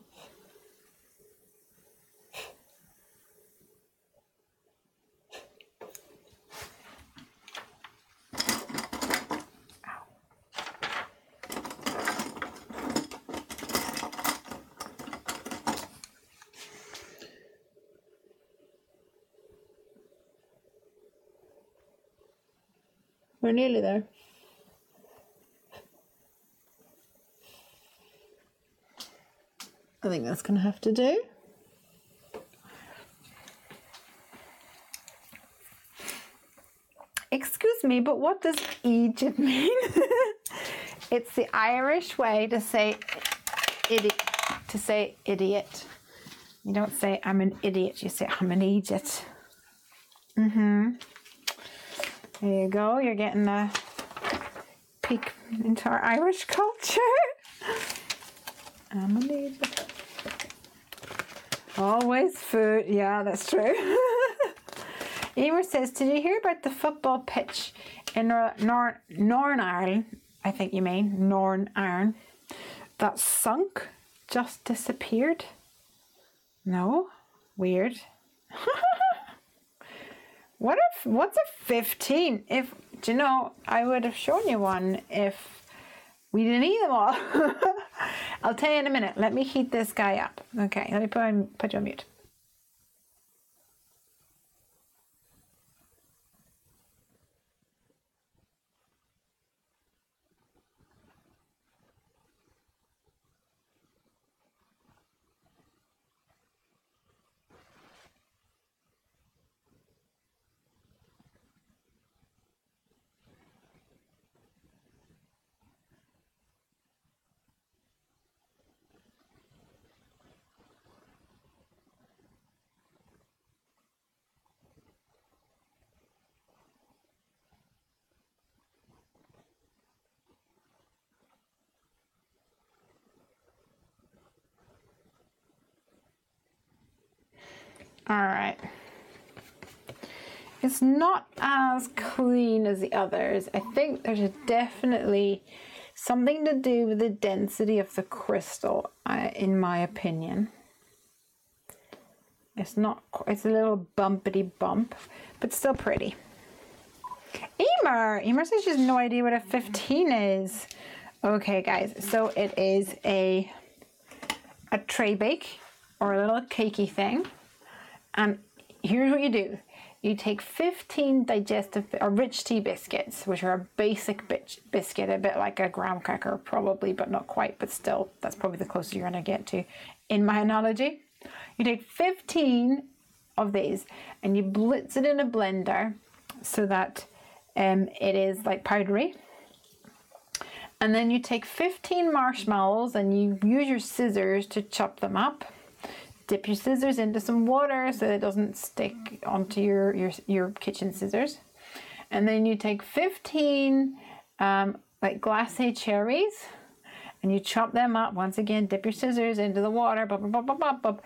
We're nearly there. I think that's going to have to do. Excuse me, but what does Egypt mean? It's the Irish way to say idiot. You don't say I'm an idiot, you say I'm an Egypt. There you go, you're getting a peek into our Irish culture. Always food. Yeah, that's true. Emer says, did you hear about the football pitch in Northern Ireland? I think you mean Northern Ireland. That sunk, just disappeared. No? Weird. What's a 15? Do you know, I would have shown you one if we didn't eat them all. I'll tell you in a minute. Let me heat this guy up. Okay, let me put you on mute. All right. It's not as clean as the others. I think there's definitely something to do with the density of the crystal, in my opinion. It's not, it's a little bumpity bump, but still pretty. Emer says she has no idea what a 15 is. Okay, guys, so it is a tray bake or a little cakey thing. And here's what you do. You take 15 digestive or rich tea biscuits, which are a basic biscuit, a bit like a graham cracker probably, but not quite, but still, that's probably the closest you're going to get to in my analogy. You take 15 of these and you blitz it in a blender so that it is like powdery. And then you take 15 marshmallows and you use your scissors to chop them up. Dip your scissors into some water so it doesn't stick onto your kitchen scissors. And then you take 15 like glacé cherries and you chop them up. Once again, dip your scissors into the water, bop, bop, bop, bop, bop.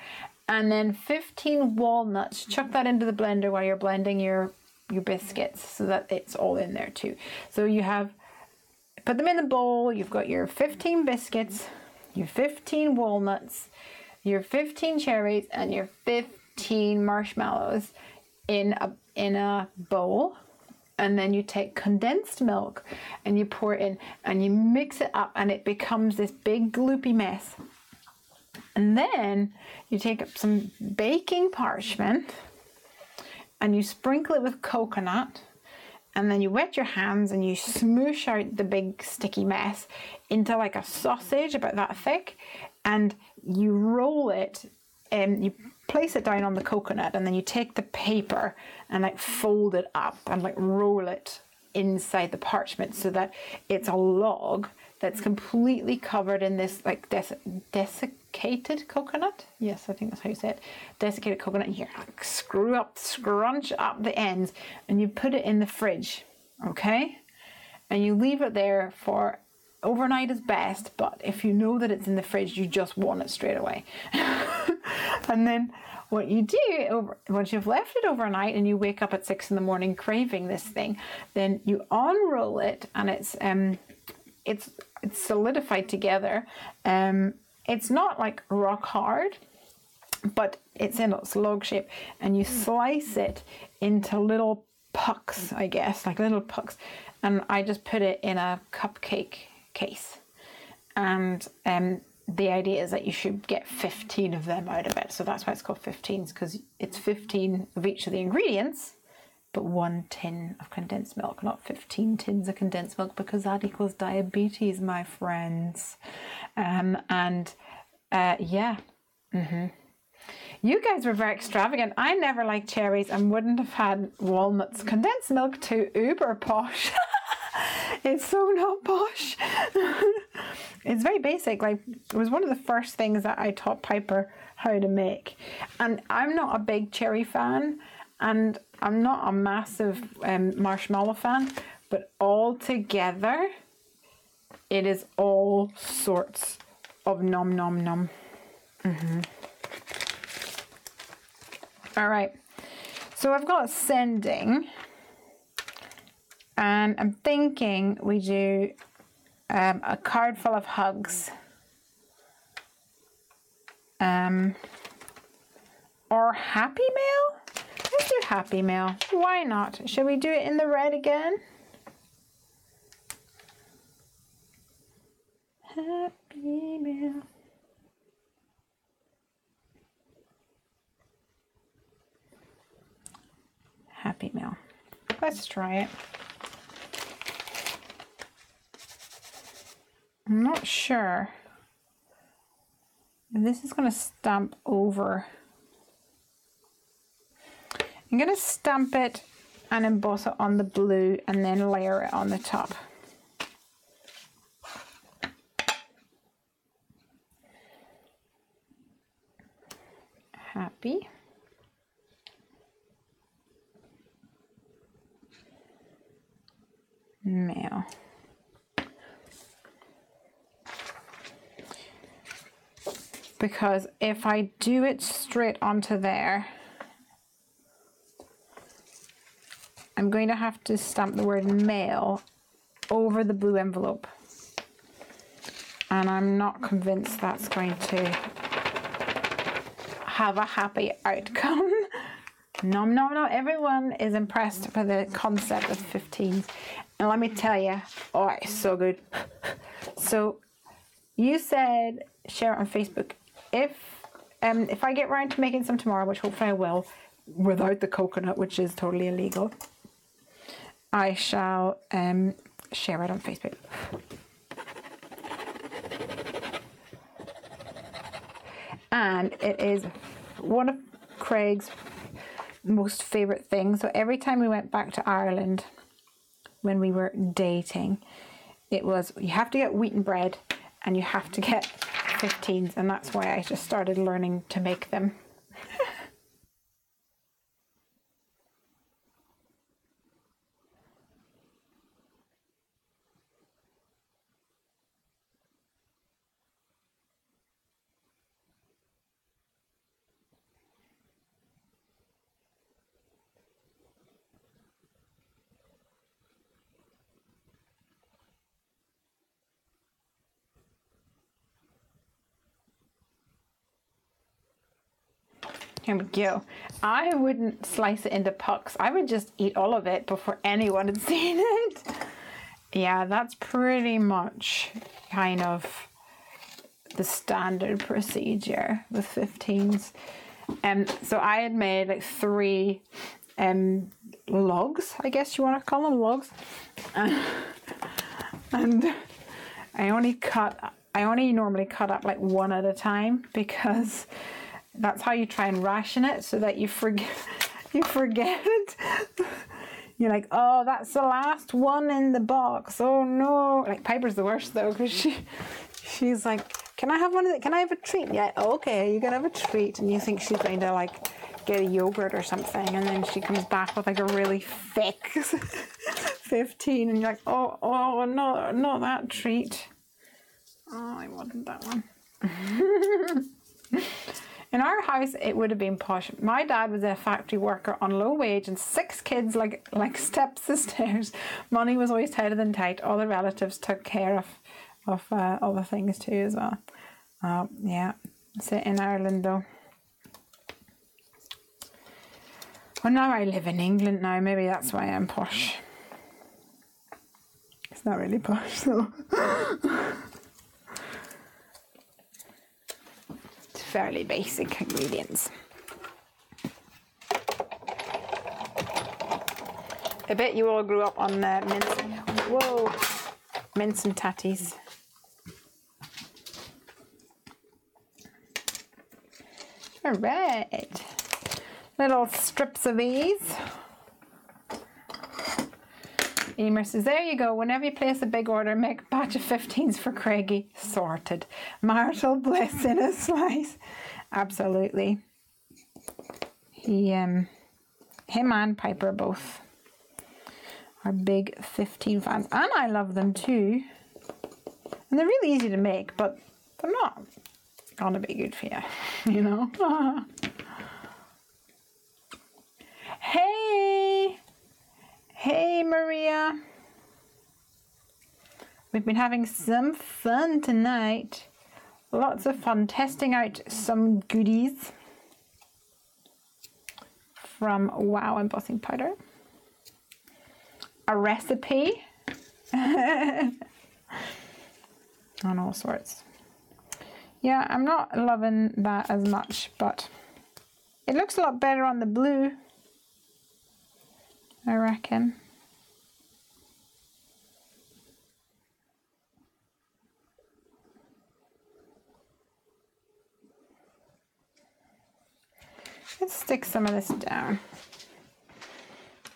And then 15 walnuts. Chuck that into the blender while you're blending your biscuits so that it's all in there too. So you have, put them in the bowl. You've got your 15 biscuits, your 15 walnuts, your 15 cherries, and your 15 marshmallows in a bowl. And then you take condensed milk and you pour it in and you mix it up and it becomes this big gloopy mess. And then you take up some baking parchment and you sprinkle it with coconut, and then you wet your hands and you smoosh out the big sticky mess into like a sausage about that thick, and you roll it and you place it down on the coconut, and then you take the paper and like fold it up and like roll it inside the parchment so that it's a log that's completely covered in this like desiccated coconut. Yes, I think that's how you say it. Desiccated coconut. And you like scrunch up the ends and you put it in the fridge, okay? And you leave it there for overnight is best, but if you know that it's in the fridge, you just want it straight away. And then what you do, once you've left it overnight and you wake up at 6 in the morning craving this thing, then you unroll it and it's solidified together. It's not like rock hard, but it's in its log shape, and you slice it into little pucks, I guess, like little pucks. And I just put it in a cupcake case. And the idea is that you should get 15 of them out of it. So that's why it's called 15s, because it's 15 of each of the ingredients, but 1 tin of condensed milk, not 15 tins of condensed milk, because that equals diabetes, my friends. Yeah. You guys were very extravagant. I never liked cherries and wouldn't have had walnuts. Condensed milk too uber posh. It's so not posh. It's very basic. Like, it was one of the first things that I taught Piper how to make. And I'm not a big cherry fan, and I'm not a massive marshmallow fan, but all together It is all sorts of nom nom nom. All right, so I've got sending, and I'm thinking we do a card full of hugs, or happy mail. Let's do happy mail. Why not? Should we do it in the red again? Happy mail. Happy mail. Let's try it. I'm not sure if this is going to stamp over. I'm going to stamp it and emboss it on the blue and then layer it on the top. Happy. Mail. Because if I do it straight onto there, I'm going to have to stamp the word mail over the blue envelope. And I'm not convinced that's going to have a happy outcome. Nom nom nom. Everyone is impressed by the concept of 15s. And let me tell you, oh, it's so good. So you said share it on Facebook. If I get round to making some tomorrow, which hopefully I will, without the coconut, which is totally illegal, I shall share it on Facebook. And it is one of Craig's most favourite things. So every time we went back to Ireland when we were dating, it was, you have to get wheaten bread and you have to get 15s, and that's why I just started learning to make them. Here we go. I wouldn't slice it into pucks. I would just eat all of it before anyone had seen it. Yeah, that's pretty much kind of the standard procedure with 15s. So I had made like 3 logs, I guess you want to call them logs. And I only normally cut up like 1 at a time, because that's how you try and ration it, so that you forget it. You're like, oh, that's the last one in the box. Oh no! Like Piper's the worst though, because she's like, can I have one of the? Can I have a treat? Yeah, okay, you can have a treat, and you think she's going to like get a yogurt or something, and then she comes back with like a really thick 15, and you're like, oh no, not that treat. Oh, I wanted that one. In our house, it would have been posh. My dad was a factory worker on low wage, and 6 kids like stepsisters. Money was always tighter than tight. All the relatives took care of all the things too as well. Yeah, that's it in Ireland though. Well, now I live in England now. Maybe that's why I'm posh. It's not really posh though. Fairly basic ingredients. I bet you all grew up on mince and tatties. All right, little strips of these. Emer says, there you go. Whenever you place a big order, make a batch of 15s for Craigie. Sorted. Marital bliss in a slice. Absolutely. Him and Piper both are big 15 fans. And I love them too. And they're really easy to make, but they're not gonna be good for you, you know? Hey! Hey, Maria. We've been having some fun tonight. Lots of fun testing out some goodies from Wow Embossing Powder. A recipe. And all sorts. Yeah, I'm not loving that as much, but it looks a lot better on the blue, I reckon. Let's stick some of this down.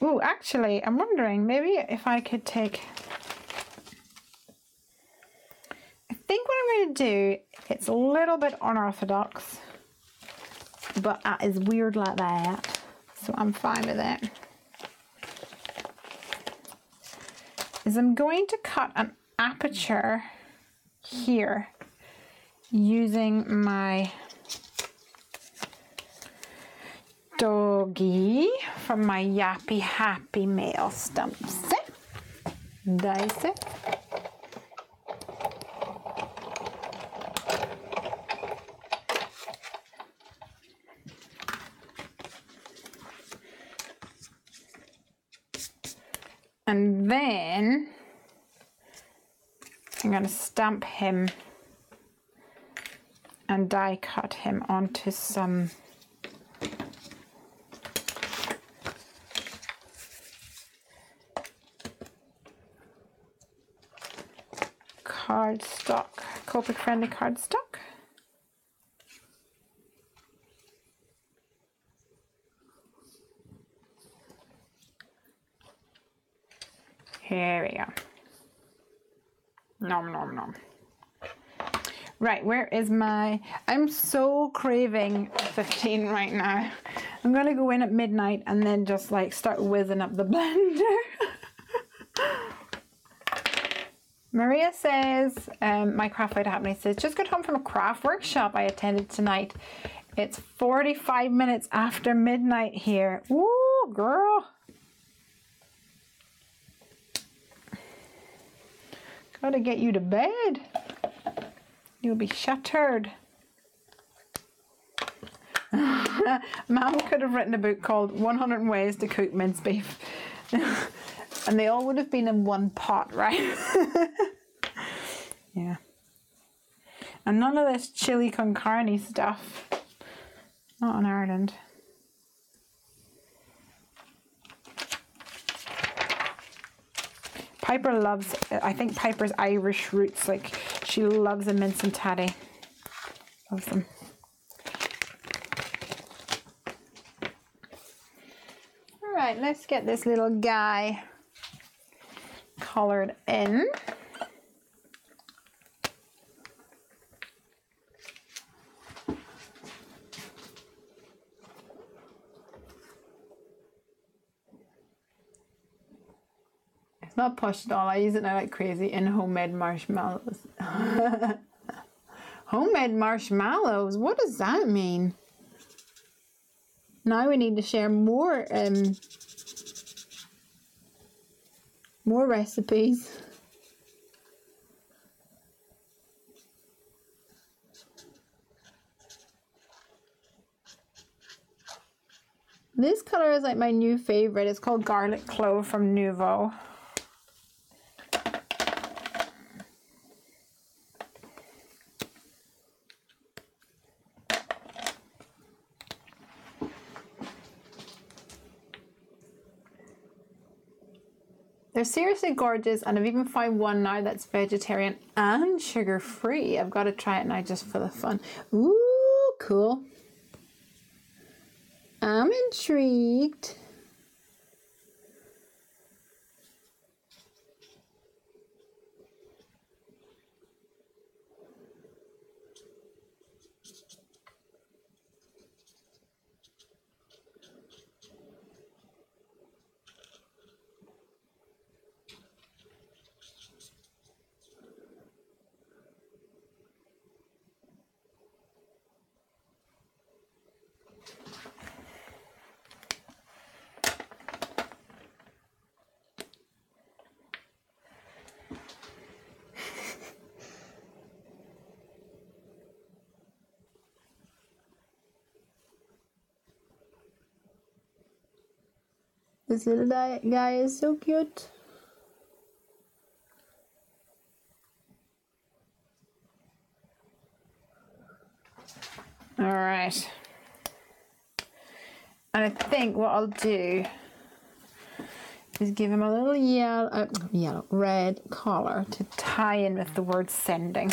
Ooh, actually, I'm wondering maybe if I could take... I think what I'm going to do, it's a little bit unorthodox, but that is weird like that, so I'm fine with it. Is I'm going to cut an aperture here using my doggy from my Yappy Happy Mail stump set. Dice it. And then I'm going to stamp him and die cut him onto some cardstock, Copic friendly cardstock. Here we go. Nom nom nom. Right, where is my... I'm so craving 15 right now. I'm gonna go in at midnight and then just like start whizzing up the blender. Maria says, my craft fight happening, says, just got home from a craft workshop I attended tonight. It's 45 minutes after midnight here. Woo, girl. Gotta get you to bed. You'll be shattered. Mom could have written a book called 100 Ways to Cook Mince Beef. And they all would have been in one pot, right? Yeah. And none of this chili con carne stuff. Not in Ireland. Piper loves, I think Piper's Irish roots, like she loves a mince and tatty. Loves them. All right, let's get this little guy colored in. It's not posh at all. I use it now like crazy in homemade marshmallows. Homemade marshmallows? What does that mean? Now we need to share more recipes. This color is like my new favorite. It's called Garlic Clove from Nuvo. They're seriously gorgeous, and I've even found one now that's vegetarian and sugar-free. I've got to try it now just for the fun. Ooh, cool. I'm intrigued. This little guy is so cute. All right. And I think what I'll do is give him a little red collar to tie in with the word sending.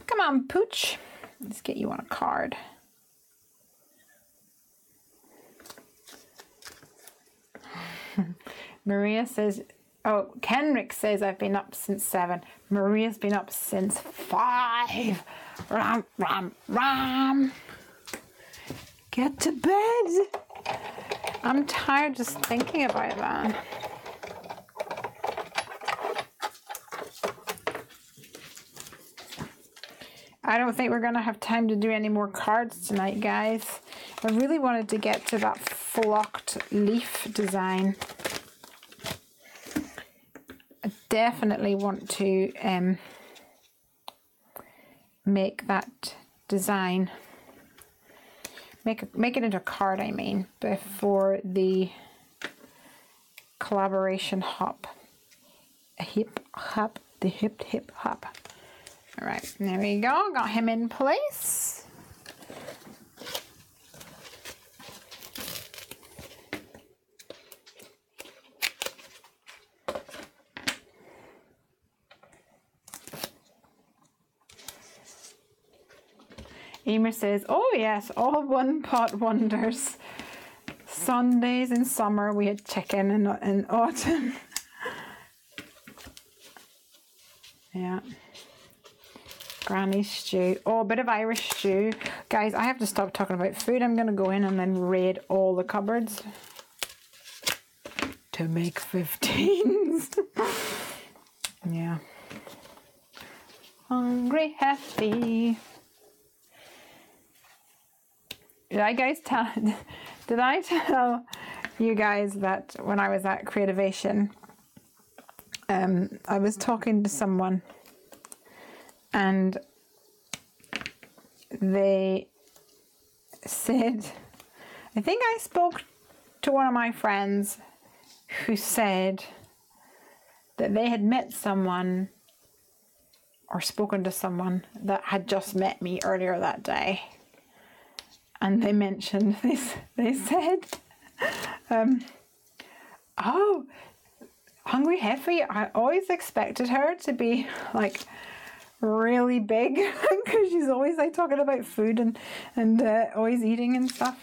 Come on, Pooch. Let's get you on a card. Maria says, oh, Kenrick says I've been up since 7. Maria's been up since 5. Ram, ram, ram. Get to bed. I'm tired just thinking about that. I don't think we're going to have time to do any more cards tonight, guys. I really wanted to get to that flocked leaf design. I definitely want to make that design, make it into a card, I mean, before the collaboration hop. A hip hop, the hip hop. All right, there we go, got him in place. Emer says, oh yes, all one pot wonders. Sundays in summer, we had chicken in autumn. Yeah. Granny stew. Oh, a bit of Irish stew. Guys, I have to stop talking about food. I'm going to go in and then raid all the cupboards to make 15s. Yeah. Hungry Heffy. Did I tell you guys that when I was at Creativation, I was talking to someone and they said, I think I spoke to one of my friends who said that they had met someone or spoken to someone that had just met me earlier that day. And they mentioned this, they said, oh, Hungry Heffy, I always expected her to be like really big because she's always like talking about food and always eating and stuff.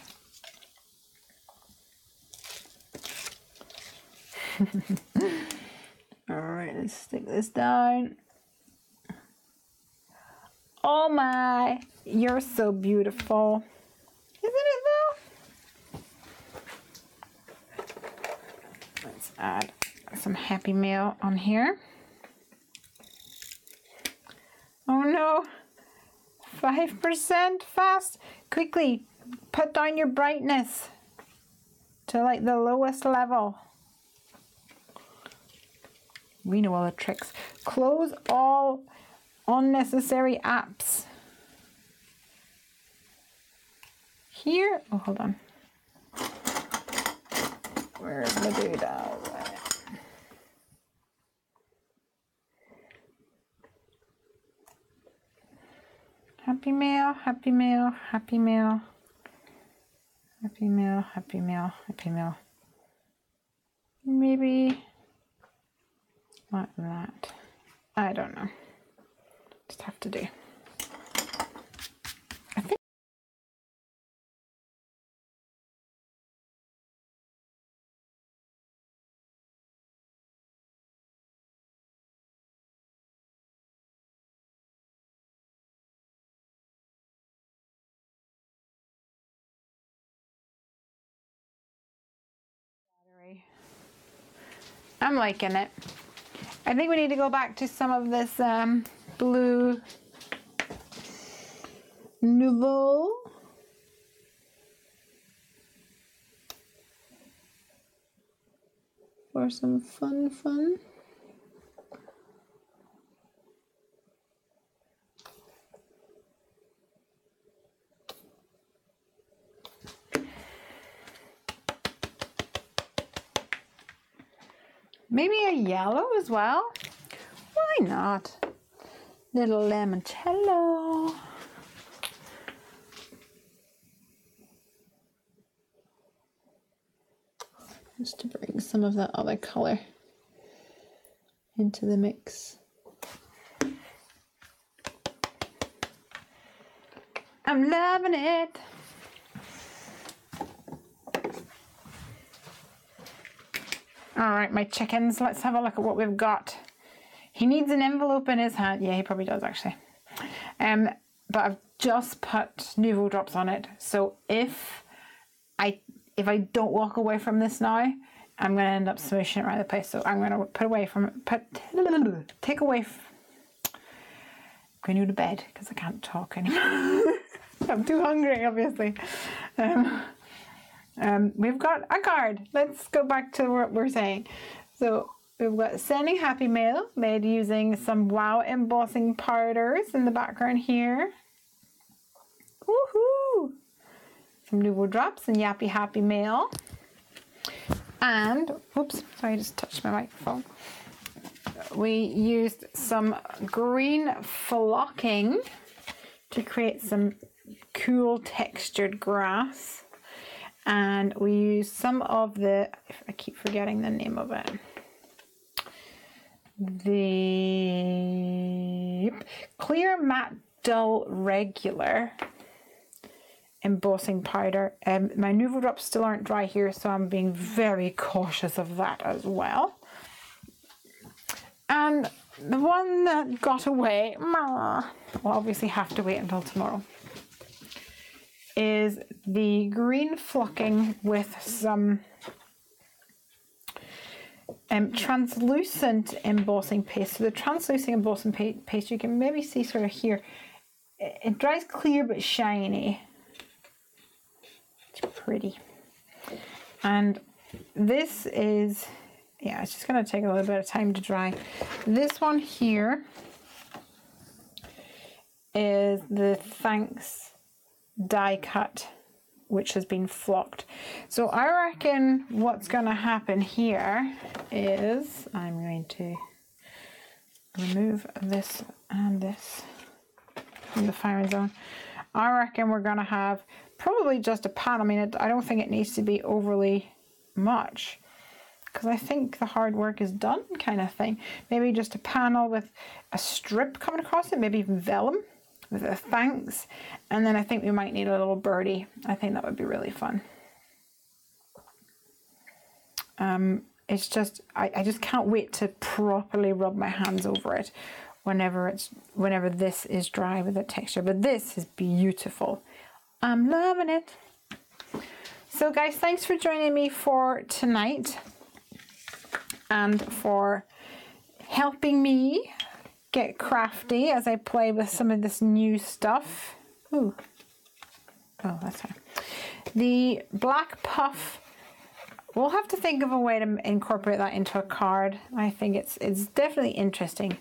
All right, let's stick this down. Oh my, you're so beautiful. Isn't it though? Let's add some Happy Mail on here. Oh no, 5% fast. Quickly, put down your brightness to like the lowest level. We know all the tricks. Close all unnecessary apps. Here, oh hold on. Where's the doodle? Happy Mail, Happy Mail, Happy Mail, Happy Mail, Happy Mail, Happy Mail. Maybe like that. I don't know. Just have to do. I think. I'm liking it. I think we need to go back to some of this blue Nouveau. For some fun. Maybe a yellow as well. Why not? Little limoncello. Just to bring some of that other color into the mix. I'm loving it. All right, my chickens, let's have a look at what we've got. He needs an envelope in his hand. Yeah, he probably does actually. But I've just put Nouveau drops on it. So if I don't walk away from this now, I'm going to end up smooshing it around the place. So I'm going to take away. I'm going to go to bed because I can't talk anymore. I'm too hungry, obviously. We've got a card. Let's go back to what we're saying. So we've got sending happy mail made using some wow embossing powders in the background here. Woohoo! Some Nouveau drops and Yappy Happy Mail. And, oops, sorry, I just touched my microphone. We used some green flocking to create some cool textured grass. And we used some of the, I keep forgetting the name of it, the clear matte dull regular embossing powder. My Nouveau drops still aren't dry here, so I'm being very cautious of that as well. And the one that got away, will obviously have to wait until tomorrow, is the green flocking with some translucent embossing paste. So the translucent embossing paste, you can maybe see sort of here, it dries clear but shiny. It's pretty. And this is, yeah, it's just going to take a little bit of time to dry. This one here is the Thanks die cut, which has been flocked. So I reckon what's going to happen here is I'm going to remove this and this from the firing zone. I reckon we're going to have probably just a pan. I mean, I don't think it needs to be overly much because I think the hard work is done, kind of thing. Maybe just a panel with a strip coming across it, maybe even vellum with a thanks, and then I think we might need a little birdie. I think that would be really fun. It's just I just can't wait to properly rub my hands over it whenever this is dry with the texture. But this is beautiful. I'm loving it. So guys, thanks for joining me for tonight and for helping me get crafty as I play with some of this new stuff. Ooh. Oh, that's fine. The black puff, we'll have to think of a way to incorporate that into a card. I think it's definitely interesting.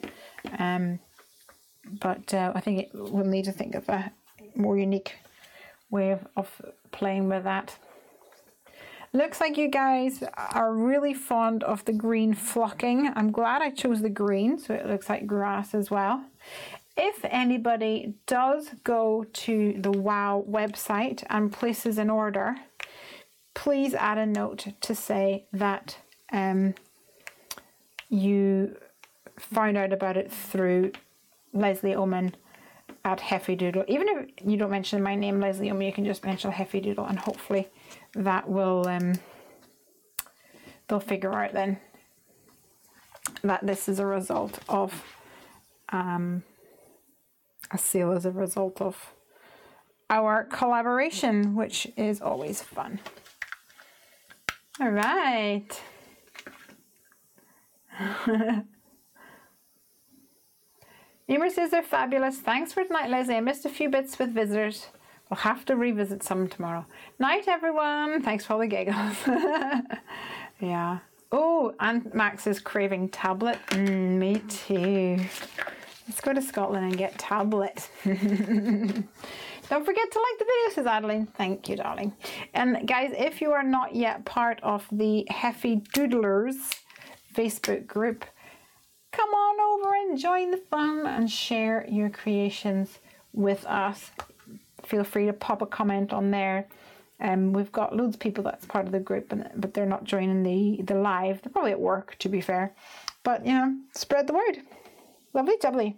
But I think we'll need to think of a more unique way of playing with that. Looks like you guys are really fond of the green flocking. I'm glad I chose the green, so it looks like grass as well. If anybody does go to the WOW website and places an order, please add a note to say that you found out about it through Lesley Oman at Heffy Doodle. Even if you don't mention my name, Lesley Oman, you can just mention Heffy Doodle, and hopefully that will they'll figure out then that this is a result of a sale as a result of our collaboration, which is always fun. All right. Emer says they're fabulous. Thanks for tonight, Lesley. I missed a few bits with visitors. We'll have to revisit some tomorrow. Night, everyone. Thanks for all the giggles. Yeah. Oh, and Max is craving tablet. Me too. Let's go to Scotland and get tablet. Don't forget to like the video, says Adeline. Thank you, darling. And guys, if you are not yet part of the Heffy Doodlers Facebook group. Come on over and join the fun and share your creations with us. Feel free to pop a comment on there. We've got loads of people that's part of the group, but they're not joining the live. They're probably at work, to be fair. But, you know, spread the word. Lovely jubbly.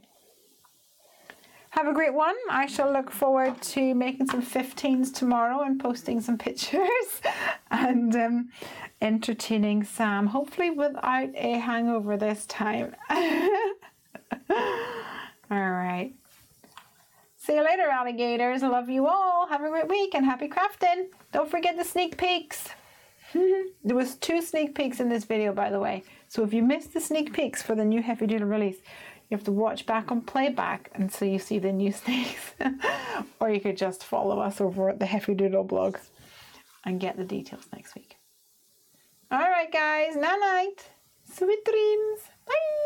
Have a great one. I shall look forward to making some 15s tomorrow and posting some pictures and entertaining Sam, hopefully without a hangover this time. All right. See you later, alligators. I love you all. Have a great week and happy crafting. Don't forget the sneak peeks. There was 2 sneak peeks in this video, by the way. So if you missed the sneak peeks for the new Heffy Doodle release, you have to watch back on playback until you see the new sneaks. Or you could just follow us over at the Heffy Doodle blog and get the details next week. All right, guys. Night-night. Sweet dreams. Bye.